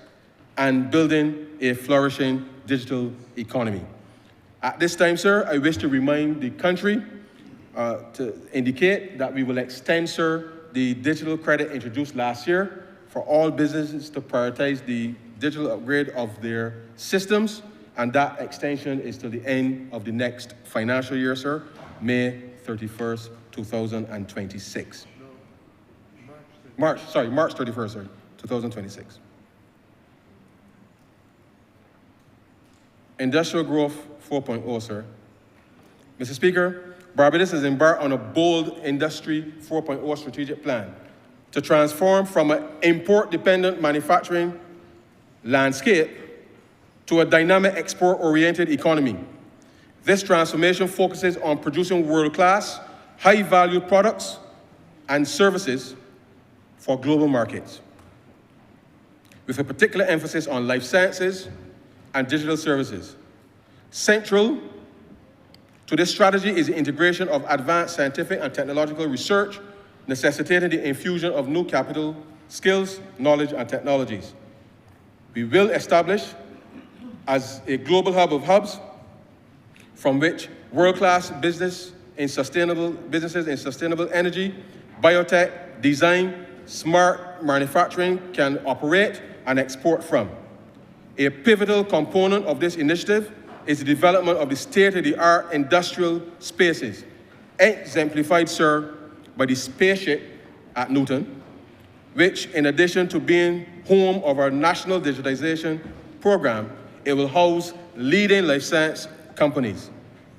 and building a flourishing digital economy. At this time, sir, I wish to remind the country to indicate that we will extend, sir, the digital credit introduced last year for all businesses to prioritize the digital upgrade of their systems, and that extension is till the end of the next financial year, sir, May 31st, 2026. March 31st, 2026. Industrial growth 4.0, sir. Mr. Speaker, Barbados has embarked on a bold Industry 4.0 strategic plan to transform from an import-dependent manufacturing landscape to a dynamic export-oriented economy. This transformation focuses on producing world-class, high-value products and services for global markets, with a particular emphasis on life sciences and digital services. Central to this strategy is the integration of advanced scientific and technological research, necessitating the infusion of new capital, skills, knowledge, and technologies. We will establish as a global hub of hubs from which world-class businesses in sustainable energy, biotech, design, smart manufacturing can operate and export from. A pivotal component of this initiative is the development of the state-of-the-art industrial spaces, exemplified, sir, by the spaceship at Newton, which, in addition to being home of our national digitization program, it will house leading life science companies.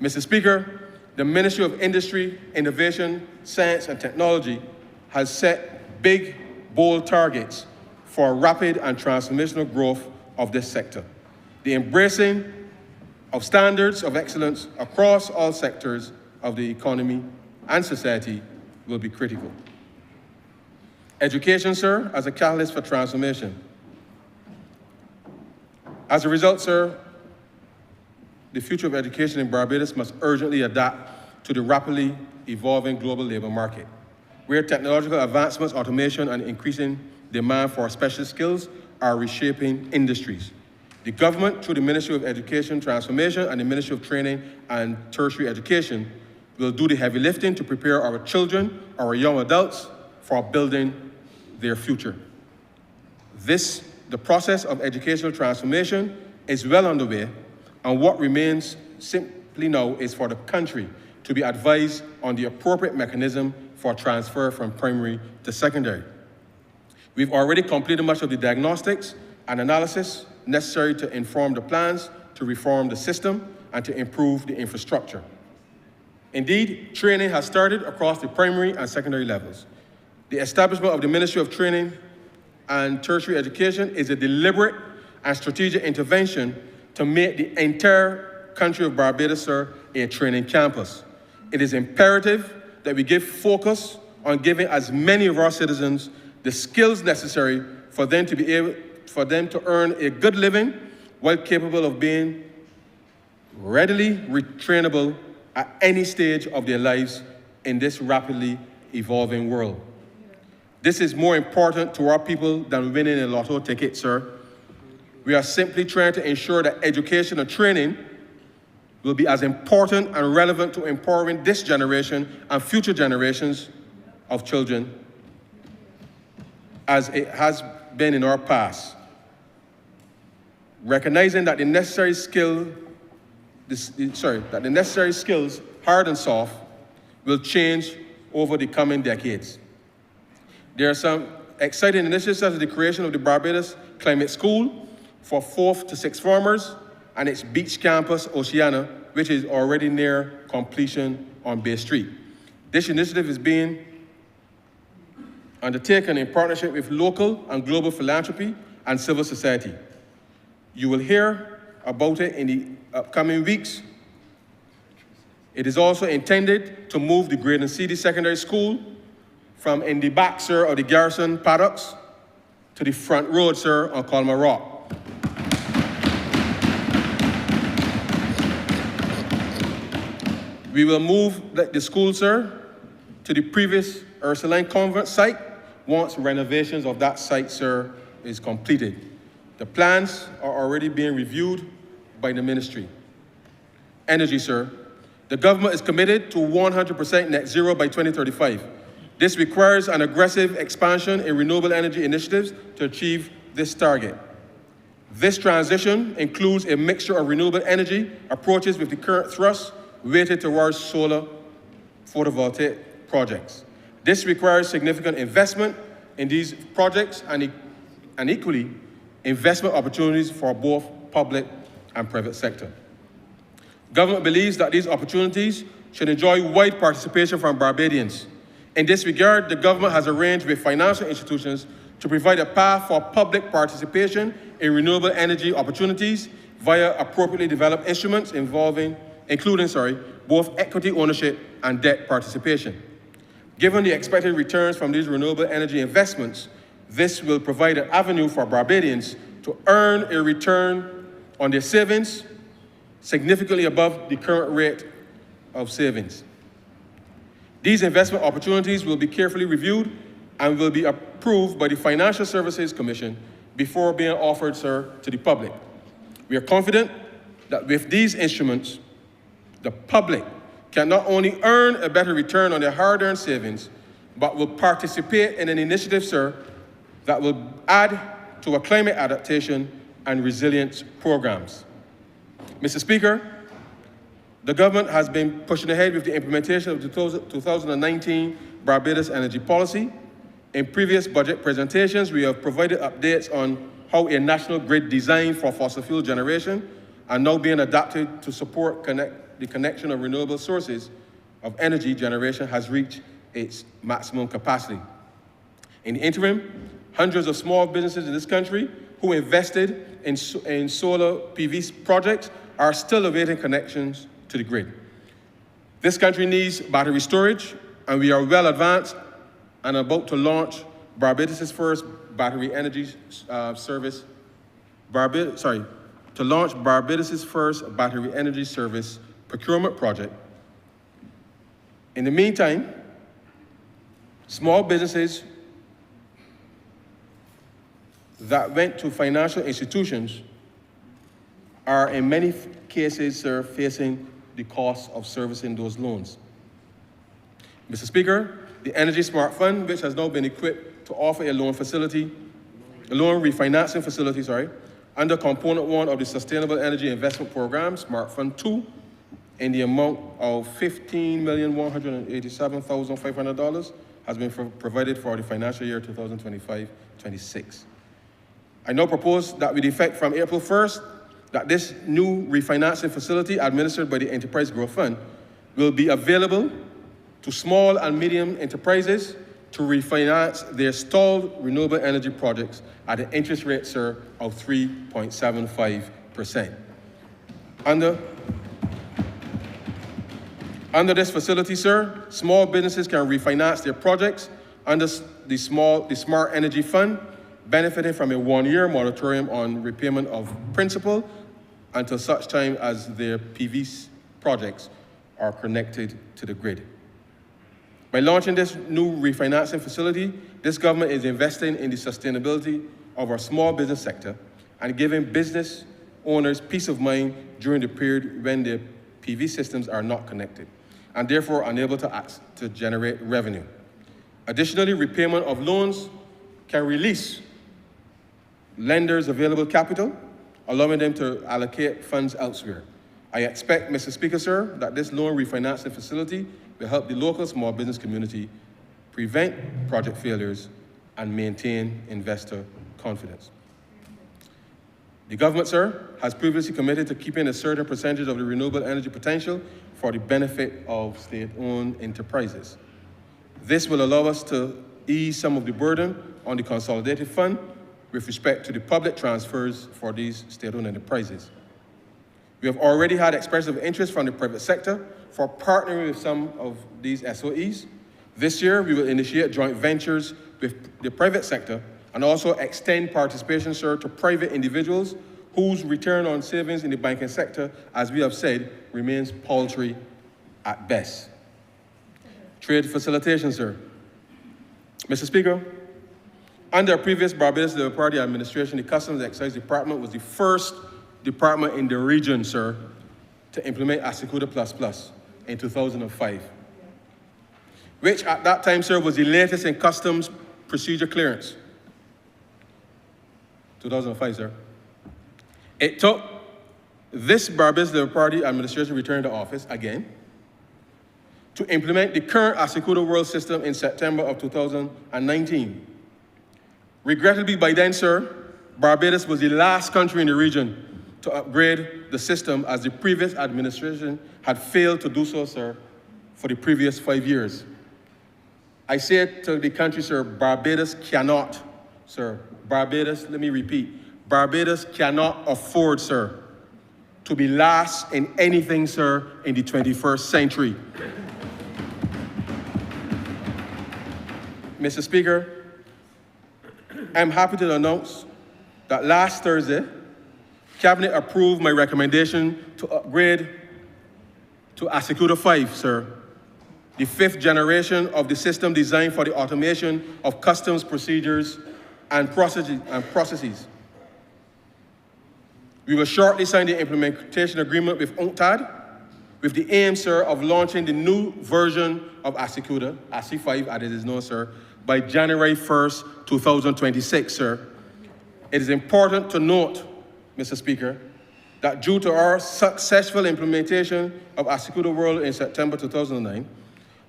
Mr. Speaker, the Ministry of Industry, Innovation, Science and Technology has set big, bold targets for rapid and transformational growth of this sector. The embracing of standards of excellence across all sectors of the economy and society will be critical. Education, sir, as a catalyst for transformation. As a result, sir, the future of education in Barbados must urgently adapt to the rapidly evolving global labor market, where technological advancements, automation, and increasing demand for specialist skills are reshaping industries. The government, through the Ministry of Education Transformation and the Ministry of Training and Tertiary Education, will do the heavy lifting to prepare our children, our young adults, for building their future. The process of educational transformation is well underway, and what remains simply now is for the country to be advised on the appropriate mechanism for transfer from primary to secondary. We've already completed much of the diagnostics and analysis necessary to inform the plans to reform the system and to improve the infrastructure. Indeed, training has started across the primary and secondary levels. The establishment of the Ministry of Training and Tertiary Education is a deliberate and strategic intervention to make the entire country of Barbados, sir, a training campus. It is imperative that we give focus on giving as many of our citizens the skills necessary for them to earn a good living while capable of being readily retrainable at any stage of their lives in this rapidly evolving world. This is more important to our people than winning a lotto ticket, sir. We are simply trying to ensure that education and training will be as important and relevant to empowering this generation and future generations of children as it has been in our past. Recognizing that the necessary skills, hard and soft, will change over the coming decades. There are some exciting initiatives such as the creation of the Barbados Climate School for 4th to 6th formers and its beach campus, Oceana, which is already near completion on Bay Street. This initiative is being undertaken in partnership with local and global philanthropy and civil society. You will hear about it in the upcoming weeks. It is also intended to move the Grade and CD Secondary School from in the back, sir, of the Garrison paddocks to the front road, sir, on Colma Rock. We will move the school, sir, to the previous Ursuline Convent site once renovations of that site, sir, is completed. The plans are already being reviewed by the ministry. Energy, sir. The government is committed to 100% net zero by 2035. This requires an aggressive expansion in renewable energy initiatives to achieve this target. This transition includes a mixture of renewable energy approaches with the current thrust weighted towards solar photovoltaic projects. This requires significant investment in these projects and equally investment opportunities for both public and private sector. Government believes that these opportunities should enjoy wide participation from Barbadians. In this regard, the government has arranged with financial institutions to provide a path for public participation in renewable energy opportunities via appropriately developed instruments including both equity ownership and debt participation. Given the expected returns from these renewable energy investments, this will provide an avenue for Barbadians to earn a return on their savings significantly above the current rate of savings. These investment opportunities will be carefully reviewed and will be approved by the Financial Services Commission before being offered, sir, to the public. We are confident that with these instruments, the public can not only earn a better return on their hard-earned savings, but will participate in an initiative, sir, that will add to our climate adaptation and resilience programs. Mr. Speaker, the government has been pushing ahead with the implementation of the 2019 Barbados Energy Policy. In previous budget presentations, we have provided updates on how a national grid designed for fossil fuel generation are now being adapted to support the connection of renewable sources of energy generation has reached its maximum capacity. In the interim, hundreds of small businesses in this country who invested in solar PV projects are still awaiting connections to the grid. This country needs battery storage, and we are well advanced and about to launch Barbados' first battery energy service procurement project. In the meantime, small businesses that went to financial institutions are in many cases, sir, facing the cost of servicing those loans. Mr. Speaker, the Energy Smart Fund, which has now been equipped to offer a loan refinancing facility, under Component 1 of the Sustainable Energy Investment Program, Smart Fund 2, in the amount of $15,187,500 has been provided for the financial year 2025-26. I now propose that with effect from April 1st, that this new refinancing facility administered by the Enterprise Growth Fund will be available to small and medium enterprises to refinance their stalled renewable energy projects at an interest rate, sir, of 3.75%. Under this facility, sir, small businesses can refinance their projects under the Smart Energy Fund, benefiting from a 1-year moratorium on repayment of principal until such time as their PV projects are connected to the grid. By launching this new refinancing facility, this government is investing in the sustainability of our small business sector and giving business owners peace of mind during the period when their PV systems are not connected and therefore unable to generate revenue. Additionally, repayment of loans can release lenders' available capital, allowing them to allocate funds elsewhere. I expect, Mr. Speaker, sir, that this loan refinancing facility will help the local small business community prevent project failures and maintain investor confidence. The government, sir, has previously committed to keeping a certain percentage of the renewable energy potential for the benefit of state-owned enterprises. This will allow us to ease some of the burden on the consolidated fund with respect to the public transfers for these state-owned enterprises. We have already had expressive interest from the private sector for partnering with some of these SOEs. This year, we will initiate joint ventures with the private sector and also extend participation, sir, to private individuals whose return on savings in the banking sector, as we have said, remains paltry at best. Trade facilitation, sir. Mr. Speaker, under a previous Barbados Labour Party administration, the Customs and Excise Department was the first department in the region, sir, to implement Asikuda Plus in 2005, which at that time, sir, was the latest in customs procedure clearance. 2005, sir. It took this Barbados Labour Party administration return to office again to implement the current Asikuda World System in September of 2019. Regrettably, by then, sir, Barbados was the last country in the region to upgrade the system, as the previous administration had failed to do so, sir, for the previous 5 years. I say to the country, sir, Barbados cannot, sir, Barbados, let me repeat, Barbados cannot afford, sir, to be last in anything, sir, in the 21st century. Mr. Speaker, I'm happy to announce that last Thursday, Cabinet approved my recommendation to upgrade to Asikuda 5, sir, the 5th generation of the system designed for the automation of customs procedures and processes. We will shortly sign the implementation agreement with UNCTAD, with the aim, sir, of launching the new version of Asikuda, ASI5 as it is known, sir, by January 1st, 2026, sir. It is important to note, Mr. Speaker, that due to our successful implementation of Asikuda World in September 2009,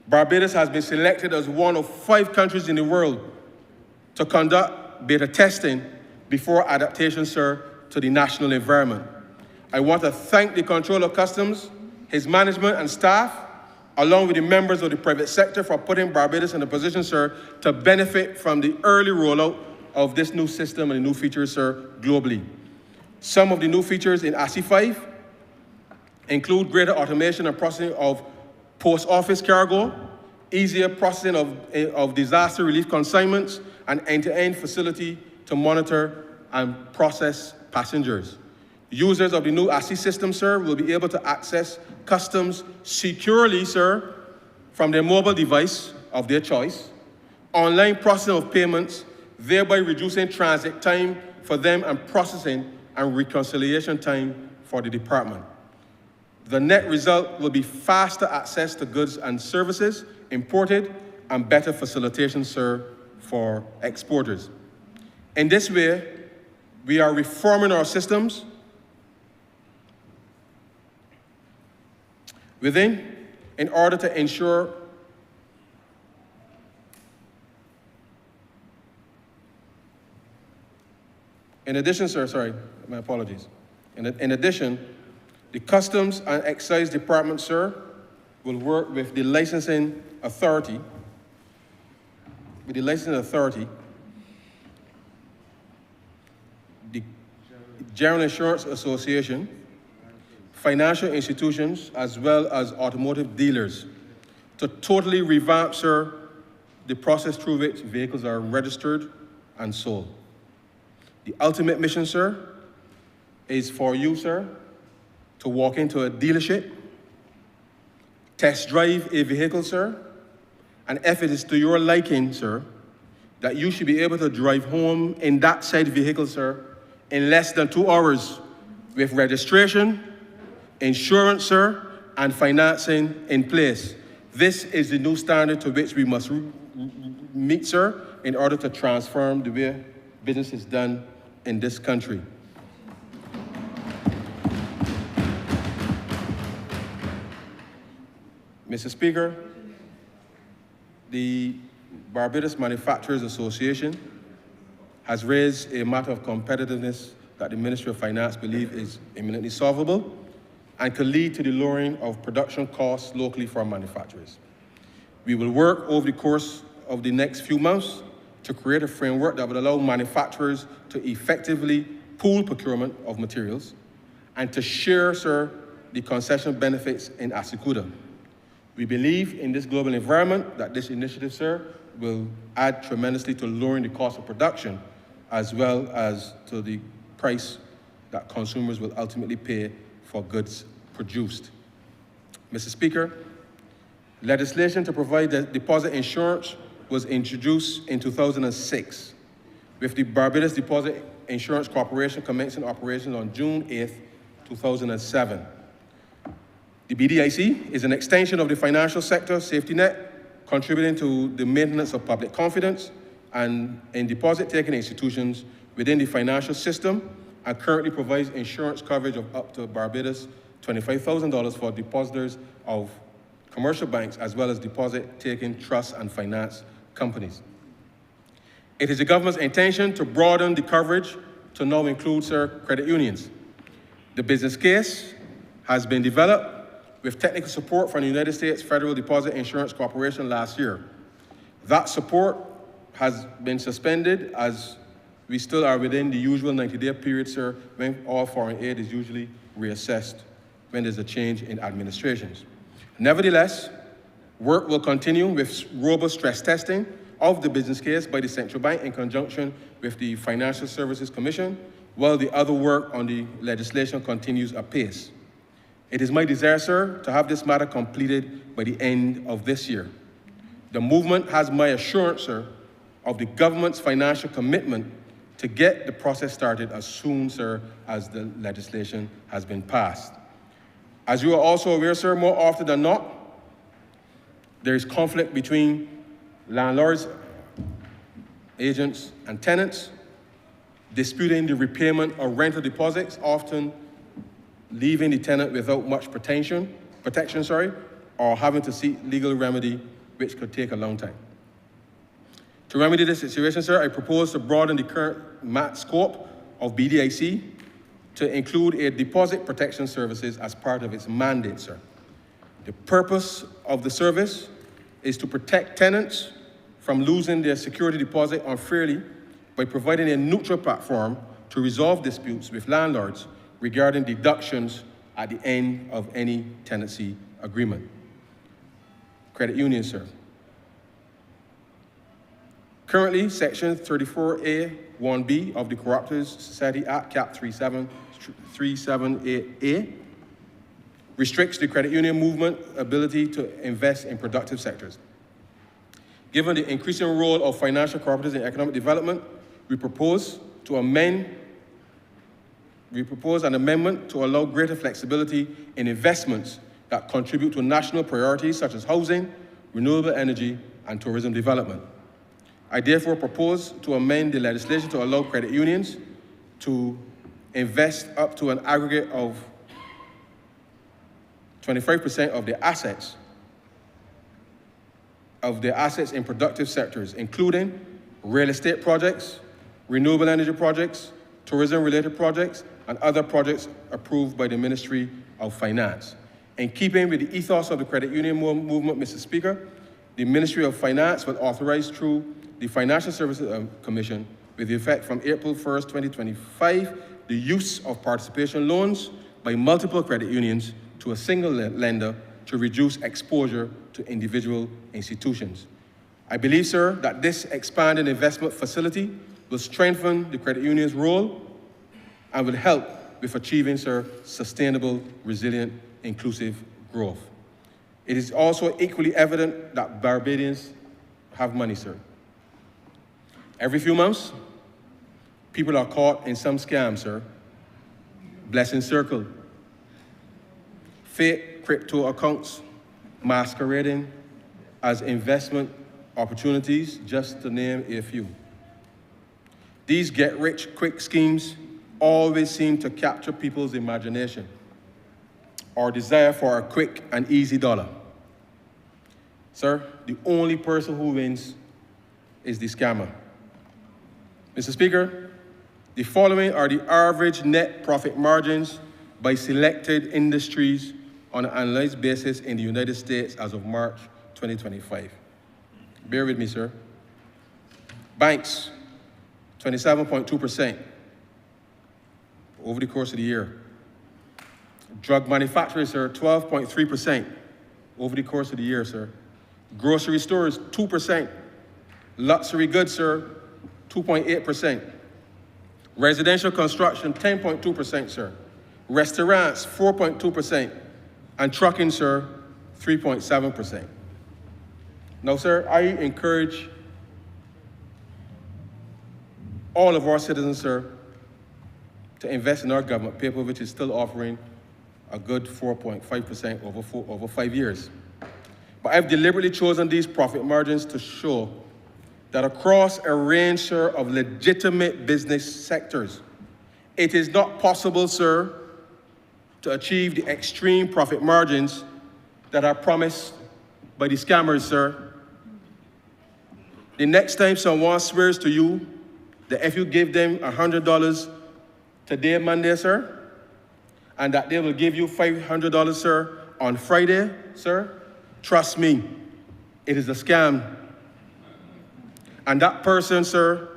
Barbados has been selected as one of 5 countries in the world to conduct beta testing before adaptation, sir, to the national environment. I want to thank the Controller of Customs, his management and staff, along with the members of the private sector for putting Barbados in a position, sir, to benefit from the early rollout of this new system and the new features, sir, globally. Some of the new features in ASI5 include greater automation and processing of post office cargo, easier processing of disaster relief consignments, and end-to-end facility to monitor and process passengers. Users of the new ASI system, sir, will be able to access customs securely, sir, from their mobile device of their choice, online processing of payments, thereby reducing transit time for them and processing and reconciliation time for the department. The net result will be faster access to goods and services imported and better facilitation, sir, for exporters. In this way, we are reforming our systems within in order to ensure in addition, sir, sorry, my apologies. In addition, the Customs and Excise Department, sir, will work with the licensing authority, the General Insurance Association, financial institutions, as well as automotive dealers, to totally revamp, sir, the process through which vehicles are registered and sold. The ultimate mission, sir, is for you, sir, to walk into a dealership, test drive a vehicle, sir, and if it is to your liking, sir, that you should be able to drive home in that said vehicle, sir, in less than 2 hours with registration, insurance, sir, and financing in place. This is the new standard to which we must meet, sir, in order to transform the way business is done in this country. Mr. Speaker, the Barbados Manufacturers Association has raised a matter of competitiveness that the Ministry of Finance believes is imminently solvable and could lead to the lowering of production costs locally for manufacturers. We will work over the course of the next few months to create a framework that would allow manufacturers to effectively pool procurement of materials and to share, sir, the concession benefits in Asikuda. We believe in this global environment that this initiative, sir, will add tremendously to lowering the cost of production as well as to the price that consumers will ultimately pay for goods produced. Mr. Speaker, legislation to provide deposit insurance was introduced in 2006, with the Barbados Deposit Insurance Corporation commencing operations on June 8, 2007. The BDIC is an extension of the financial sector safety net, contributing to the maintenance of public confidence and in deposit-taking institutions within the financial system, and currently provides insurance coverage of up to Barbados $25,000 for depositors of commercial banks, as well as deposit-taking trusts and finance companies. It is the government's intention to broaden the coverage to now include, sir, credit unions. The business case has been developed with technical support from the United States Federal Deposit Insurance Corporation last year. That support has been suspended as we still are within the usual 90-day period, sir, when all foreign aid is usually reassessed when there's a change in administrations. Nevertheless, work will continue with robust stress testing of the business case by the Central Bank in conjunction with the Financial Services Commission, while the other work on the legislation continues apace. It is my desire, sir, to have this matter completed by the end of this year. The movement has my assurance, sir, of the government's financial commitment to get the process started as soon, sir, as the legislation has been passed. As you are also aware, sir, more often than not, there is conflict between landlords, agents, and tenants, disputing the repayment of rental deposits, often leaving the tenant without much protection, or having to seek legal remedy, which could take a long time. To remedy this situation, sir, I propose to broaden the current scope of BDIC to include a deposit protection services as part of its mandate, sir. The purpose of the service is to protect tenants from losing their security deposit unfairly by providing a neutral platform to resolve disputes with landlords regarding deductions at the end of any tenancy agreement. Credit union, sir. Currently, Section 34A(1)(b) of the Cooperatives Society Act, Cap 378A, restricts the credit union movement ability to invest in productive sectors. Given the increasing role of financial cooperatives in economic development, we propose an amendment to allow greater flexibility in investments that contribute to national priorities such as housing, renewable energy, and tourism development. I therefore propose to amend the legislation to allow credit unions to invest up to an aggregate of 25% of their assets in productive sectors, including real estate projects, renewable energy projects, tourism-related projects, and other projects approved by the Ministry of Finance. In keeping with the ethos of the credit union movement, Mr. Speaker, the Ministry of Finance will authorize through the Financial Services Commission, with effect from April 1st, 2025, the use of participation loans by multiple credit unions to a single lender to reduce exposure to individual institutions. I believe, sir, that this expanded investment facility will strengthen the credit union's role and will help with achieving, sir, sustainable, resilient, inclusive growth. It is also equally evident that Barbadians have money, sir. Every few months, people are caught in some scam, sir. Blessing Circle, fake crypto accounts masquerading as investment opportunities, just to name a few. These get-rich-quick schemes always seem to capture people's imagination or desire for a quick and easy dollar. Sir, the only person who wins is the scammer. Mr. Speaker, the following are the average net profit margins by selected industries on an analyzed basis in the United States as of March 2025. Bear with me, sir. Banks, 27.2% over the course of the year. Drug manufacturers, sir, 12.3% over the course of the year, sir. Grocery stores, 2%. Luxury goods, sir, 2.8%. Residential construction, 10.2%, sir. Restaurants, 4.2%. And trucking, sir, 3.7%. Now, sir, I encourage all of our citizens, sir, to invest in our government paper, which is still offering a good 4.5% over 5 years. But I've deliberately chosen these profit margins to show that across a range, sir, of legitimate business sectors, it is not possible, sir, to achieve the extreme profit margins that are promised by the scammers, sir. The next time someone swears to you that if you give them $100 today, Monday, sir, and that they will give you $500, sir, on Friday, sir, trust me, it is a scam. And that person, sir,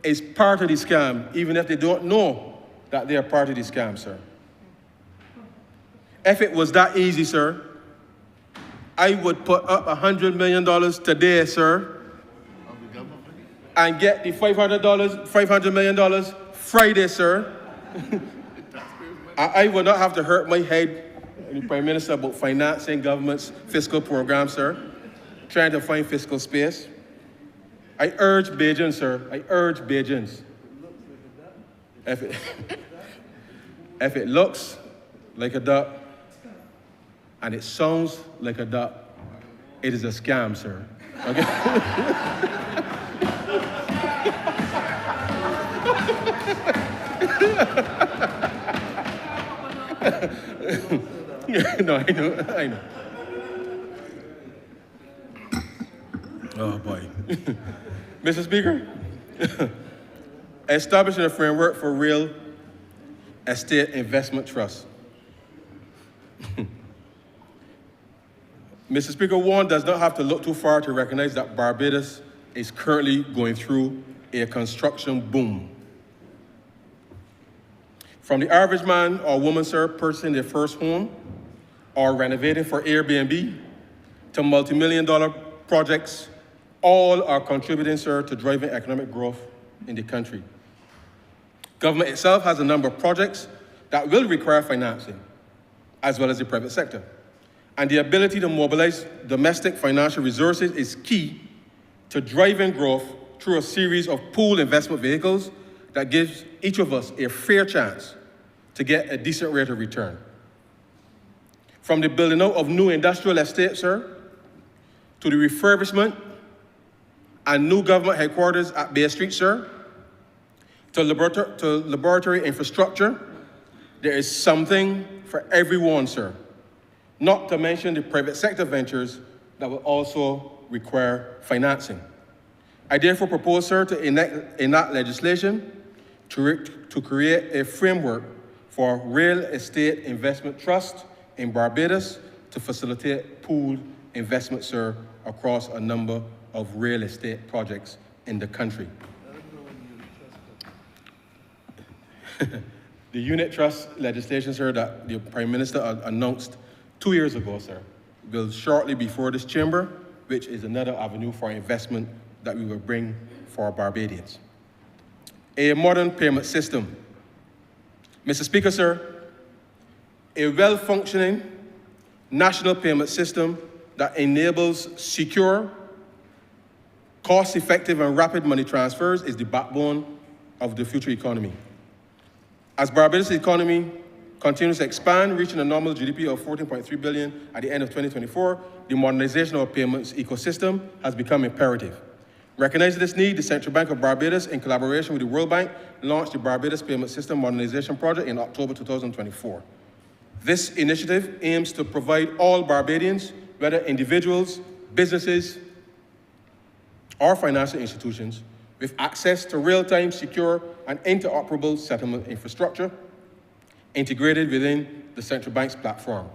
is part of the scam, even if they don't know that they are part of the scam, sir. If it was that easy, sir, I would put up $100 million today, sir, and get the $500 million Friday, sir. I would not have to hurt my head, the Prime Minister, about financing government's fiscal program, sir, trying to find fiscal space. I urge Bajans, sir, I urge Bajans. If it looks like a duck and it sounds like a duck, it is a scam, sir. Okay? No, I know. Oh, boy. Mr. Speaker, establishing a framework for real estate investment trusts. Mr. Speaker, one does not have to look too far to recognize that Barbados is currently going through a construction boom. From the average man or woman, sir, purchasing their first home or renovating for Airbnb to multi-million-dollar projects, all are contributing, sir, to driving economic growth in the country. Government itself has a number of projects that will require financing, as well as the private sector. And the ability to mobilize domestic financial resources is key to driving growth through a series of pooled investment vehicles that gives each of us a fair chance to get a decent rate of return. From the building out of new industrial estates, sir, to the refurbishment and new government headquarters at Bay Street, sir, to laboratory infrastructure, there is something for everyone, sir. Not to mention the private sector ventures that will also require financing. I therefore propose, sir, to enact legislation to create a framework for real estate investment trust in Barbados to facilitate pooled investment, sir, across a number of real estate projects in the country. The unit trust legislation, sir, that the Prime Minister announced 2 years ago, sir, will shortly before this chamber, which is another avenue for investment that we will bring for Barbadians. A modern payment system. Mr. Speaker, sir, a well-functioning national payment system that enables secure, cost-effective and rapid money transfers is the backbone of the future economy. As Barbados' economy continues to expand, reaching a nominal GDP of $14.3 billion at the end of 2024, the modernization of our payments ecosystem has become imperative. Recognizing this need, the Central Bank of Barbados, in collaboration with the World Bank, launched the Barbados Payment System Modernization Project in October 2024. This initiative aims to provide all Barbadians, whether individuals, businesses, or financial institutions, with access to real-time, secure, and interoperable settlement infrastructure integrated within the Central Bank's platform.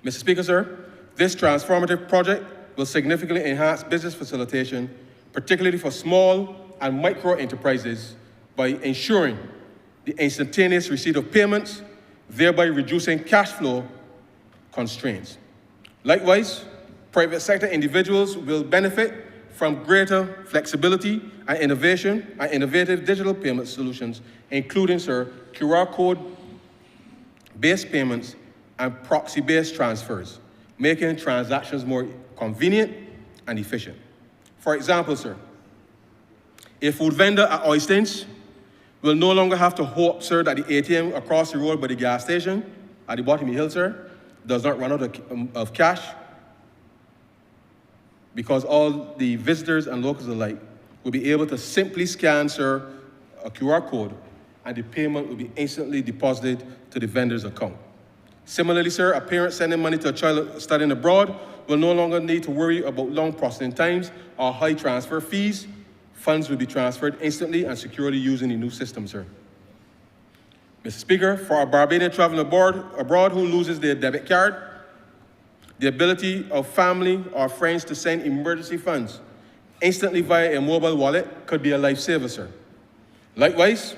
Mr. Speaker, sir, this transformative project will significantly enhance business facilitation, particularly for small and micro enterprises, by ensuring the instantaneous receipt of payments, thereby reducing cash flow constraints. Likewise, private sector individuals will benefit from greater flexibility and innovation and innovative digital payment solutions, including, sir, QR code-based payments and proxy-based transfers, making transactions more convenient and efficient. For example, sir, a food vendor at Oystins will no longer have to hope, sir, that the ATM across the road by the gas station at the bottom of the hill, sir, does not run out of cash, because all the visitors and locals alike will be able to simply scan, sir, a QR code, and the payment will be instantly deposited to the vendor's account. Similarly, sir, a parent sending money to a child studying abroad will no longer need to worry about long processing times or high transfer fees. Funds will be transferred instantly and securely using the new system, sir. Mr. Speaker, for a Barbadian traveling abroad who loses their debit card, the ability of family or friends to send emergency funds instantly via a mobile wallet could be a lifesaver, sir. Likewise,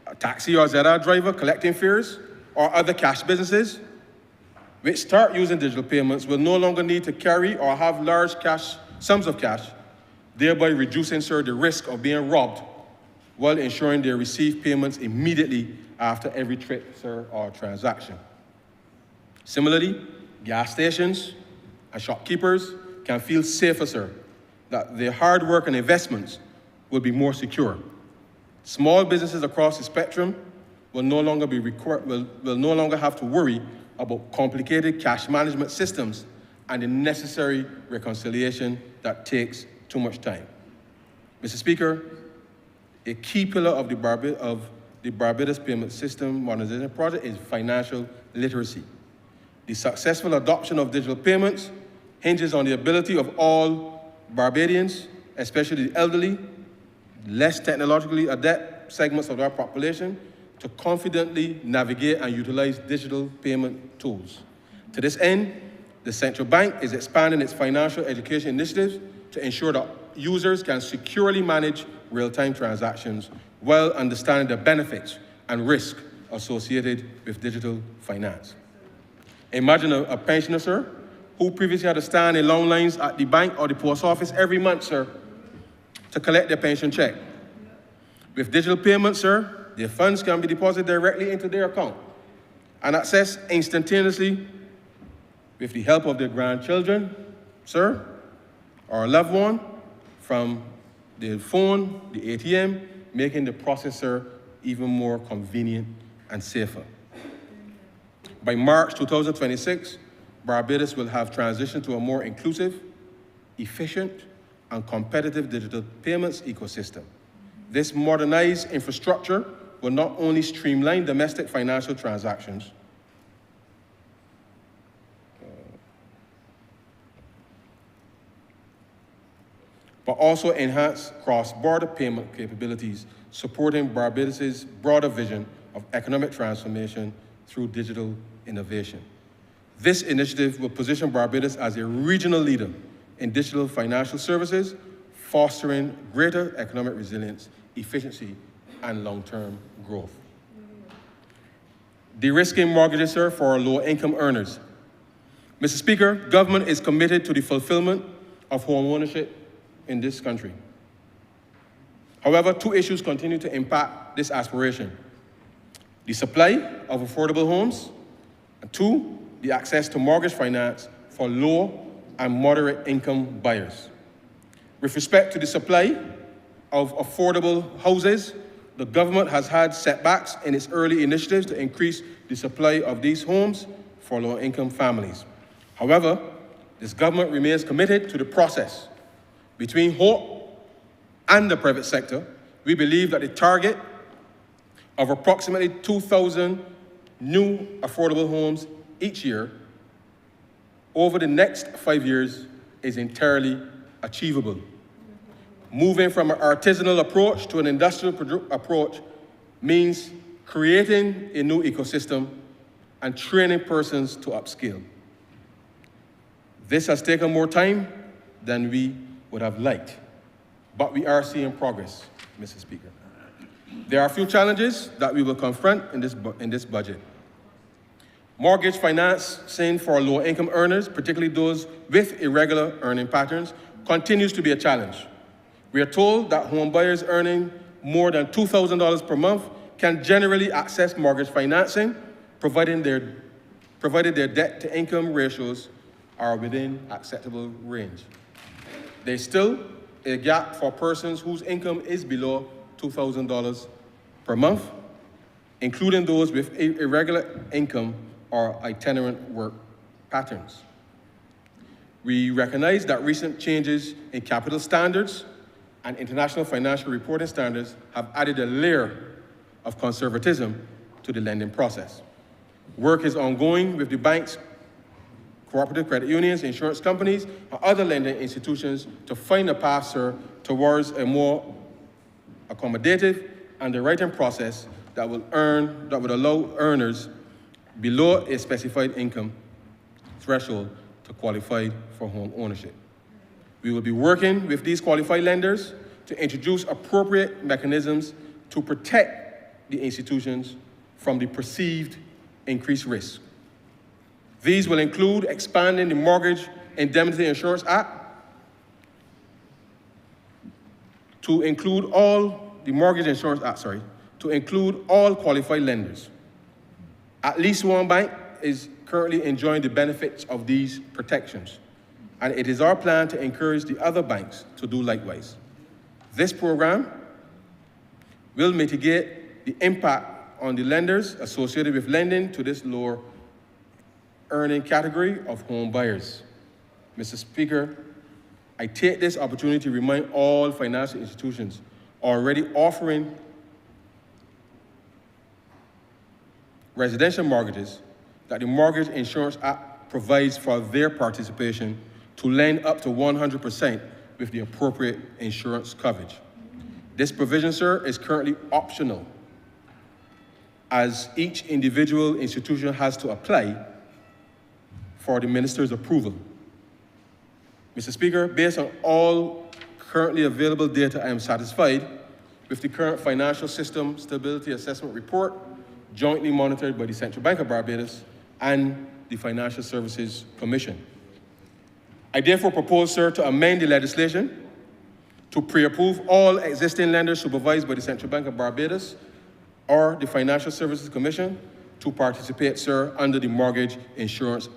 a taxi or ZR driver collecting fares or other cash businesses which start using digital payments will no longer need to carry or have large sums of cash, thereby reducing, sir, the risk of being robbed while ensuring they receive payments immediately after every trip, sir, or transaction. Similarly, gas stations and shopkeepers can feel safer, sir, that their hard work and investments will be more secure. Small businesses across the spectrum will no longer have to worry about complicated cash management systems and the necessary reconciliation that takes too much time. Mr. Speaker, a key pillar of the Barbados Payment System Modernization Project is financial literacy. The successful adoption of digital payments hinges on the ability of all Barbadians, especially the elderly, less technologically adept segments of our population, to confidently navigate and utilize digital payment tools. To this end, the Central Bank is expanding its financial education initiatives to ensure that users can securely manage real-time transactions while understanding the benefits and risk associated with digital finance. Imagine a pensioner, sir, who previously had to stand in long lines at the bank or the post office every month, sir, to collect their pension check. With digital payments, sir, their funds can be deposited directly into their account and accessed instantaneously with the help of their grandchildren, sir, or a loved one from the phone, the ATM, making the processor even more convenient and safer. By March 2026, Barbados will have transitioned to a more inclusive, efficient, and competitive digital payments ecosystem. This modernized infrastructure will not only streamline domestic financial transactions, but also enhance cross-border payment capabilities, supporting Barbados' broader vision of economic transformation through digital innovation. This initiative will position Barbados as a regional leader in digital financial services, fostering greater economic resilience, efficiency, and long-term growth. De-risking mortgages, sir, for low-income earners. Mr. Speaker, government is committed to the fulfillment of home ownership in this country. However, two issues continue to impact this aspiration: the supply of affordable homes, and two, the access to mortgage finance for low and moderate income buyers. With respect to the supply of affordable houses, the government has had setbacks in its early initiatives to increase the supply of these homes for low-income families. However, this government remains committed to the process. Between HOPE and the private sector, we believe that the target of approximately 2,000 new affordable homes each year over the next 5 years is entirely achievable. Moving from an artisanal approach to an industrial approach means creating a new ecosystem and training persons to upskill. This has taken more time than we would have liked, but we are seeing progress, Mr. Speaker. There are a few challenges that we will confront in this budget. Mortgage financing for low-income earners, particularly those with irregular earning patterns, continues to be a challenge. We are told that home buyers earning more than $2,000 per month can generally access mortgage financing, provided their debt-to-income ratios are within acceptable range. There's still a gap for persons whose income is below $2,000 per month, including those with irregular income or itinerant work patterns. We recognize that recent changes in capital standards and international financial reporting standards have added a layer of conservatism to the lending process. Work is ongoing with the banks, cooperative credit unions, insurance companies, and other lending institutions to find a path, sir, towards a more accommodative underwriting process that would allow earners below a specified income threshold to qualify for home ownership. We will be working with these qualified lenders to introduce appropriate mechanisms to protect the institutions from the perceived increased risk. These will include expanding the Mortgage Indemnity Insurance Act to include all qualified lenders. At least one bank is currently enjoying the benefits of these protections, and it is our plan to encourage the other banks to do likewise. This program will mitigate the impact on the lenders associated with lending to this lower earning category of home buyers. Mr. Speaker, I take this opportunity to remind all financial institutions already offering residential mortgages that the Mortgage Insurance Act provides for their participation to lend up to 100% with the appropriate insurance coverage. This provision, sir, is currently optional, as each individual institution has to apply for the minister's approval. Mr. Speaker, based on all currently available data, I am satisfied with the current Financial System Stability Assessment Report, jointly monitored by the Central Bank of Barbados and the Financial Services Commission. I therefore propose, sir, to amend the legislation to pre-approve all existing lenders supervised by the Central Bank of Barbados or the Financial Services Commission to participate, sir, under the Mortgage Insurance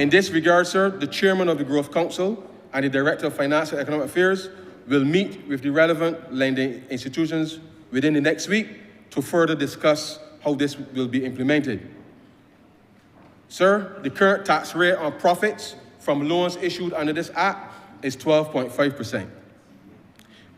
In this regard, sir, the chairman of the Growth Council and the director of Finance and Economic Affairs will meet with the relevant lending institutions within the next week to further discuss how this will be implemented. Sir, the current tax rate on profits from loans issued under this Act is 12.5%.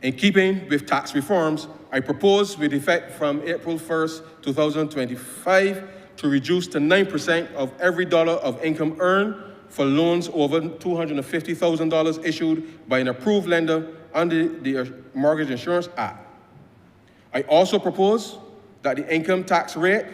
In keeping with tax reforms, I propose, with effect from April 1st, 2025, to reduce to 9% of every dollar of income earned for loans over $250,000 issued by an approved lender under the Mortgage Insurance Act. I also propose that the income tax rate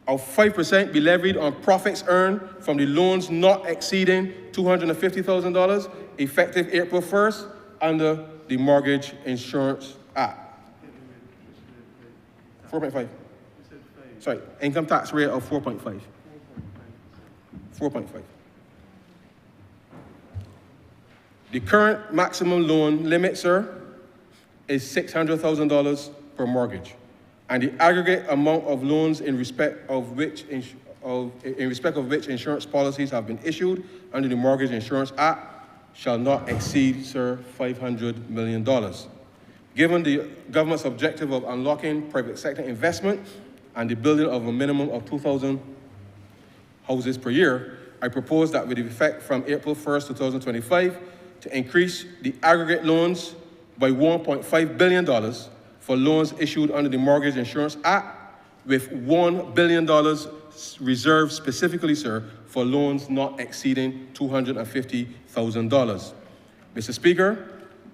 of 5% be levied on profits earned from the loans not exceeding $250,000 effective April 1st under the Mortgage Insurance Act. 4.5. Sorry, income tax rate of 4.5. 4.5. The current maximum loan limit, sir, is $600,000 per mortgage, and the aggregate amount of loans in respect of which insurance policies have been issued under the Mortgage Insurance Act shall not exceed, sir, $500 million. Given the government's objective of unlocking private sector investment and the building of a minimum of 2,000 houses per year, I propose that with effect from April 1st, 2025, to increase the aggregate loans by $1.5 billion for loans issued under the Mortgage Insurance Act, with $1 billion reserved specifically, sir, for loans not exceeding $250,000. Mr. Speaker,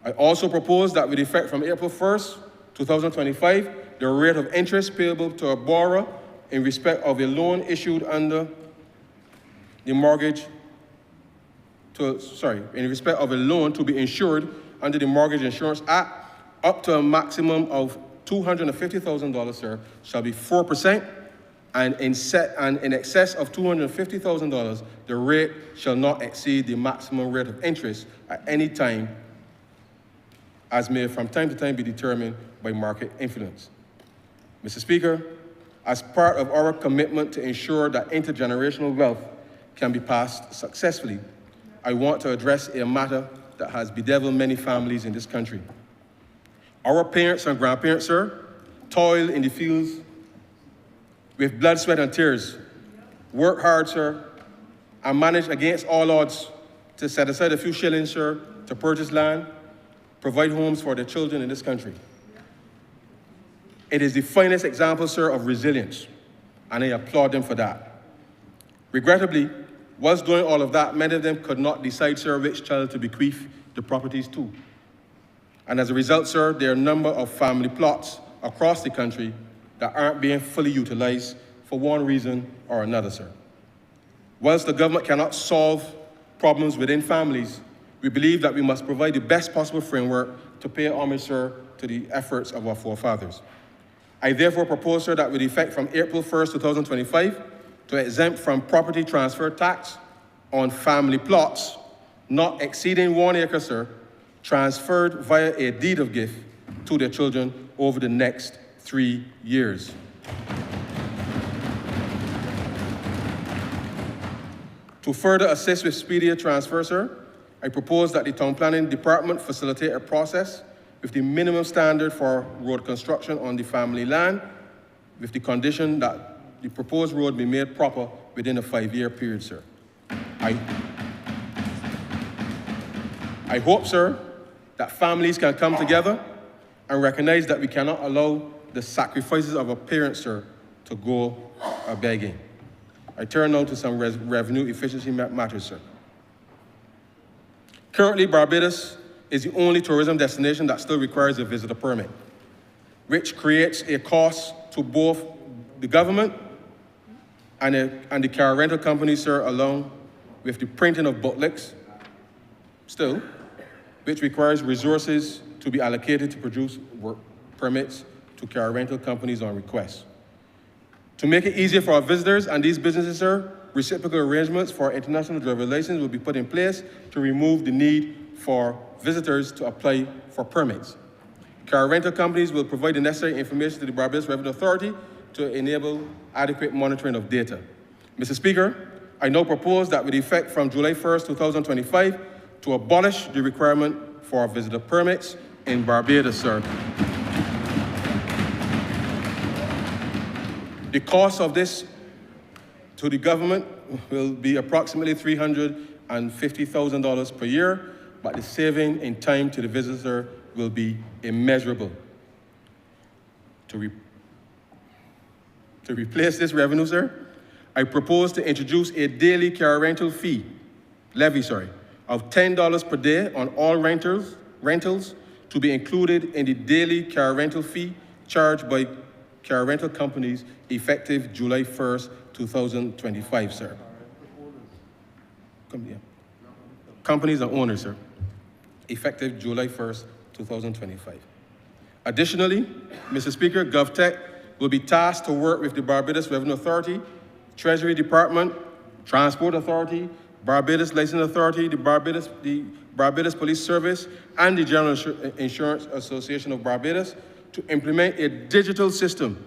I also propose that with effect from April 1st, 2025, the rate of interest payable to a borrower in respect of a loan issued under the mortgage in respect of a loan to be insured under the Mortgage Insurance Act up to a maximum of $250,000, sir, shall be 4%, and in excess of $250,000, the rate shall not exceed the maximum rate of interest at any time, as may from time to time be determined by market influence. Mr. Speaker, as part of our commitment to ensure that intergenerational wealth can be passed successfully, I want to address a matter that has bedeviled many families in this country. Our parents and grandparents, sir, toiled in the fields with blood, sweat, and tears, worked hard, sir, and managed against all odds to set aside a few shillings, sir, to purchase land, provide homes for their children in this country. It is the finest example, sir, of resilience, and I applaud them for that. Regrettably, whilst doing all of that, many of them could not decide, sir, which child to bequeath the properties to. And as a result, sir, there are a number of family plots across the country that aren't being fully utilized for one reason or another, sir. Whilst the government cannot solve problems within families, we believe that we must provide the best possible framework to pay homage, sir, to the efforts of our forefathers. I therefore propose, sir, that with effect from April 1st, 2025, to exempt from property transfer tax on family plots not exceeding 1 acre, sir, transferred via a deed of gift to their children over the next 3 years. To further assist with speedier transfer, sir, I propose that the Town Planning Department facilitate a process with the minimum standard for road construction on the family land, with the condition that the proposed road be made proper within a 5-year period, sir. I hope, sir, that families can come together and recognize that we cannot allow the sacrifices of our parents, sir, to go begging. I turn now to some revenue efficiency matters, sir. Currently, Barbados is the only tourism destination that still requires a visitor permit, which creates a cost to both the government and the car rental companies, sir, along with the printing of booklets, still, which requires resources to be allocated to produce work permits to car rental companies on request. To make it easier for our visitors and these businesses, sir, reciprocal arrangements for international driver license will be put in place to remove the need for visitors to apply for permits. Car rental companies will provide the necessary information to the Barbados Revenue Authority to enable adequate monitoring of data. Mr. Speaker, I now propose that with effect from July 1st, 2025, to abolish the requirement for visitor permits in Barbados, sir. The cost of this to the government will be approximately $350,000 per year, but the saving in time to the visitor will be immeasurable. To replace this revenue, sir, I propose to introduce a daily car rental levy, of $10 per day on all rentals to be included in the daily car rental fee charged by car rental companies effective July 1st, 2025, sir. Companies and owners, sir, effective July 1st, 2025. Additionally, Mr. Speaker, GovTech will be tasked to work with the Barbados Revenue Authority, Treasury Department, Transport Authority, Barbados Licensing Authority, the Barbados Police Service, and the General Insurance Association of Barbados to implement a digital system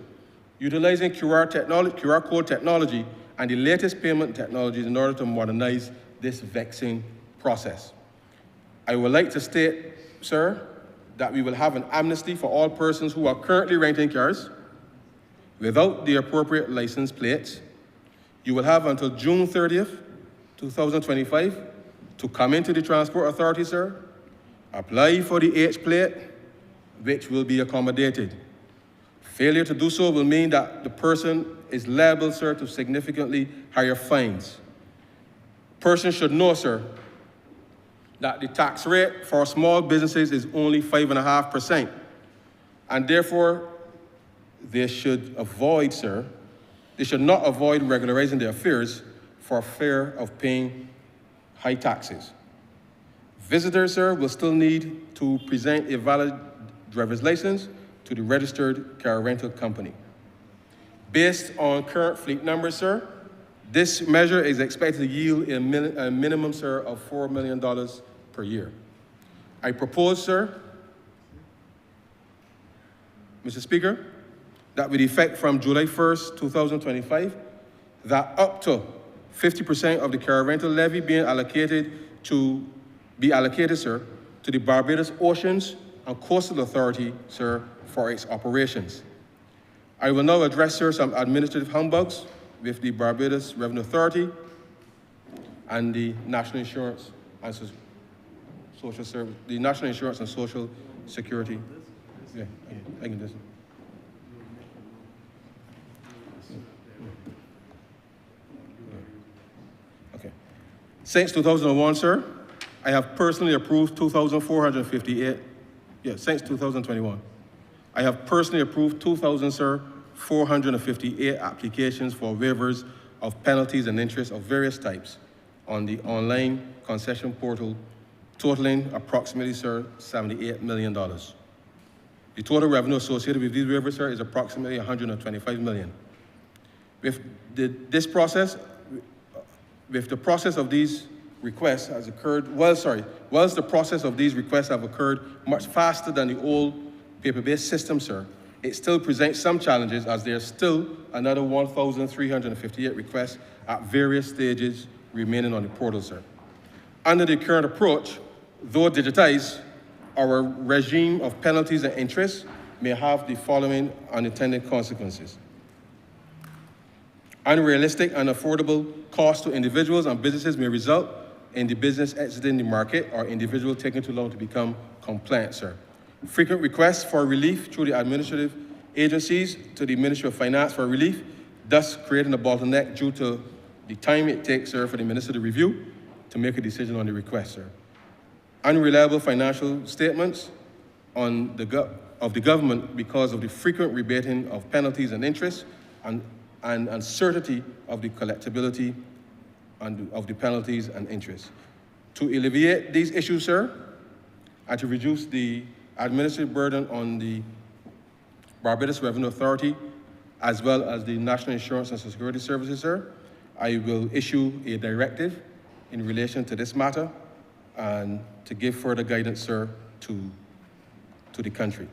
utilizing QR code technology and the latest payment technologies in order to modernize this vexing process. I would like to state, sir, that we will have an amnesty for all persons who are currently renting cars without the appropriate license plates. You will have until June 30th, 2025 to come into the Transport Authority, sir, apply for the H plate, which will be accommodated. Failure to do so will mean that the person is liable, sir, to significantly higher fines. Persons should know, sir, that the tax rate for small businesses is only 5.5%, and therefore they should not avoid regularizing their affairs for fear of paying high taxes. Visitors, sir, will still need to present a valid driver's license to the registered car rental company. Based on current fleet numbers, sir, this measure is expected to yield a minimum, sir, of $4 million per year. I propose, sir, Mr. Speaker, that with effect from July 1st, 2025, that up to 50% of the car rental levy be allocated, sir, to the Barbados Oceans and Coastal Authority, sir, for its operations. I will now address, sir, some administrative humbugs with the Barbados Revenue Authority and the National Insurance and Social Service, the National Insurance and Social Security. Yeah, I can do this. Okay. Since 2001, sir, I have personally approved 2,458. Since 2021. I have personally approved 2,458 applications for waivers of penalties and interest of various types on the online concession portal, totaling approximately, sir, $78 million. The total revenue associated with these waivers, sir, is approximately $125 million. With the process of these requests has occurred, whilst the process of these requests have occurred much faster than the old paper-based system, sir, it still presents some challenges as there are still another 1,358 requests at various stages remaining on the portal, sir. Under the current approach, though digitized, our regime of penalties and interest may have the following unintended consequences. Unrealistic and affordable costs to individuals and businesses may result in the business exiting the market or individual taking too long to become compliant, sir. Frequent requests for relief through the administrative agencies to the Ministry of Finance for relief, thus creating a bottleneck due to the time it takes, sir, for the minister to review to make a decision on the request, sir. Unreliable financial statements of the government because of the frequent rebating of penalties and interest and uncertainty of the collectability of the penalties and interest. To alleviate these issues, sir, and to reduce the administrative burden on the Barbados Revenue Authority, as well as the National Insurance and Social Security Services, sir, I will issue a directive in relation to this matter and to give further guidance, sir, to the country.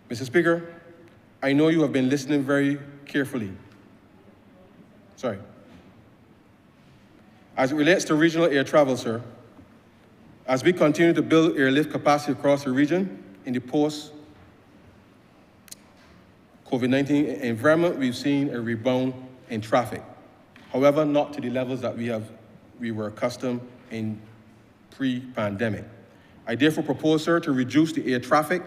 Mr. Speaker, I know you have been listening very carefully. As it relates to regional air travel, sir, as we continue to build airlift capacity across the region in the post-COVID-19 environment, we've seen a rebound in traffic. However, not to the levels that we were accustomed in pre-pandemic. I therefore propose, sir, to reduce the air traffic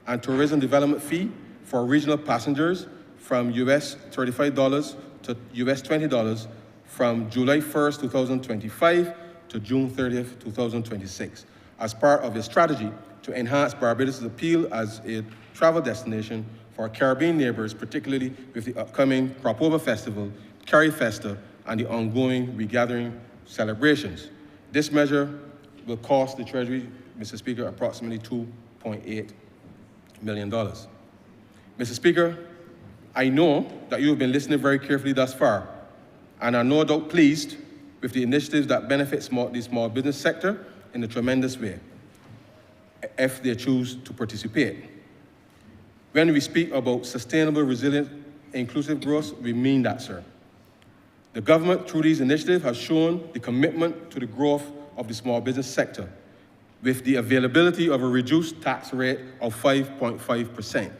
and tourism development fee for regional passengers from US $35 to US $20 from July 1st, 2025 to June 30th, 2026, as part of a strategy to enhance Barbados' appeal as a travel destination for our Caribbean neighbors, particularly with the upcoming Cropover Festival, Carry Festa, and the ongoing regathering celebrations. This measure will cost the Treasury, Mr. Speaker, approximately $2.8 million. Mr. Speaker, I know that you have been listening very carefully thus far, and are no doubt pleased with the initiatives that benefit the small business sector in a tremendous way, if they choose to participate. When we speak about sustainable, resilient, inclusive growth, we mean that, sir. The government, through these initiatives, has shown the commitment to the growth of the small business sector with the availability of a reduced tax rate of 5.5%,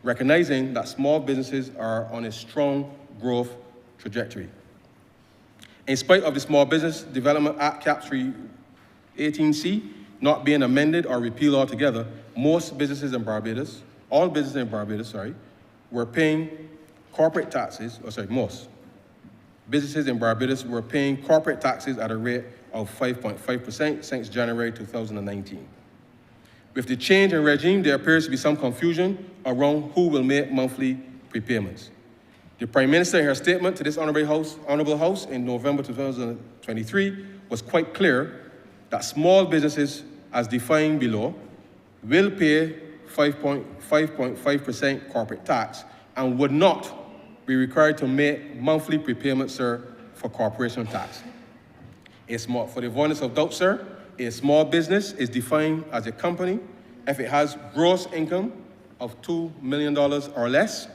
recognizing that small businesses are on a strong growth trajectory. In spite of the Small Business Development Act Cap 318C not being amended or repealed altogether, most businesses in Barbados, were paying corporate taxes, most businesses in Barbados were paying corporate taxes at a rate of 5.5% since January 2019. With the change in regime, there appears to be some confusion around who will make monthly prepayments. The Prime Minister, in her statement to this Honourable House in November 2023, was quite clear that small businesses, as defined below, will pay 5.5% corporate tax and would not be required to make monthly prepayments, sir, for corporation tax. For the avoidance of doubt, sir, a small business is defined as a company if it has gross income of $2 million or less,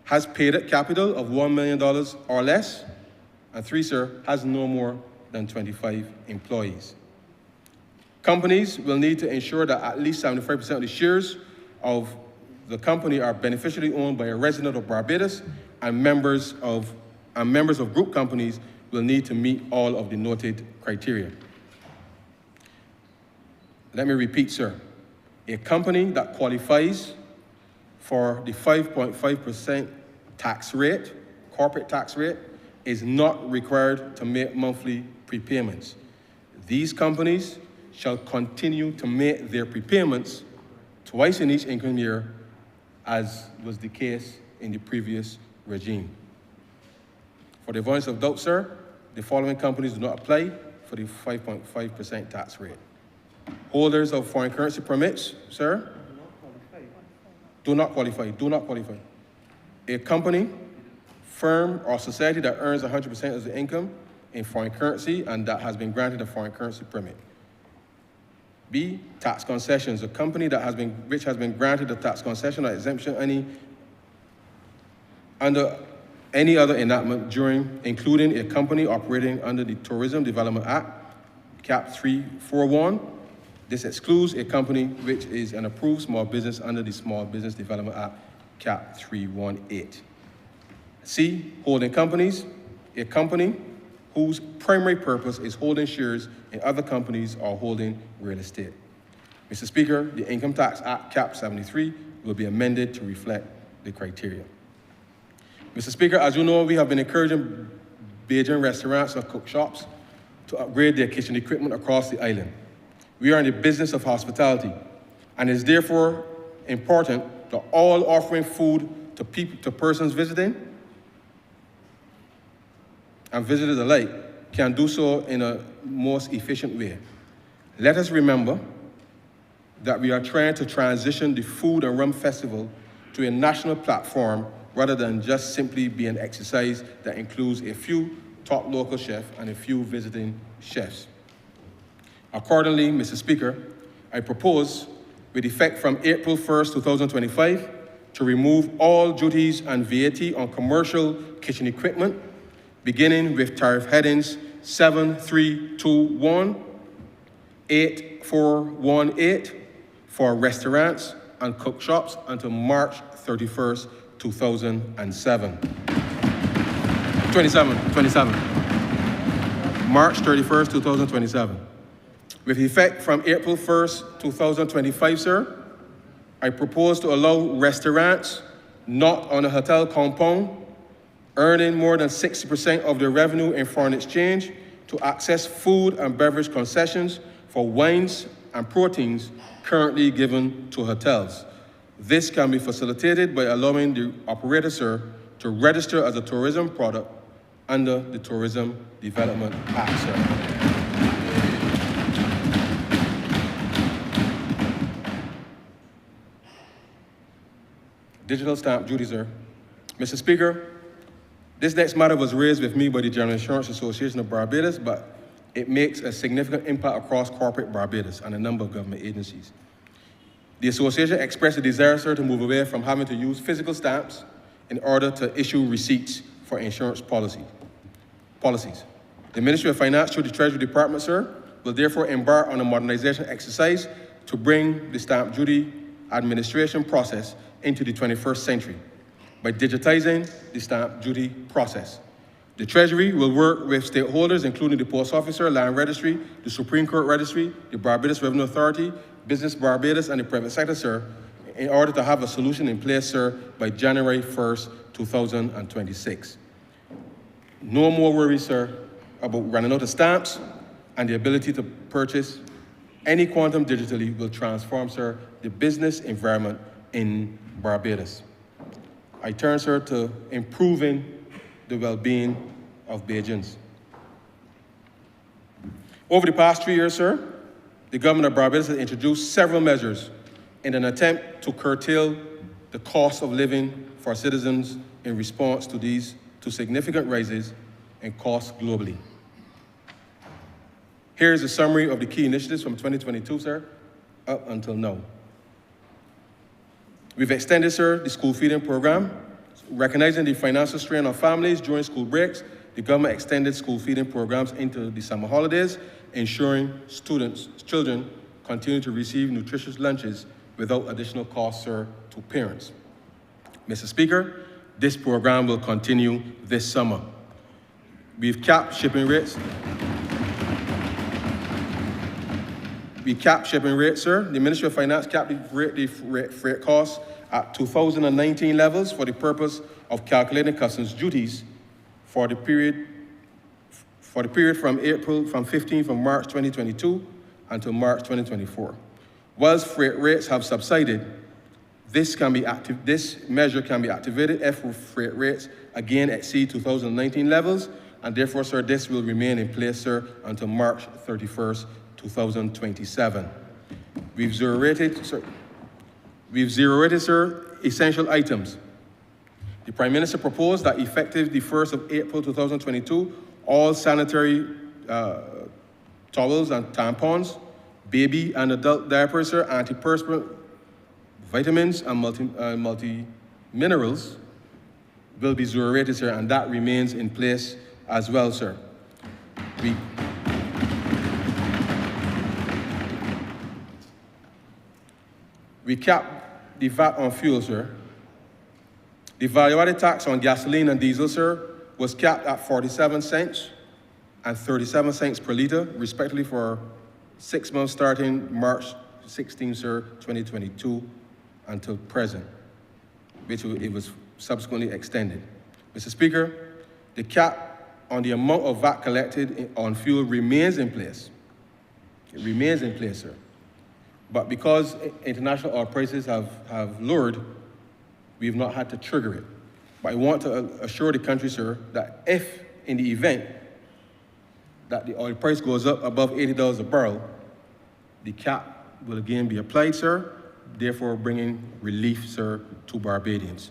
has paid-up capital of $1 million or less, and 3, sir, has no more than 25 employees. Companies will need to ensure that at least 75% of the shares of the company are beneficially owned by a resident of Barbados, and members of group companies will need to meet all of the noted criteria. Let me repeat, sir. A company that qualifies for the 5.5% tax rate, corporate tax rate, is not required to make monthly prepayments. These companies shall continue to make their prepayments twice in each income year, as was the case in the previous regime. For the avoidance of doubt, sir, the following companies do not apply for the 5.5% tax rate. Holders of foreign currency permits, sir, do not qualify. A company, firm, or society that earns 100% of the income in foreign currency and that has been granted a foreign currency permit. B, tax concessions. A company which has been granted a tax concession or exemption under any other enactment including a company operating under the Tourism Development Act, Cap 341. This excludes a company which is an approved small business under the Small Business Development Act, Cap 318. C, holding companies. A company whose primary purpose is holding shares in other companies or holding real estate. Mr. Speaker, the Income Tax Act, Cap 73, will be amended to reflect the criteria. Mr. Speaker, as you know, we have been encouraging Bajan restaurants and cook shops to upgrade their kitchen equipment across the island. We are in the business of hospitality, and it is therefore important that all offering food to persons visiting and visitors alike can do so in a most efficient way. Let us remember that we are trying to transition the Food and Rum Festival to a national platform rather than just simply be an exercise that includes a few top local chefs and a few visiting chefs. Accordingly, Mr. Speaker, I propose with effect from April 1st, 2025, to remove all duties and VAT on commercial kitchen equipment, beginning with tariff headings 7321, 8418 for restaurants and cook shops until March 31st, 2007. 27. March 31st, 2027. With effect from April 1st, 2025, sir, I propose to allow restaurants not on a hotel compound earning more than 60% of their revenue in foreign exchange to access food and beverage concessions for wines and proteins currently given to hotels. This can be facilitated by allowing the operator, sir, to register as a tourism product under the Tourism Development Act, sir. Digital stamp duty, sir. Mr. Speaker, this next matter was raised with me by the General Insurance Association of Barbados, but it makes a significant impact across corporate Barbados and a number of government agencies. The association expressed a desire, sir, to move away from having to use physical stamps in order to issue receipts for insurance policies. The Ministry of Finance through the Treasury Department, sir, will therefore embark on a modernization exercise to bring the stamp duty administration process into the 21st century by digitizing the stamp duty process. The Treasury will work with stakeholders, including the Post Officer, Land Registry, the Supreme Court Registry, the Barbados Revenue Authority, Business Barbados, and the private sector, sir, in order to have a solution in place, sir, by January 1st, 2026. No more worries, sir, about running out of stamps, and the ability to purchase any quantum digitally will transform, sir, the business environment in Barbados. I turn, sir, to improving the well-being of Bajans. Over the past 3 years, sir, the government of Barbados has introduced several measures in an attempt to curtail the cost of living for citizens in response to significant rises in costs globally. Here's a summary of the key initiatives from 2022, sir, up until now. We've extended, sir, the school feeding program. Recognizing the financial strain on families during school breaks, the government extended school feeding programs into the summer holidays, ensuring children continue to receive nutritious lunches without additional costs, sir, to parents. Mr. Speaker, this program will continue this summer. We've capped shipping rates. We capped shipping rates, sir. The Ministry of Finance capped the freight costs at 2019 levels for the purpose of calculating customs duties for the period from March 2022 until March 2024. Whilst freight rates have subsided, this measure can be activated if freight rates again exceed 2019 levels, and therefore, sir, this will remain in place, sir, until March 31st, 2027. We've zero-rated, sir, essential items. The Prime Minister proposed that effective the 1st of April 2022, all sanitary towels and tampons, baby and adult diapers, sir, antiperspirant, vitamins, and multi-minerals will be zero-rated, sir, and that remains in place as well, sir. We capped the VAT on fuel, sir. The value-added tax on gasoline and diesel, sir, was capped at 47 cents and 37 cents per litre, respectively, for 6 months starting March 16, sir, 2022 until present, which it was subsequently extended. Mr. Speaker, the cap on the amount of VAT collected on fuel remains in place. It remains in place, sir. But because international oil prices have lowered, we've not had to trigger it. But I want to assure the country, sir, that if in the event that the oil price goes up above $80 a barrel, the cap will again be applied, sir, therefore bringing relief, sir, to Barbadians.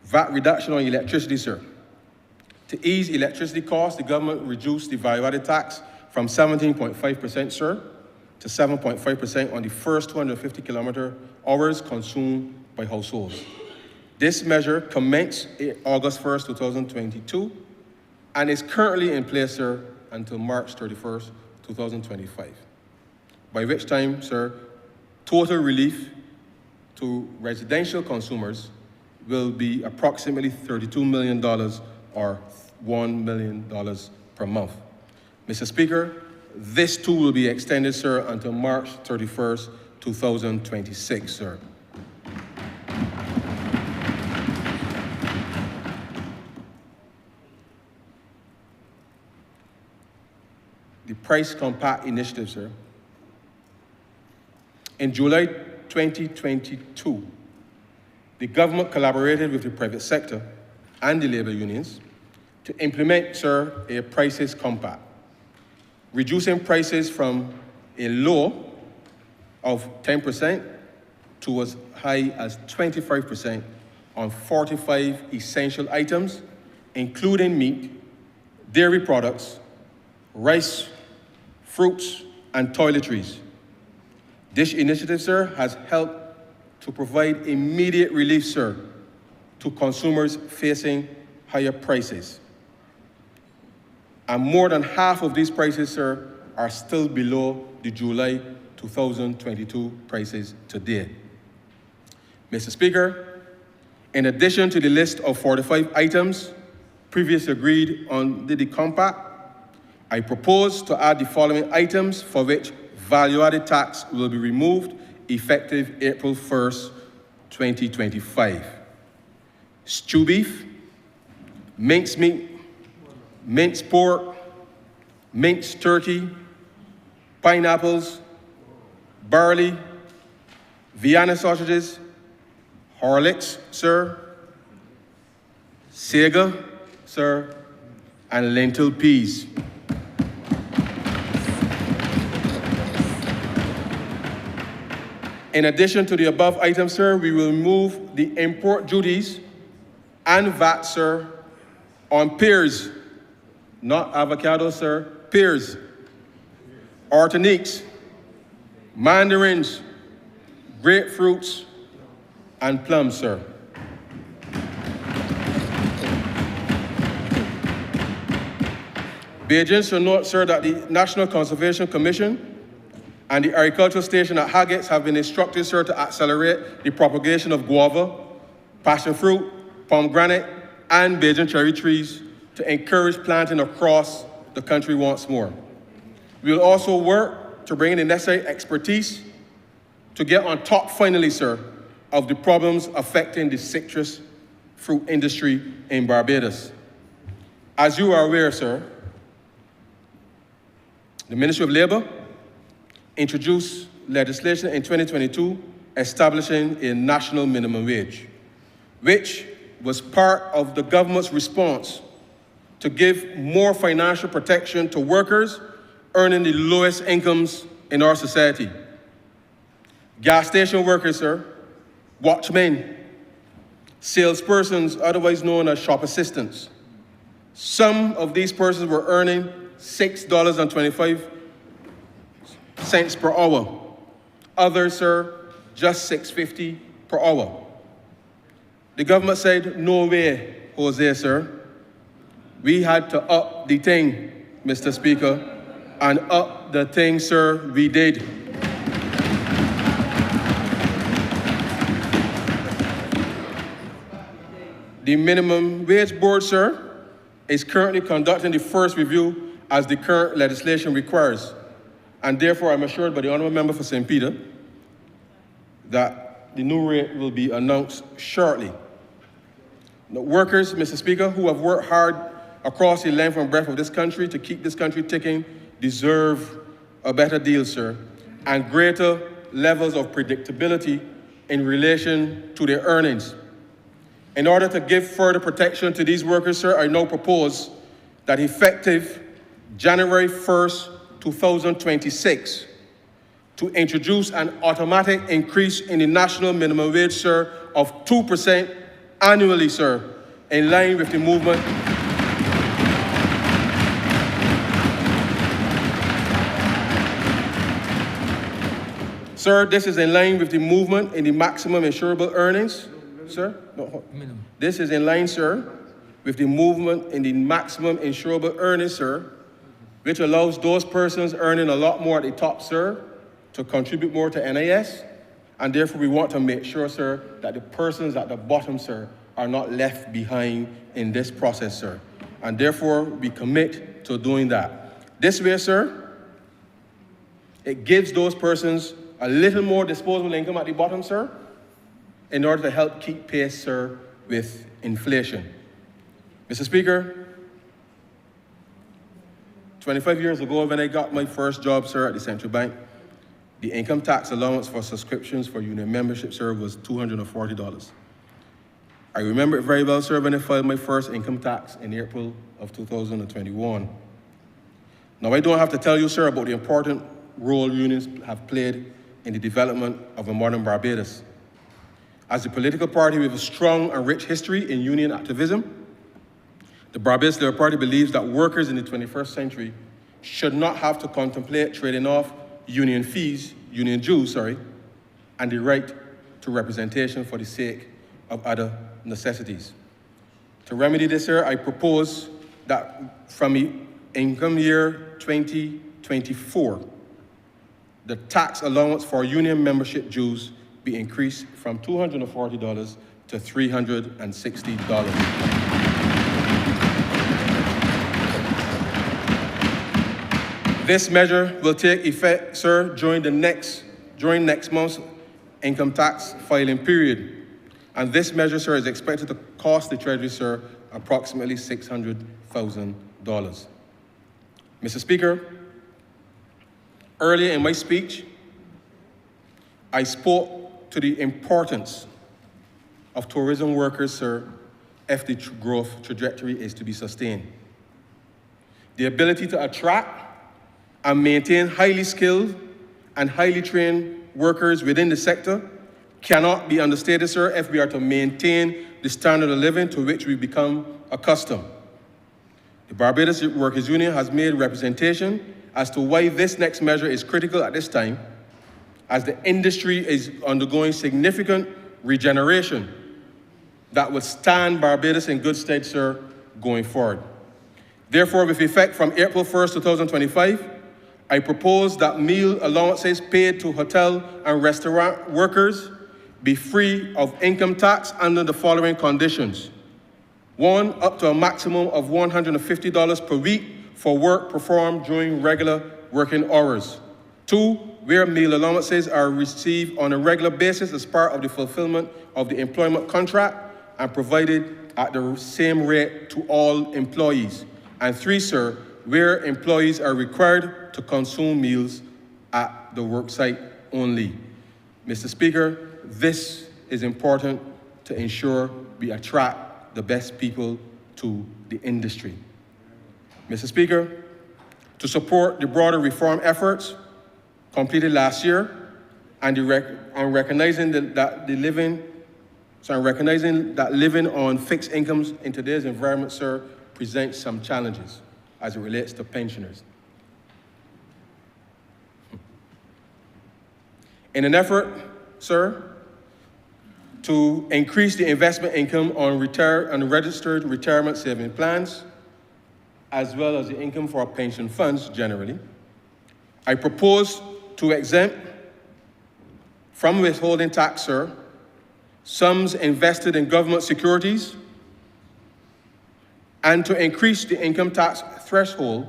VAT reduction on electricity, sir. To ease electricity costs, the government reduced the value-added tax from 17.5%, sir, to 7.5% on the first 250 kilometer hours consumed by households. This measure commenced August 1st, 2022, and is currently in place, sir, until March 31st, 2025. By which time, sir, total relief to residential consumers will be approximately $32 million or $1 million per month. Mr. Speaker, this too will be extended, sir, until March 31st, 2026, sir. The Price Compact Initiative, sir. In July 2022, the government collaborated with the private sector and the labor unions to implement, sir, a prices compact, reducing prices from a low of 10% to as high as 25% on 45 essential items, including meat, dairy products, rice, fruits, and toiletries. This initiative, sir, has helped to provide immediate relief, sir, to consumers facing higher prices. And more than half of these prices, sir, are still below the July 2022 prices today. Mr. Speaker, in addition to the list of 45 items previously agreed on the compact, I propose to add the following items for which value-added tax will be removed effective April 1st, 2025. Stew beef, mince meat, minced pork, minced turkey, pineapples, barley, Vienna sausages, Horlicks, sir, Sega, sir, and lentil peas. In addition to the above items, sir, we will remove the import duties and VAT, sir, on pears, not avocados, sir, pears, arteniques, mandarins, grapefruits, and plums, sir. Beijing should note, sir, that the National Conservation Commission and the agricultural station at Haggett's have been instructed, sir, to accelerate the propagation of guava, passion fruit, pomegranate, and Beijing cherry trees to encourage planting across the country once more. We will also work to bring in the necessary expertise to get on top, finally, sir, of the problems affecting the citrus fruit industry in Barbados. As you are aware, sir, the Ministry of Labor introduced legislation in 2022 establishing a national minimum wage, which was part of the government's response to give more financial protection to workers earning the lowest incomes in our society. Gas station workers, sir, watchmen, salespersons, otherwise known as shop assistants. Some of these persons were earning $6.25 per hour. Others, sir, just $6.50 per hour. The government said, no way, Jose, sir. We had to up the thing, Mr. Speaker, and up the thing, sir, we did. The Minimum Wage Board, sir, is currently conducting the first review as the current legislation requires. And therefore, I'm assured by the Honourable Member for St. Peter that the new rate will be announced shortly. The workers, Mr. Speaker, who have worked hard across the length and breadth of this country to keep this country ticking deserve a better deal, sir, and greater levels of predictability in relation to their earnings. In order to give further protection to these workers, sir, I now propose that effective January 1st, 2026, to introduce an automatic increase in the national minimum wage, sir, of 2% annually, sir, in line with the movement Sir, this is in line with the movement in the maximum insurable earnings. Sir? No, Minimum. this is in line, sir, with the movement in the maximum insurable earnings, sir, which allows those persons earning a lot more at the top, sir, to contribute more to NIS. And therefore, we want to make sure, sir, that the persons at the bottom, sir, are not left behind in this process, sir. And therefore, we commit to doing that. This way, sir, it gives those persons a little more disposable income at the bottom, sir, in order to help keep pace, sir, with inflation. Mr. Speaker, 25 years ago when I got my first job, sir, at the central bank, the income tax allowance for subscriptions for union membership, sir, was $240. I remember it very well, sir, when I filed my first income tax in April of 2021. Now, I don't have to tell you, sir, about the important role unions have played in the development of a modern Barbados. As a political party with a strong and rich history in union activism, the Barbados Labour Party believes that workers in the 21st century should not have to contemplate trading off union dues, and the right to representation for the sake of other necessities. To remedy this, sir, I propose that from the income year 2024, the tax allowance for union membership dues be increased from $240 to $360. This measure will take effect, sir, during next month's income tax filing period. And this measure, sir, is expected to cost the Treasury, sir, approximately $600,000. Mr. Speaker, earlier in my speech, I spoke to the importance of tourism workers, sir, if the growth trajectory is to be sustained. The ability to attract and maintain highly skilled and highly trained workers within the sector cannot be understated, sir, if we are to maintain the standard of living to which we become accustomed. The Barbados Workers' Union has made representation as to why this next measure is critical at this time, as the industry is undergoing significant regeneration that will stand Barbados in good stead, sir, going forward. Therefore, with effect from April 1st, 2025, I propose that meal allowances paid to hotel and restaurant workers be free of income tax under the following conditions. 1, up to a maximum of $150 per week for work performed during regular working hours. 2, where meal allowances are received on a regular basis as part of the fulfillment of the employment contract and provided at the same rate to all employees. And 3, sir, where employees are required to consume meals at the worksite only. Mr. Speaker, this is important to ensure we attract the best people to the industry. Mr. Speaker, to support the broader reform efforts completed last year and recognizing that living on fixed incomes in today's environment, sir, presents some challenges as it relates to pensioners. In an effort, sir, to increase the investment income on registered retirement saving plans, as well as the income for our pension funds generally, I propose to exempt from withholding tax, sir, sums invested in government securities, and to increase the income tax threshold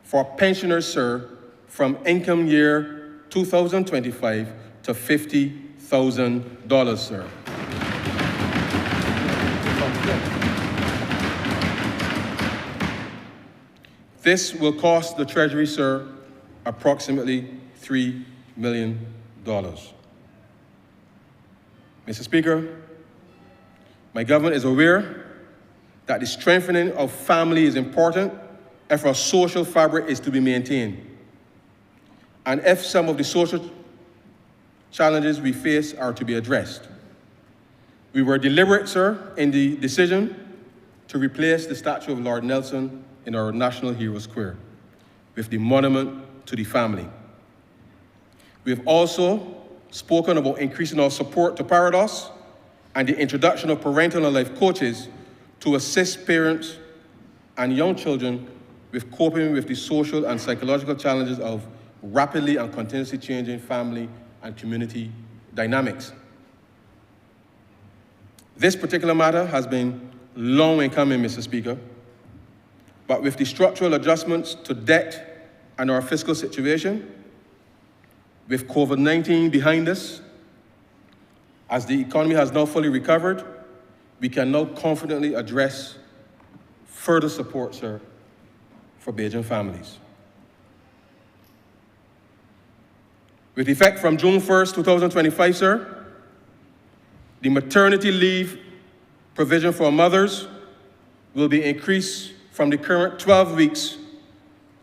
for pensioners, sir, from income year 2025 to $50,000, sir. This will cost the Treasury, sir, approximately $3 million. Mr. Speaker, my government is aware that the strengthening of family is important if our social fabric is to be maintained, and if some of the social challenges we face are to be addressed. We were deliberate, sir, in the decision to replace the statue of Lord Nelson in our National Hero Square with the monument to the family. We've also spoken about increasing our support to Parados and the introduction of parental and life coaches to assist parents and young children with coping with the social and psychological challenges of rapidly and continuously changing family and community dynamics. This particular matter has been long in coming, Mr. Speaker, but with the structural adjustments to debt and our fiscal situation, with COVID-19 behind us, as the economy has now fully recovered, we can now confidently address further support, sir, for Bajan families. With effect from June 1st, 2025, sir, the maternity leave provision for mothers will be increased from the current 12 weeks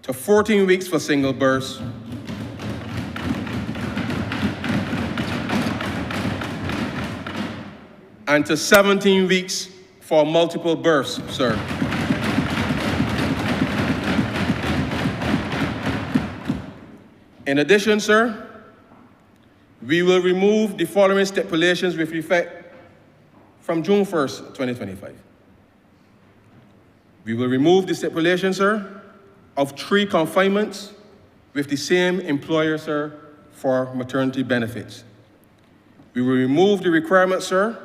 to 14 weeks for single births, and to 17 weeks for multiple births, sir. In addition, sir, we will remove the following stipulations with effect from June 1st, 2025. We will remove the stipulation, sir, of 3 confinements with the same employer, sir, for maternity benefits. We will remove the requirement, sir,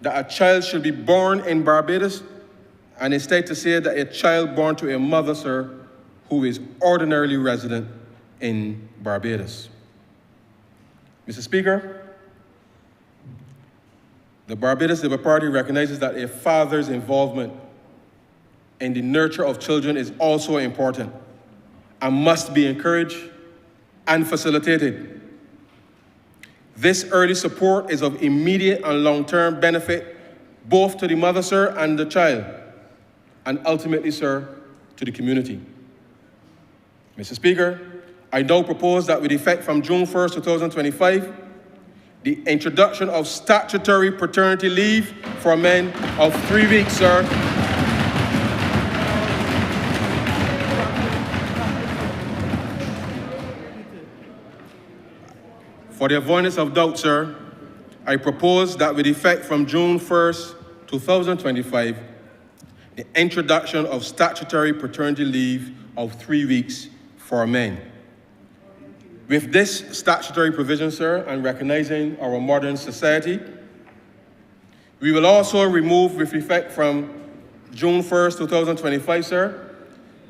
that a child should be born in Barbados, and instead to say that a child born to a mother, sir, who is ordinarily resident in Barbados. Mr. Speaker, the Barbados Labour Party recognizes that a father's involvement in the nurture of children is also important and must be encouraged and facilitated. This early support is of immediate and long-term benefit both to the mother, sir, and the child, and ultimately, sir, to the community. Mr. Speaker, I now propose that with effect from June 1st, 2025, the introduction of statutory paternity leave for men of 3 weeks, sir. For the avoidance of doubt, sir, I propose that with effect from June 1st, 2025, the introduction of statutory paternity leave of 3 weeks for men. With this statutory provision, sir, and recognizing our modern society, we will also remove, with effect from June 1st, 2025, sir,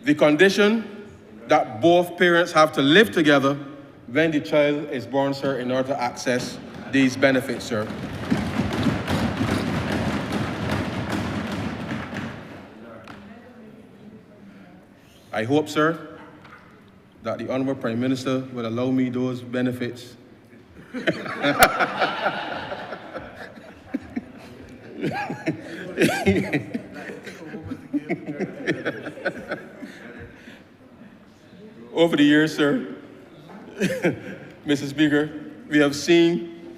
the condition that both parents have to live together when the child is born, sir, in order to access these benefits, sir. I hope, sir, that the Honourable Prime Minister will allow me those benefits. Over the years, sir, Mr. Speaker, we have seen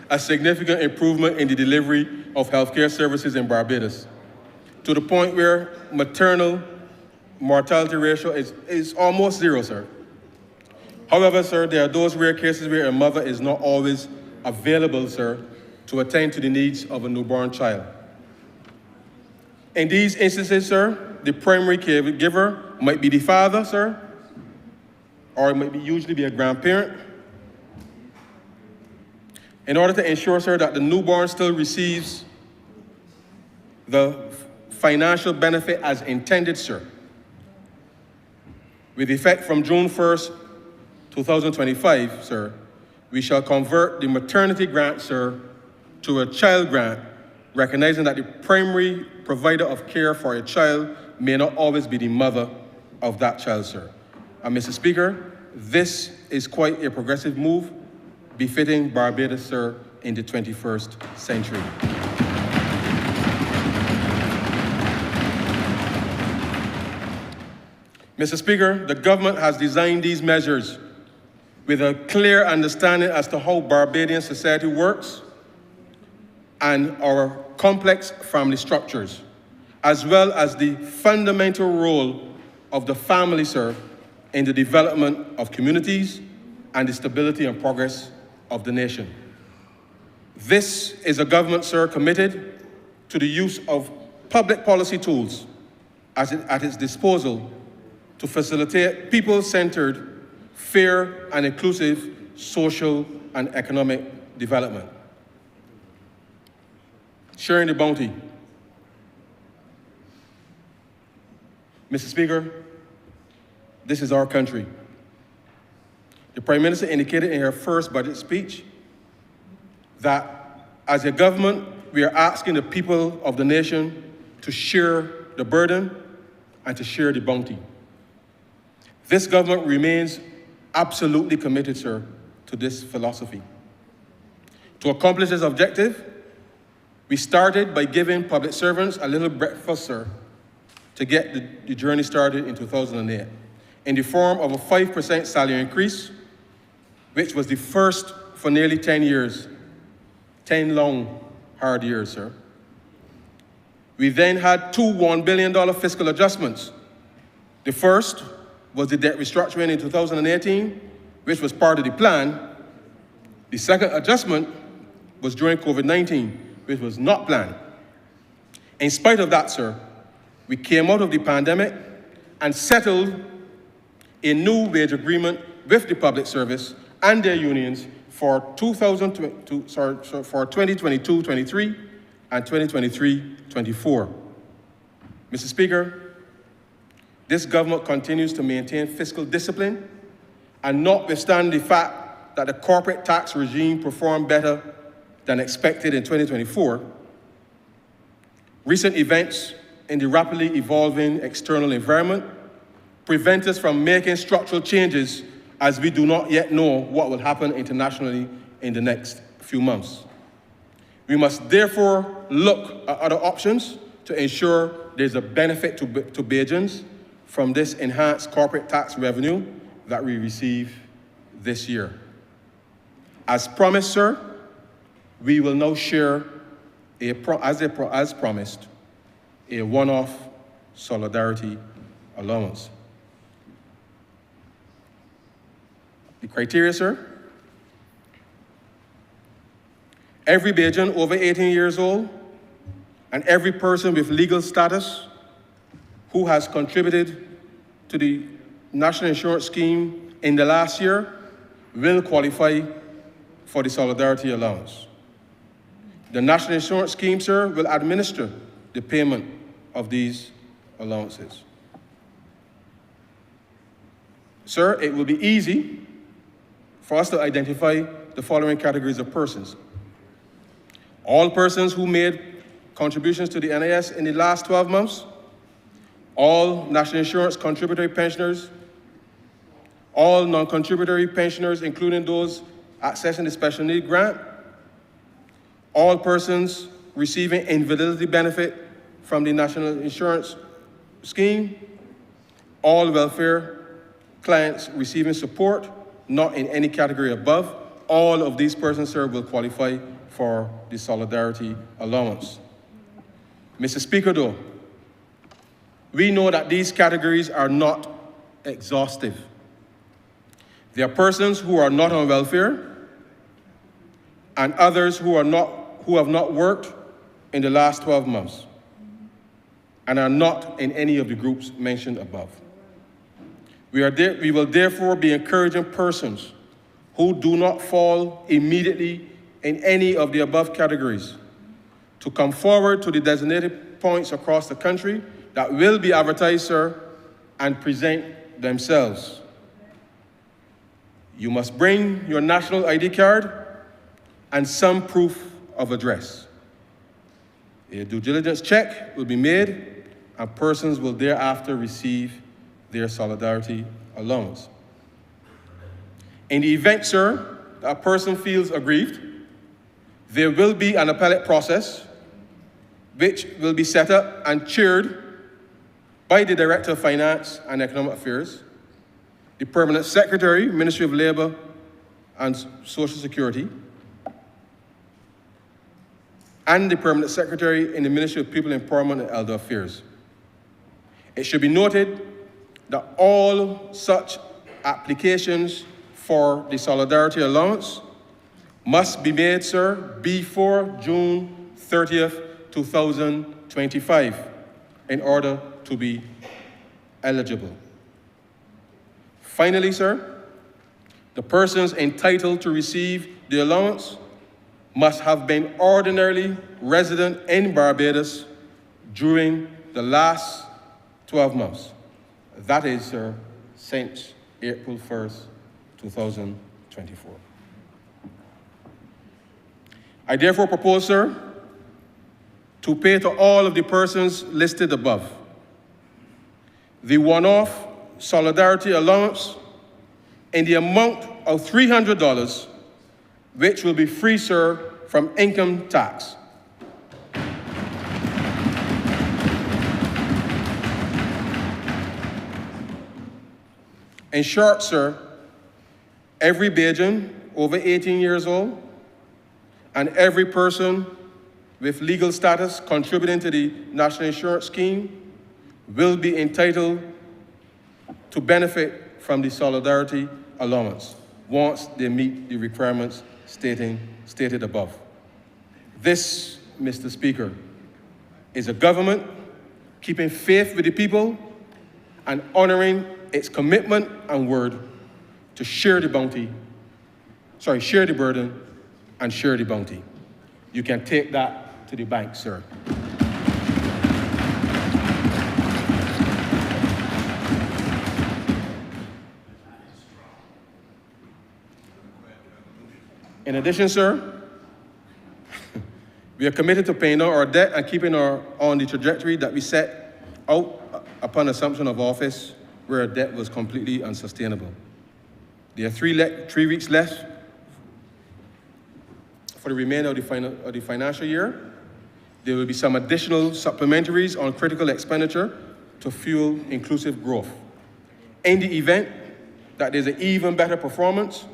a significant improvement in the delivery of healthcare services in Barbados, to the point where maternal mortality ratio is almost 0, sir. However, sir, there are those rare cases where a mother is not always available, sir, to attend to the needs of a newborn child. In these instances, sir, the primary caregiver might be the father, sir, or it might usually be a grandparent. In order to ensure, sir, that the newborn still receives the financial benefit as intended, sir, with effect from June 1st, 2025, sir, we shall convert the maternity grant, sir, to a child grant, recognizing that the primary provider of care for a child may not always be the mother of that child, sir. And Mr. Speaker, this is quite a progressive move, befitting Barbados, sir, in the 21st century. Mr. Speaker, the government has designed these measures with a clear understanding as to how Barbadian society works and our complex family structures, as well as the fundamental role of the family, sir, in the development of communities and the stability and progress of the nation. This is a government, sir, committed to the use of public policy tools at its disposal to facilitate people-centered, fair and inclusive social and economic development. Sharing the bounty. Mr. Speaker, this is our country. The Prime Minister indicated in her first budget speech that as a government, we are asking the people of the nation to share the burden and to share the bounty. This government remains absolutely committed, sir, to this philosophy. To accomplish this objective, we started by giving public servants a little breakfast, sir, to get the journey started in 2008, in the form of a 5% salary increase, which was the first for nearly 10 years, 10 long, hard years, sir. We then had two $1 billion fiscal adjustments. The first was the debt restructuring in 2018, which was part of the plan. The second adjustment was during COVID-19, which was not planned. In spite of that, sir, we came out of the pandemic and settled a new wage agreement with the public service and their unions for 2022-23 and 2023-24. Mr. Speaker, this government continues to maintain fiscal discipline, and notwithstanding the fact that the corporate tax regime performed better than expected in 2024, recent events in the rapidly evolving external environment prevent us from making structural changes, as we do not yet know what will happen internationally in the next few months. We must therefore look at other options to ensure there's a benefit to Bajans from this enhanced corporate tax revenue that we receive this year. As promised, sir, we will now share, as promised, a one-off solidarity allowance. The criteria, sir: every Bajan over 18 years old and every person with legal status who has contributed to the National Insurance Scheme in the last year will qualify for the solidarity allowance. The National Insurance Scheme, sir, will administer the payment of these allowances. Sir, it will be easy for us to identify the following categories of persons: all persons who made contributions to the NIS in the last 12 months, all national insurance contributory pensioners, all non-contributory pensioners, including those accessing the special need grant, all persons receiving invalidity benefit from the National Insurance Scheme, all welfare clients receiving support, not in any category above. All of these persons, sir, will qualify for the solidarity allowance. Mr. Speaker, though, we know that these categories are not exhaustive. There are persons who are not on welfare and others who have not worked in the last 12 months and are not in any of the groups mentioned above. We will therefore be encouraging persons who do not fall immediately in any of the above categories to come forward to the designated points across the country that will be advertised, sir, and present themselves. You must bring your national ID card and some proof of address. A due diligence check will be made, and persons will thereafter receive their solidarity allowance. In the event, sir, that a person feels aggrieved, there will be an appellate process which will be set up and chaired by the Director of Finance and Economic Affairs, the Permanent Secretary, Ministry of Labor and Social Security, and the Permanent Secretary in the Ministry of People Empowerment and Elder Affairs. It should be noted that all such applications for the Solidarity Allowance must be made, sir, before June 30th, 2025 in order to be eligible. Finally, sir, the persons entitled to receive the allowance must have been ordinarily resident in Barbados during the last 12 months. That is, sir, since April 1st, 2024. I therefore propose, sir, to pay to all of the persons listed above the one-off Solidarity Allowance in the amount of $300, which will be free, sir, from income tax. In short, sir, every Bajan over 18 years old and every person with legal status contributing to the National Insurance Scheme will be entitled to benefit from the Solidarity Allowance once they meet the requirements stated above. This, Mr. Speaker, is a government keeping faith with the people and honoring its commitment and word to share the burden and share the bounty. You can take that to the bank, sir. In addition, sir, we are committed to paying down our debt and keeping on the trajectory that we set out upon assumption of office, where our debt was completely unsustainable. There are 3 weeks left for the remainder of the financial year. There will be some additional supplementaries on critical expenditure to fuel inclusive growth. In the event that there's an even better performance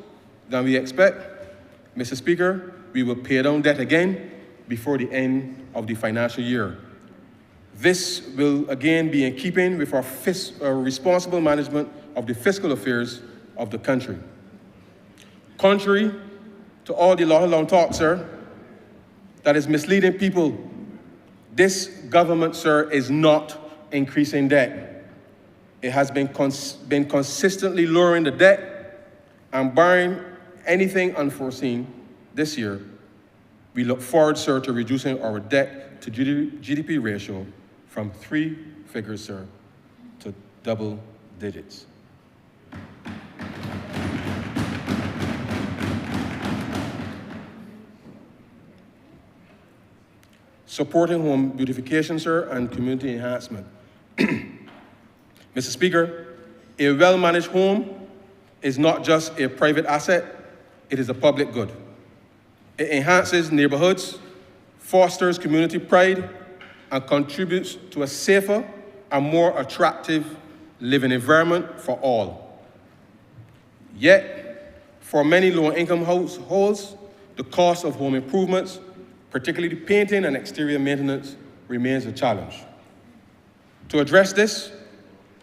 than we expect, Mr. Speaker, we will pay down debt again before the end of the financial year. This will again be in keeping with our responsible management of the fiscal affairs of the country. Contrary to all the long talk, sir, that is misleading people, this government, sir, is not increasing debt. It has been consistently lowering the debt, and barring anything unforeseen this year, we look forward, sir, to reducing our debt to GDP ratio from 3 figures, sir, to double digits. Supporting home beautification, sir, and community enhancement. Mr. Speaker, a well-managed home is not just a private asset, it is a public good. It enhances neighborhoods, fosters community pride, and contributes to a safer and more attractive living environment for all. Yet, for many low-income households, the cost of home improvements, particularly painting and exterior maintenance, remains a challenge. To address this,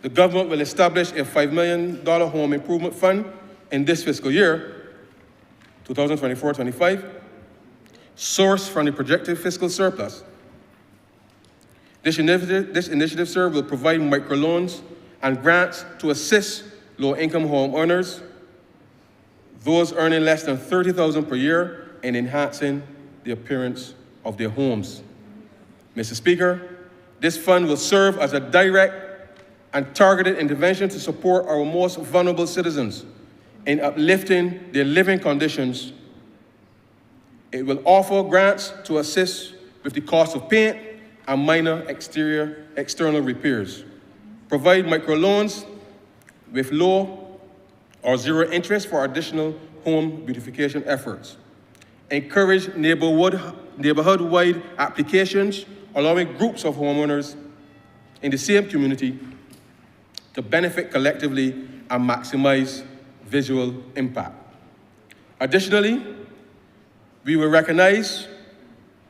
the government will establish a $5 million home improvement fund in this fiscal year, 2024-25, sourced from the projected fiscal surplus. This initiative, sir, will provide microloans and grants to assist low-income homeowners, those earning less than $30,000 per year, in enhancing the appearance of their homes. Mr. Speaker, this fund will serve as a direct and targeted intervention to support our most vulnerable citizens in uplifting their living conditions. It will offer grants to assist with the cost of paint and minor external repairs, provide microloans with low or zero interest for additional home beautification efforts, encourage neighborhood-wide applications, allowing groups of homeowners in the same community to benefit collectively and maximize visual impact. Additionally, we will recognize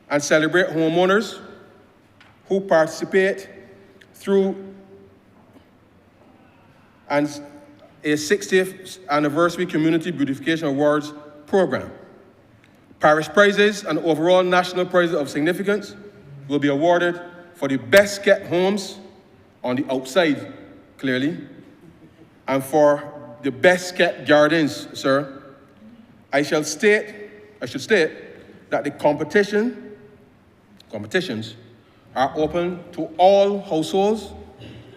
and celebrate homeowners who participate through and a 60th Anniversary Community Beautification Awards program. Parish prizes and overall national prizes of significance will be awarded for the best kept homes on the outside, clearly, and for the best kept gardens, sir. I should state that the competitions are open to all households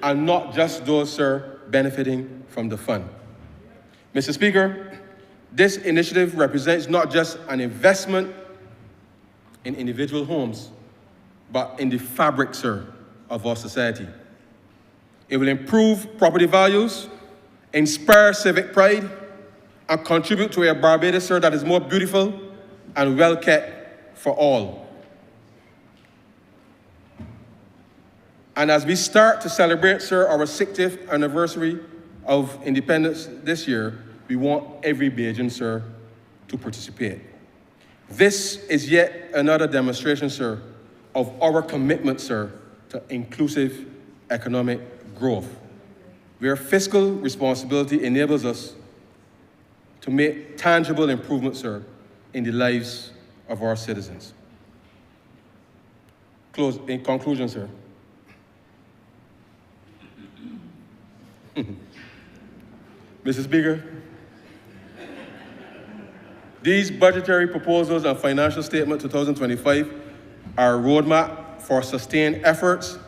and not just those, sir, benefiting from the fund. Mr. Speaker, this initiative represents not just an investment in individual homes, but in the fabric, sir, of our society. It will improve property values, inspire civic pride, and contribute to a Barbados, sir, that is more beautiful and well-kept for all. And as we start to celebrate, sir, our 60th anniversary of independence this year, we want every Bajan, sir, to participate. This is yet another demonstration, sir, of our commitment, sir, to inclusive economic growth, where fiscal responsibility enables us to make tangible improvements, sir, in the lives of our citizens. In conclusion, sir, Mr. Speaker, these budgetary proposals and financial statement 2025 are a roadmap for sustained efforts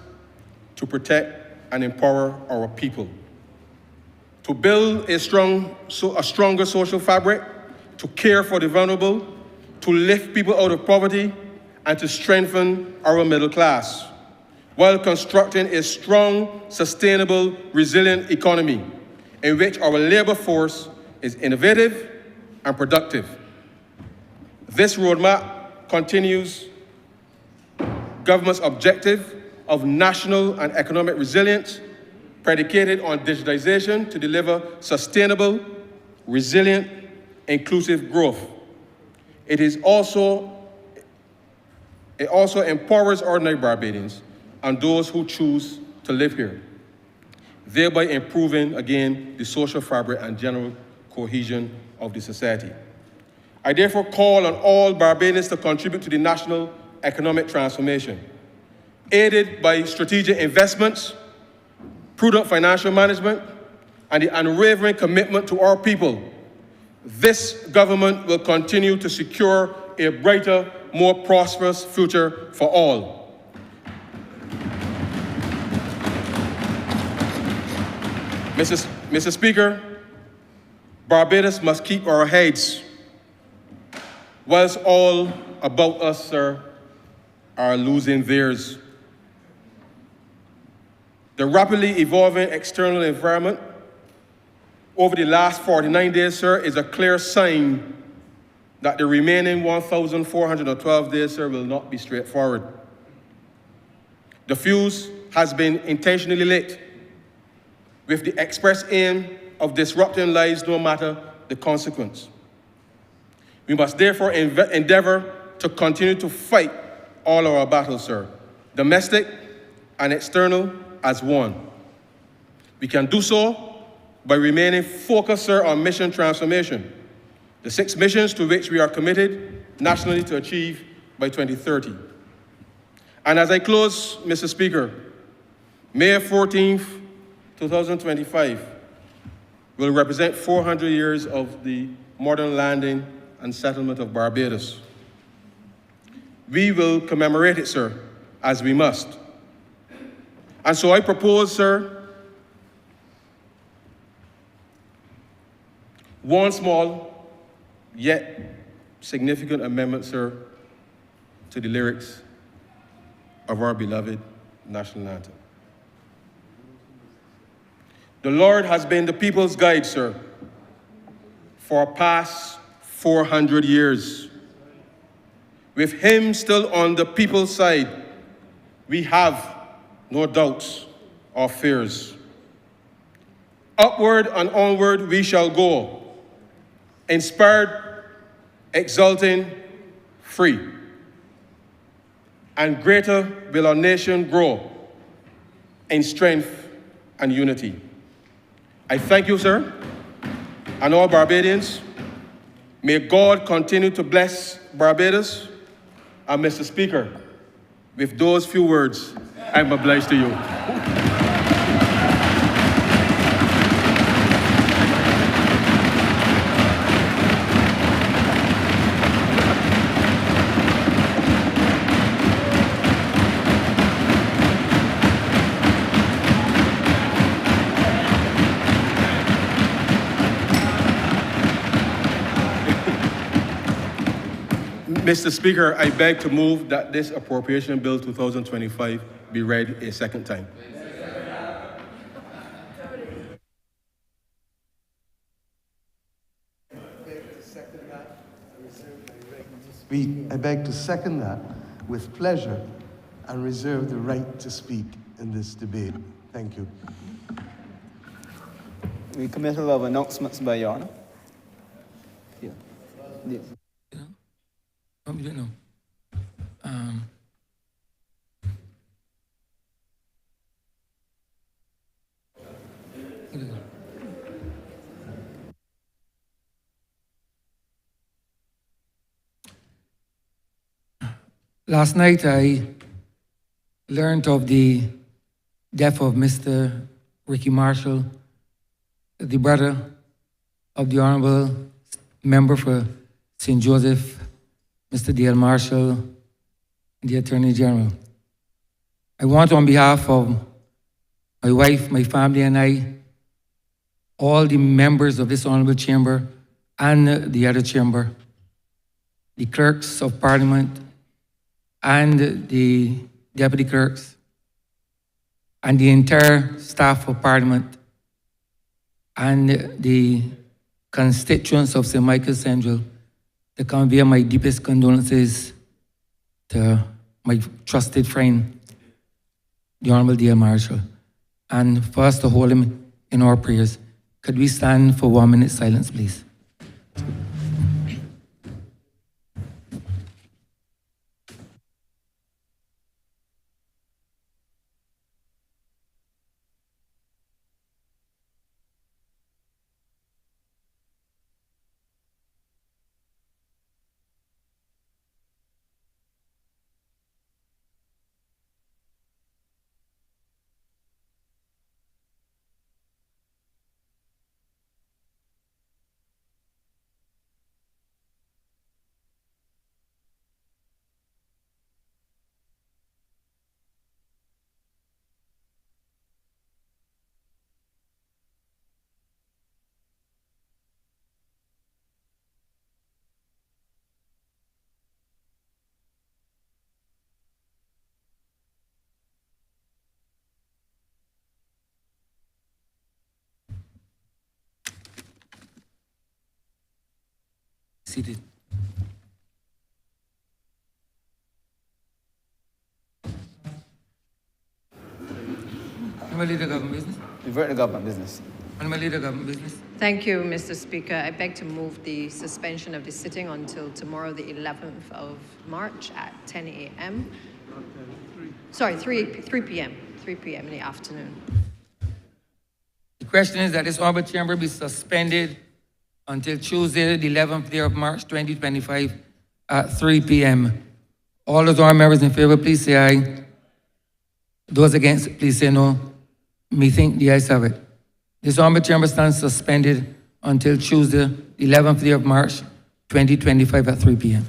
to protect and empower our people, to build a stronger social fabric, to care for the vulnerable, to lift people out of poverty, and to strengthen our middle class, while constructing a strong, sustainable, resilient economy in which our labor force is innovative and productive. This roadmap continues government's objective of national and economic resilience predicated on digitization to deliver sustainable, resilient, inclusive growth. It also empowers ordinary Barbadians and those who choose to live here, thereby improving, again, the social fabric and general cohesion of the society. I therefore call on all Barbadians to contribute to the national economic transformation, aided by strategic investments, prudent financial management, and the unwavering commitment to our people. This government will continue to secure a brighter, more prosperous future for all. Mr. Speaker, Barbados must keep our heads whilst all about us, sir, are losing theirs. The rapidly evolving external environment over the last 49 days, sir, is a clear sign that the remaining 1,412 days, sir, will not be straightforward. The fuse has been intentionally lit with the express aim of disrupting lives no matter the consequence. We must therefore endeavor to continue to fight all our battles, sir, domestic and external as one. We can do so by remaining focused, sir, on mission transformation, the 6 missions to which we are committed nationally to achieve by 2030. And as I close, Mr. Speaker, May 14th, 2025 will represent 400 years of the modern landing and settlement of Barbados. We will commemorate it, sir, as we must. And so I propose, sir, one small yet significant amendment, sir, to the lyrics of our beloved national anthem. The Lord has been the people's guide, sir, for past 400 years. With him still on the people's side, we have no doubts or fears. Upward and onward we shall go, inspired, exulting, free. And greater will our nation grow in strength and unity. I thank you, sir, and all Barbadians. May God continue to bless Barbados. And Mr. Speaker, with those few words, I'm obliged to you. Mr. Speaker, I beg to move that this Appropriation Bill 2025 be read a second time. I beg to second that with pleasure and reserve the right to speak in this debate. Thank you. We commit a lot of announcements by Your Honor. Yeah. Yes. You don't know. Last night I learned of the death of Mr. Ricky Marshall, the brother of the Honourable Member for St. Joseph, Mr. Dale Marshall, the Attorney General. I want on behalf of my wife, my family, and I, all the members of this Honourable Chamber and the other chamber, the clerks of Parliament and the deputy clerks, and the entire staff of Parliament, and the constituents of St. Michael Central, to convey my deepest condolences to my trusted friend, the Honourable Dale Marshall, and for us to hold him in our prayers. Could we stand for 1 minute silence, please? Seated. Honourable Leader Government Business. Revert to government business. Honourable Leader Government Business. Thank you, Mr. Speaker. I beg to move the suspension of the sitting until tomorrow, the 11th of March at 10 a.m. Sorry, 3 p.m. 3 p.m. in the afternoon. The question is that this Honourable Chamber be suspended until Tuesday, the 11th day of March 2025 at 3 p.m. All those honourable members in favour, please say aye. Those against, please say no. Methinks the ayes have it. This Honourable Chamber stands suspended until Tuesday, the 11th day of March 2025 at 3 p.m.